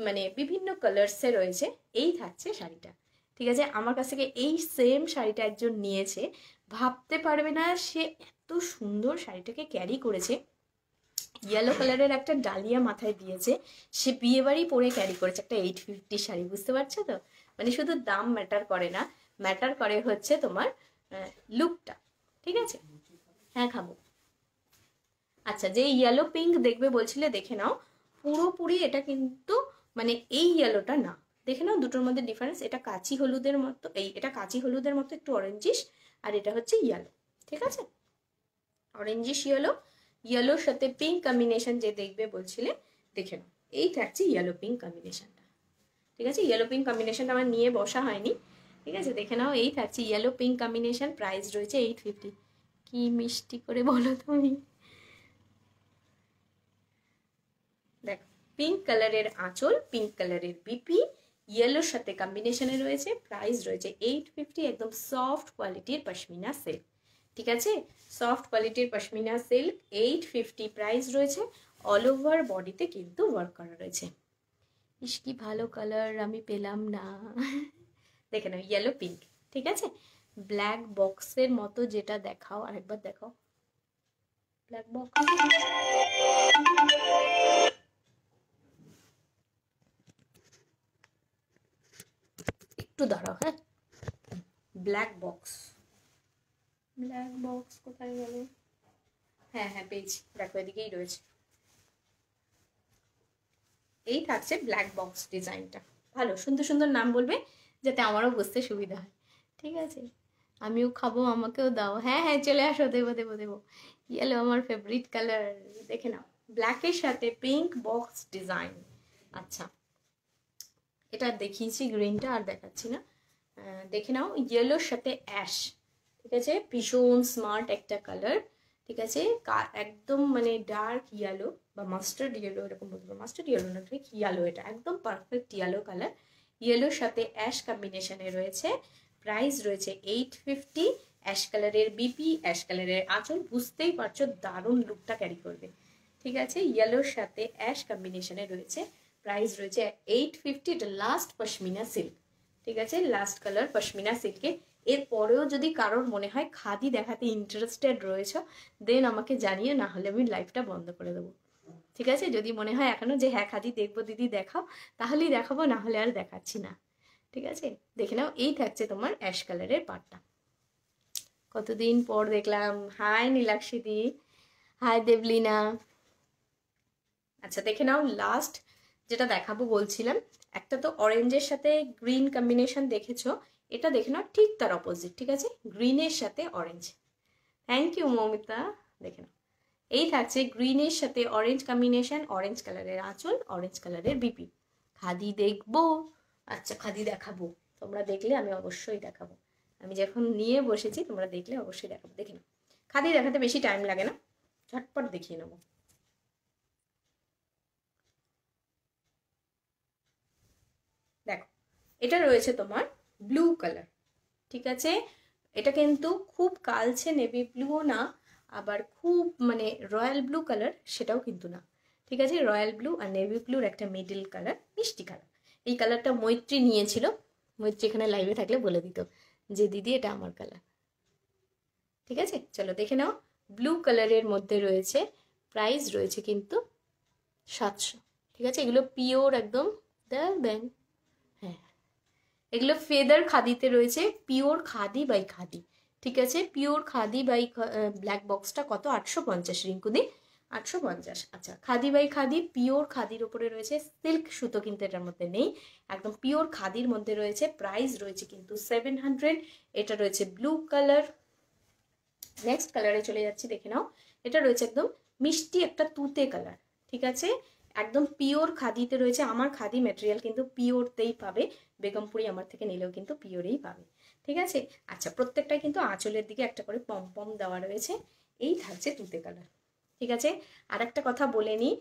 মানে বিভিন্ন কালার্সে রয়েছে, এই থাকছে শাড়িটা। ঠিক আছে, আমার কাছ থেকে এই সেম শাড়িটা একজন নিয়েছে, ভাবতে পারবে না সে এত সুন্দর শাড়িটাকে ক্যারি করেছে, ইয়েলো কালারের একটা ডালিয়া মাথায় দিয়েছে, সে বিয়ে বাড়ি পরে ক্যারি করেছে একটা 850 শাড়ি, বুঝতে পারছো তো, মানে শুধু দাম ম্যাটার করে না, ম্যাটার করে হচ্ছে তোমার লুকটা। ঠিক আছে, হ্যাঁ খাবো। আচ্ছা, যে ইয়েলো পিঙ্ক দেখবে বলছিলে, দেখে নাও পুরোপুরি এটা কিন্তু মানে এই ইয়েলোটা না, দেখে নাও দুটোর মধ্যে ডিফারেন্স, এটা কাচি হলুদের মতো, এটা কাচি হলুদের মতো একটু অরেঞ্জিশ, আর এটা হচ্ছে ইয়েলো। ঠিক আছে, অরেঞ্জিশ ইয়েলো, ইয়েলোর সাথে পিঙ্ক কম্বিনেশন যে দেখবে বলছিলে, দেখে নাও এই থাকছে ইয়েলো পিঙ্ক কম্বিনেশনটা। ঠিক আছে, ইয়েলো পিঙ্ক কম্বিনেশনটা আমার নিয়ে বসা হয়নি। ঠিক আছে, দেখে নাও এই থাকছে ইয়েলো পিঙ্ক কম্বিনেশন, প্রাইস রয়েছে 850। কি মিষ্টি করে বলো তুমি, দেখো পিঙ্ক কালারের আঁচল, পিঙ্ক কালারের বিপি, ইয়েলোর সাথে কম্বিনেশনে রয়েছে, প্রাইস রয়েছে 850, একদম সফট কোয়ালিটির পশমিনা সিল্ক। ঠিক আছে, সফট কোয়ালিটির পশমিনা সিল্ক 850 প্রাইস রয়েছে, অল ওভার বডিতে কিন্তু ওয়ার্ক করা রয়েছে। ইস কি ভালো কালার, আমি পেলাম না। দেখে নাও ইয়েলো পিঙ্ক। ঠিক আছে, ব্ল্যাক বক্সের মতো যেটা দেখাও, আরেকবার দেখাও ব্ল্যাক বক্স। একটু দাঁড়াও, হ্যাঁ, ব্ল্যাক বক্স, ব্ল্যাক বক্স কোথায় গেল? হ্যাঁ হ্যাঁ পেয়েছি, দেখো এদিকেই রয়েছে। এই থাকছে ব্ল্যাক বক্স ডিজাইনটা। ভালো সুন্দর সুন্দর নাম বলবে যাতে আমারও বুঝতে সুবিধা হয়, ঠিক আছে? আমিও খাবো, আমাকেও দাও। হ্যাঁ হ্যাঁ চলে আসো, দেবো দেবো দেবো। ইয়েলো আমার ফেভারিট কালার, দেখে নাও, ব্ল্যাকের সাথে পিঙ্ক বক্স ডিজাইন। আচ্ছা, এটা দেখিয়েছি গ্রিনটা, আর দেখাচ্ছি না। দেখে নাও, ইয়েলোর সাথে অ্যাশ, ঠিক আছে, ভীষণ স্মার্ট একটা কালার, ঠিক আছে, একদম মানে ডার্ক ইয়েলো বা মাস্টার্ড ইয়েলো এরকম বলতে পারো, মাস্টার্ড ইয়েলো না ঠিক ইয়েলো, এটা একদম পারফেক্ট ইয়েলো কালার। ইয়েলোর সাথে অ্যাশ কম্বিনেশনে রয়েছে, প্রাইস রয়েছে 850। অ্যাশ কালারের বিপি, অ্যাশ কালারের আঁচল, বুঝতেই পারছো দারুণ লুকটা ক্যারি করবে, ঠিক আছে। ইয়েলোর সাথে অ্যাশ কম্বিনেশনে রয়েছে, প্রাইস রয়েছে 850। এটা লাস্ট পশমিনা সিল্ক, ঠিক আছে, লাস্ট কালার পশমিনা সিল্কে। এরপরেও যদি কারোর মনে হয় খাদি দেখাতে ইন্টারেস্টেড রয়েছে, দেন আমাকে জানিয়ে, না হলে আমি লাইভটা বন্ধ করে দেবো, ঠিক আছে। যদি মনে হয় এখনো যে হ্যাঁ খাদি দেখবো দিদি দেখাও, তাহলেই দেখাবো, না হলে আর দেখাচ্ছি না, ঠিক আছে। দেখে নাও, এই থাকছে তোমার অ্যাশ কালারের পাটটা। কতদিন পর দেখলাম। হাই নীলাক্ষী দি, হাই দেবলিনা। আচ্ছা দেখে নাও, লাস্ট যেটা দেখাবো বলছিলাম, একটা তো অরেঞ্জের সাথে গ্রিন কম্বিনেশন দেখেছো, এটা দেখে নাও ঠিক তার অপোজিট, ঠিক আছে, গ্রিনের সাথে অরেঞ্জ। Thank you Moumita. দেখে নাও, এই থাকছে গ্রিনের সাথে অরেঞ্জ কম্বিনেশন, অরেঞ্জ কালারের আঁচল, অরেঞ্জ কালারের বিপি। খাদি দেখবো? আচ্ছা খাদি দেখাবো, তোমরা দেখলে আমি অবশ্যই দেখাবো। আমি যখন নিয়ে বসেছি তোমরা দেখলে অবশ্যই দেখাবো। দেখে নাও, খাদি দেখাতে বেশি টাইম লাগে না, ঝটপট দেখিয়ে নেবো। দেখো, এটা রয়েছে তোমার ব্লু কালার, ঠিক আছে। এটা কিন্তু খুব কালছে নেভি ব্লুও না, আবার খুব মানে রয়্যাল ব্লু কালার সেটাও কিন্তু না, ঠিক আছে। রয়্যাল ব্লু আর নেভি ব্লুর একটা মিডল কালার, মিষ্টি কালার। এই কালারটা মৈত্রী নিয়েছিল, মৈত্রী এখানে লাইভে থাকলে বলে দিত যে দিদি এটা আমার কালার, ঠিক আছে। চলো দেখে নাও, ব্লু কালারের মধ্যে রয়েছে, প্রাইস রয়েছে কিন্তু 700, ঠিক আছে। এগুলো পিওর একদম দেন, হ্যাঁ এগুলো ফেদার খাদিতে রয়েছে, পিওর খাদি বাই খাদি, ঠিক আছে। পিওর খাদি বাই ব্ল্যাক বক্সটা কত? 850 রিঙ্কুদি, 850। আচ্ছা, খাদি বাই খাদি, পিওর খাদির উপরে রয়েছে, সিল্ক সুতো কিন্তু এটার মধ্যে নেই, একদম পিওর খাদির মধ্যে রয়েছে, প্রাইস রয়েছে কিন্তু 700। এটা রয়েছে ব্লু কালার। নেক্সট কালারে চলে যাচ্ছি, দেখে নাও, এটা রয়েছে একদম মিষ্টি একটা তুতে কালার, ঠিক আছে, একদম পিওর খাদিতে রয়েছে। আমার খাদি ম্যাটেরিয়াল কিন্তু পিওরতেই পাবে, বেগমপুরি আমার থেকে নিলেও কিন্তু পিওরেই পাবে, ঠিক আছে। আচ্ছা, প্রত্যেকটাই কিন্তু আঁচলের দিকে একটা করে পম পম দেওয়া রয়েছে। এই থাকছে তুতে কালার, ঠিক আছে। আর একটা কথা বলে নিই,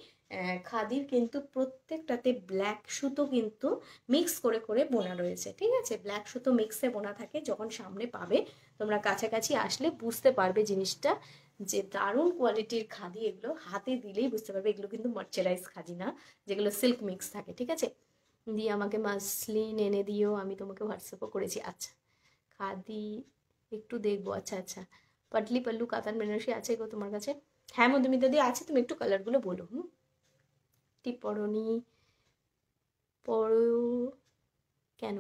খাদির কিন্তু প্রত্যেকটাতে ব্ল্যাক সুতো কিন্তু মিক্স করে করে বোনা রয়েছে, ঠিক আছে। ব্ল্যাক সুতো মিক্সে বোনা থাকে, যখন সামনে পাবে তোমরা কাছাকাছি আসলে বুঝতে পারবে জিনিসটা, যে দারুণ কোয়ালিটির খাদি। এগুলো হাতে দিলেই বুঝতে পারবে এগুলো কিন্তু মার্চারাইজ খাদি না, যেগুলো সিল্ক মিক্স থাকে, ঠিক আছে। দিয়ে আমাকে মাসলিন এনে দিও, আমি তোমাকে হোয়াটসঅ্যাপও করেছি। আচ্ছা খাদি একটু দেখবো, আচ্ছা আচ্ছা, পাটলি পাল্লু কাতান বেনারসি আছে গো তোমার কাছে? হ্যাঁ মধুমিতা দি আছে, তুমি একটু কালারগুলো বলো। টিপ পরনি, পরো কেন?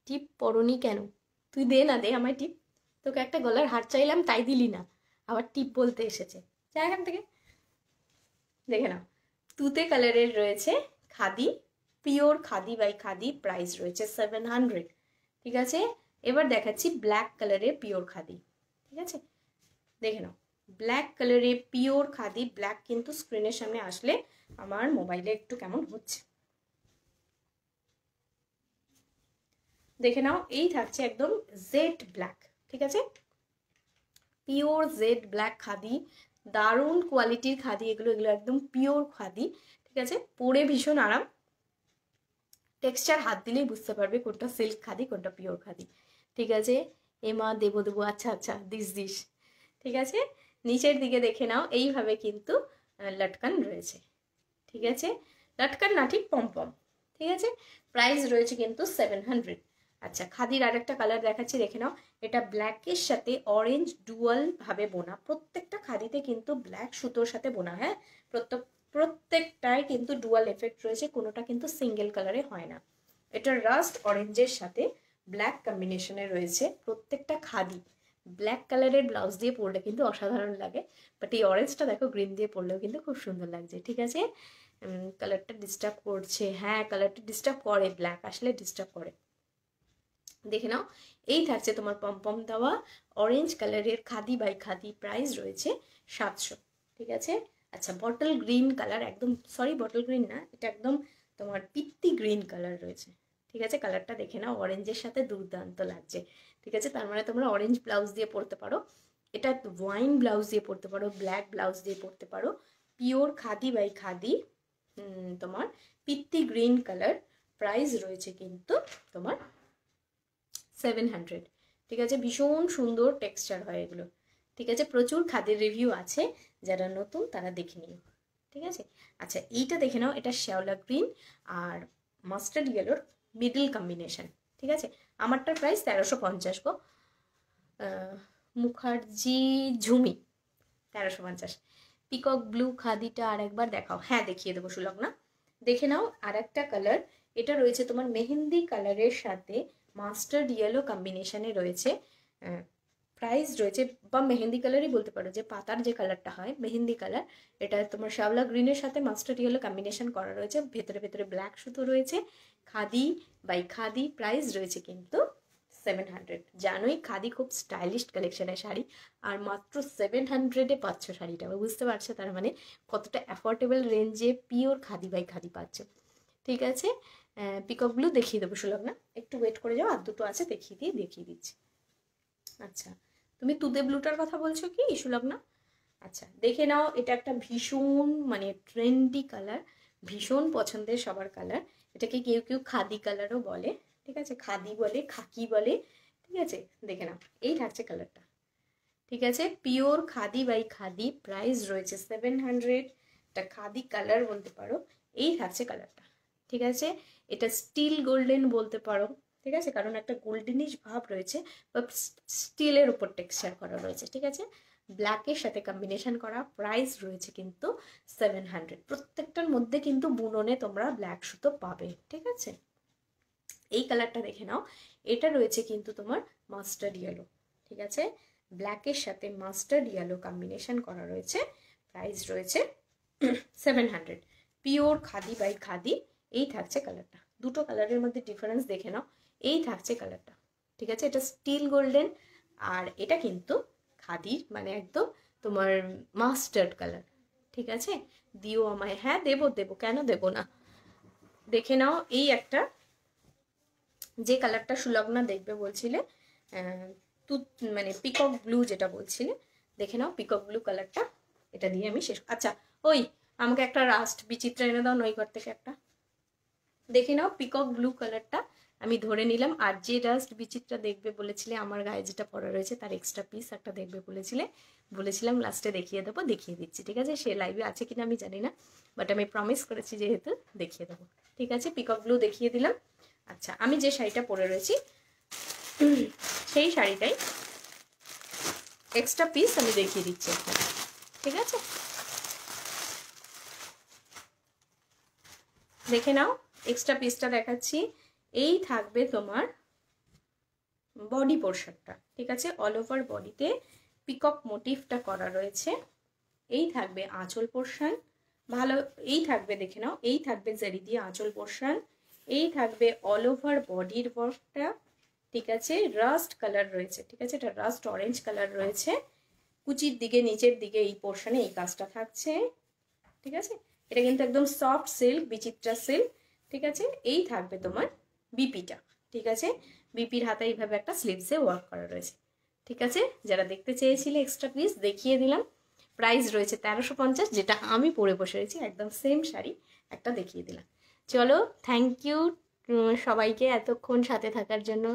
টিপ পরনি কেন? তুই দে না, দে আমায় টিপ। তোকে একটা গলার হার চাইলাম, তাই দিলি না, আবার টিপ বলতে এসেছে, যা এখান থেকে। দেখে নাও, তুতে কালারের রয়েছে, khadi, pure khadi by khadi, price রয়েছে 700, ঠিক আছে। এবার দেখাচ্ছি ব্ল্যাক কালারের পিওর খাদি, ঠিক আছে। দেখে নাও, ব্ল্যাক কালারের পিওর খাদি, ব্ল্যাক কিন্তু স্ক্রিনের সামনে আসলে আমার মোবাইলে একটু কেমন হচ্ছে, দেখে নাও। এই থাকছে একদম জেড ব্ল্যাক, ঠিক আছে, পিওর জেড ব্ল্যাক খাদি, দারুণ কোয়ালিটির খাদি এগুলো, এগুলো একদম পিওর খাদি, ঠিক আছে। পরে ভীষণ আরাম, টেক্সচার হাত দিলেই বুঝতে পারবে কোনটা সিল্ক খাদি কোনটা পিওর খাদি, ঠিক আছে। এমা দেবো দেবো, আচ্ছা আচ্ছা দিস, ঠিক আছে। নিচের দিকে দেখে নাও, এইভাবে কিন্তু লটকান রয়েছে, ঠিক আছে, লটকান না ঠিক পম পম, ঠিক আছে। প্রাইস রয়েছে কিন্তু 700। আচ্ছা, খাদির আরেকটা কালার দেখাচ্ছি, দেখে নাও। এটা ব্ল্যাকের সাথে অরেঞ্জ ডুয়াল ভাবে বোনা, প্রত্যেকটা খাদিতে কিন্তু ব্ল্যাক সুতোর সাথে বোনা, হ্যাঁ, প্রত্যেকটাই কিন্তু ডুয়াল এফেক্ট রয়েছে, কোনোটা কিন্তু সিঙ্গেল কালারে হয় না। এটা রাস্ট অরেঞ্জের সাথে ব্ল্যাক কম্বিনেশনে রয়েছে, প্রত্যেকটা খাদি। ব্ল্যাক কালারের ব্লাউজ দিয়ে পরলে কিন্তু অসাধারণ লাগে, বাট এই অরেঞ্জটা দেখো গ্রিন দিয়ে পরলেও কিন্তু খুব সুন্দর লাগছে। ঠিক আছে, কালারটা ডিস্টার্ব করছে, হ্যাঁ কালারটা ডিস্টার্ব করে, ব্ল্যাক আসলে ডিস্টার্ব করে। দেখে নাও, এই থাকছে তোমার পমপম দেওয়া অরেঞ্জ কালারের খাদি বাই খাদি, প্রাইস রয়েছে 700। ঠিক আছে, আচ্ছা বটল গ্রিন কালার, একদম সরি বটল গ্রিন না, এটা একদম তোমার পিত্তি গ্রিন কালার রয়েছে। ঠিক আছে, কালারটা দেখে নাও, অরেঞ্জের সাথে দুর্দান্ত লাগছে। ঠিক আছে, তার মানে তোমরা অরেঞ্জ ব্লাউজ দিয়ে পরতে পারো, এটা ওয়াইন ব্লাউজ দিয়ে পরতে পারো, ব্ল্যাক ব্লাউজ দিয়ে পরতে পারো। পিওর খাদি বাই খাদি, তোমার পিত্তি গ্রিন কালার, প্রাইস রয়েছে কিন্তু তোমার 700। ঠিক আছে, ভীষণ সুন্দর টেক্সচার হয় এগুলো। ঠিক আছে, প্রচুর খাদির রিভিউ আছে, যারা নতুন তারা দেখে নিও। ঠিক আছে, আচ্ছা এইটা দেখে নাও, এটা শ্যাওলা গ্রিন আর মাস্টার্ড ইয়েলোর মিডল কম্বিনেশন। ঠিক আছে, আমারটার প্রাইস 1350 গো, মুখার্জি ঝুমি 1350। পিকক ব্লু খাদিটা আর একবার দেখাও, হ্যাঁ দেখিয়ে দেবো সুলগ্না। দেখে নাও আর একটা কালার, এটা রয়েছে তোমার মেহেন্দি কালারের সাথে মাস্টার্ড ইয়েলো কম্বিনেশনে রয়েছে, প্রাইস রয়েছে, বা মেহেন্দি কালারই বলতে পারো, যে পাতার যে কালারটা হয় মেহেন্দি কালার, এটা তোমার শ্যাওলা গ্রিনের সাথে মাস্টার্ড ইয়েলো কম্বিনেশন করা রয়েছে, ভেতরে ভেতরে ব্ল্যাক সুতো রয়েছে, খাদি বাই খাদি, প্রাইস রয়েছে কিন্তু 700। জানোই খাদি খুব স্টাইলিশ কালেকশনের শাড়ি, আর মাত্র 700-এ পাচ্ছ শাড়িটা, বুঝতে পারছো তার মানে কতটা অ্যাফোর্ডেবল রেঞ্জে পিওর খাদি বাই খাদি পাচ্ছ। ঠিক আছে, পিকক ব্লু দেখিয়ে দেবো সুলগ্না, একটু ওয়েট করে যাও, আর দুটো আছে দেখিয়ে দিচ্ছি। আচ্ছা, তুমি তুতে ব্লুটার কথা বলছো কি সুলগ্না? আচ্ছা দেখে নাও, এটা একটা ভীষণ মানে ট্রেন্ডি কালার, ভীষণ পছন্দের সবার কালার, এটাকে কেউ কেউ খাদি কালারও বলে। ঠিক আছে, খাদি বলে, খাকি বলে। ঠিক আছে, দেখে নাও, এই থাকছে কালারটা। ঠিক আছে, pure khadi by khadi, price রয়েছে 700, এটা খাদি কালার বলতে পারো, এই থাকছে কালারটা। ঠিক আছে, এটা স্টিল গোল্ডেন বলতে পারো। ঠিক আছে, কারণ একটা গোল্ডেনিশ ভাব রয়েছে, বা স্টিলের উপর টেক্সচার করা রয়েছে। ঠিক আছে, ব্ল্যাকের সাথে কম্বিনেশন করা, প্রাইস রয়েছে কিন্তু 700। প্রত্যেকটার মধ্যে কিন্তু বুননে তোমরা ব্ল্যাক সুতো পাবে। ঠিক আছে, এই কালারটা দেখে নাও, এটা রয়েছে কিন্তু তোমার মাস্টার্ড ইয়েলো। ঠিক আছে, ব্ল্যাকের সাথে মাস্টার্ড ইয়েলো কম্বিনেশন করা রয়েছে, প্রাইস রয়েছে 700। পিওর খাদি বাই খাদি, এই থাকছে কালারটা। দুটো কালারের মধ্যে ডিফারেন্স দেখে নাও, এই থাকছে কালারটা। ঠিক আছে, এটা স্টিল গোল্ডেন, আর এটা কিন্তু খাদির মানে একদম তোমার মাস্টার্ড কালার। ঠিক আছে, দিও আমায়, হ্যাঁ দেবো দেবো, কেন দেবো না। দেখে নাও, এই একটা যে কালারটা সুলগ্না দেখবে বলছিলে, মানে পিকক ব্লু যেটা বলছিলে, দেখে নাও পিকক ব্লু কালারটা, এটা দিয়ে আমি শেষ। আচ্ছা ওই আমাকে একটা রাস্ট বিচিত্রা এনে দাও নই ঘর থেকে একটা। দেখে নাও, পিকক ব্লু কালারটা আমি ধরে নিলাম, আর যে রাস্ট বিচিত্রা দেখবে বলেছিলে, আমার গায়ে যেটা পরা রয়েছে তার এক্সট্রা পিস একটা দেখবে বলেছিলাম লাস্টে দেখিয়ে দেবো, দেখিয়ে দিচ্ছি। ঠিক আছে, সে লাইভে আছে কিনা আমি জানি না, বাট আমি প্রমিস করেছি যেহেতু দেখিয়ে দেবো। ঠিক আছে, পিকক ব্লু দেখিয়ে দিলাম। আচ্ছা, আমি যে শাড়িটা পরে রয়েছি সেই শাড়িটাই এক্সট্রা পিস আমি দেখিয়ে দিচ্ছি একটা। ঠিক আছে, দেখে নাও, এক্সট্রা পিসটা দেখাচ্ছি। এই থাকবে তোমার বডি পোর্শনটা। ঠিক আছে, অল ওভার বডিতে পিকক মোটিভটা করা রয়েছে। এই থাকবে আঁচল পোর্শন, ভালো, এই থাকবে দেখে নাও, এই থাকবে জারি দিয়ে আঁচল পোর্শন, এই থাকবে অল ওভার বডির ওয়ার্কটা। ঠিক আছে, রাস্ট কালার রয়েছে। ঠিক আছে, এটা রাস্ট অরেঞ্জ কালার রয়েছে, কুচির দিকে নিচের দিকে এই পোর্শনে এই কাজটা থাকছে। ঠিক আছে, এটা কিন্তু একদম সফট সিল্ক, বিচিত্রা সিল্ক। ঠিক আছে, এই থাকবে তোমার বিপিটা। ঠিক আছে, বিপির হাতে এইভাবে একটা স্লিভসে ওয়ার্ক করা রয়েছে। ঠিক আছে, যারা দেখতে চেয়েছিলে এক্সট্রা পিস দেখিয়ে দিলাম, প্রাইস রয়েছে 1350, যেটা আমি পরে বসে রয়েছি, একদম সেম শাড়ি একটা দেখিয়ে দিলাম। চলো, থ্যাংক ইউ সবাইকে এতক্ষণ সাথে থাকার জন্য,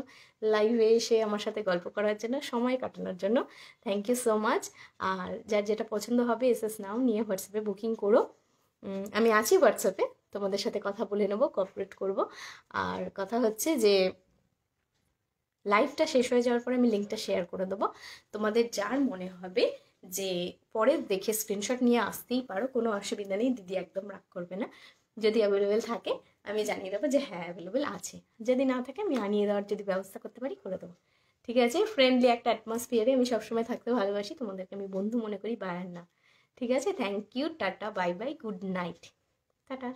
লাইভে এসে আমার সাথে গল্প করার জন্য, সময় কাটানোর জন্য থ্যাংক ইউ সো মাচ। আর যার যেটা পছন্দ হবে এসএস নাও নিয়ে হোয়াটসঅ্যাপে বুকিং করো, আমি আছি হোয়াটসঅ্যাপে, তোমাদের সাথে কথা বলে নেবো, কোঅপারেট করব। আর কথা হচ্ছে যে লাইভটা শেষ হয়ে যাওয়ার পরে আমি লিঙ্কটা শেয়ার করে দেবো। তোমাদের যার মনে হবে যে পরে দেখে স্ক্রিনশট নিয়ে আসতেই পারো, কোনো অসুবিধা নেই, দিদি একদম রাগ করবে না। যদি অ্যাভেলেবেল থাকে আমি জানিয়ে দেবো যে হ্যাঁ অ্যাভেলেবেল আছে, যদি না থাকে আমি আনিয়ে দেওয়ার যদি ব্যবস্থা করতে পারি করে দেবো। ঠিক আছে, ফ্রেন্ডলি একটা অ্যাটমসফিয়ারে আমি সবসময় থাকতে ভালোবাসি, তোমাদেরকে আমি বন্ধু মনে করি, বায়ার না। ঠিক আছে, thank you, tata, bye bye, good night, tata.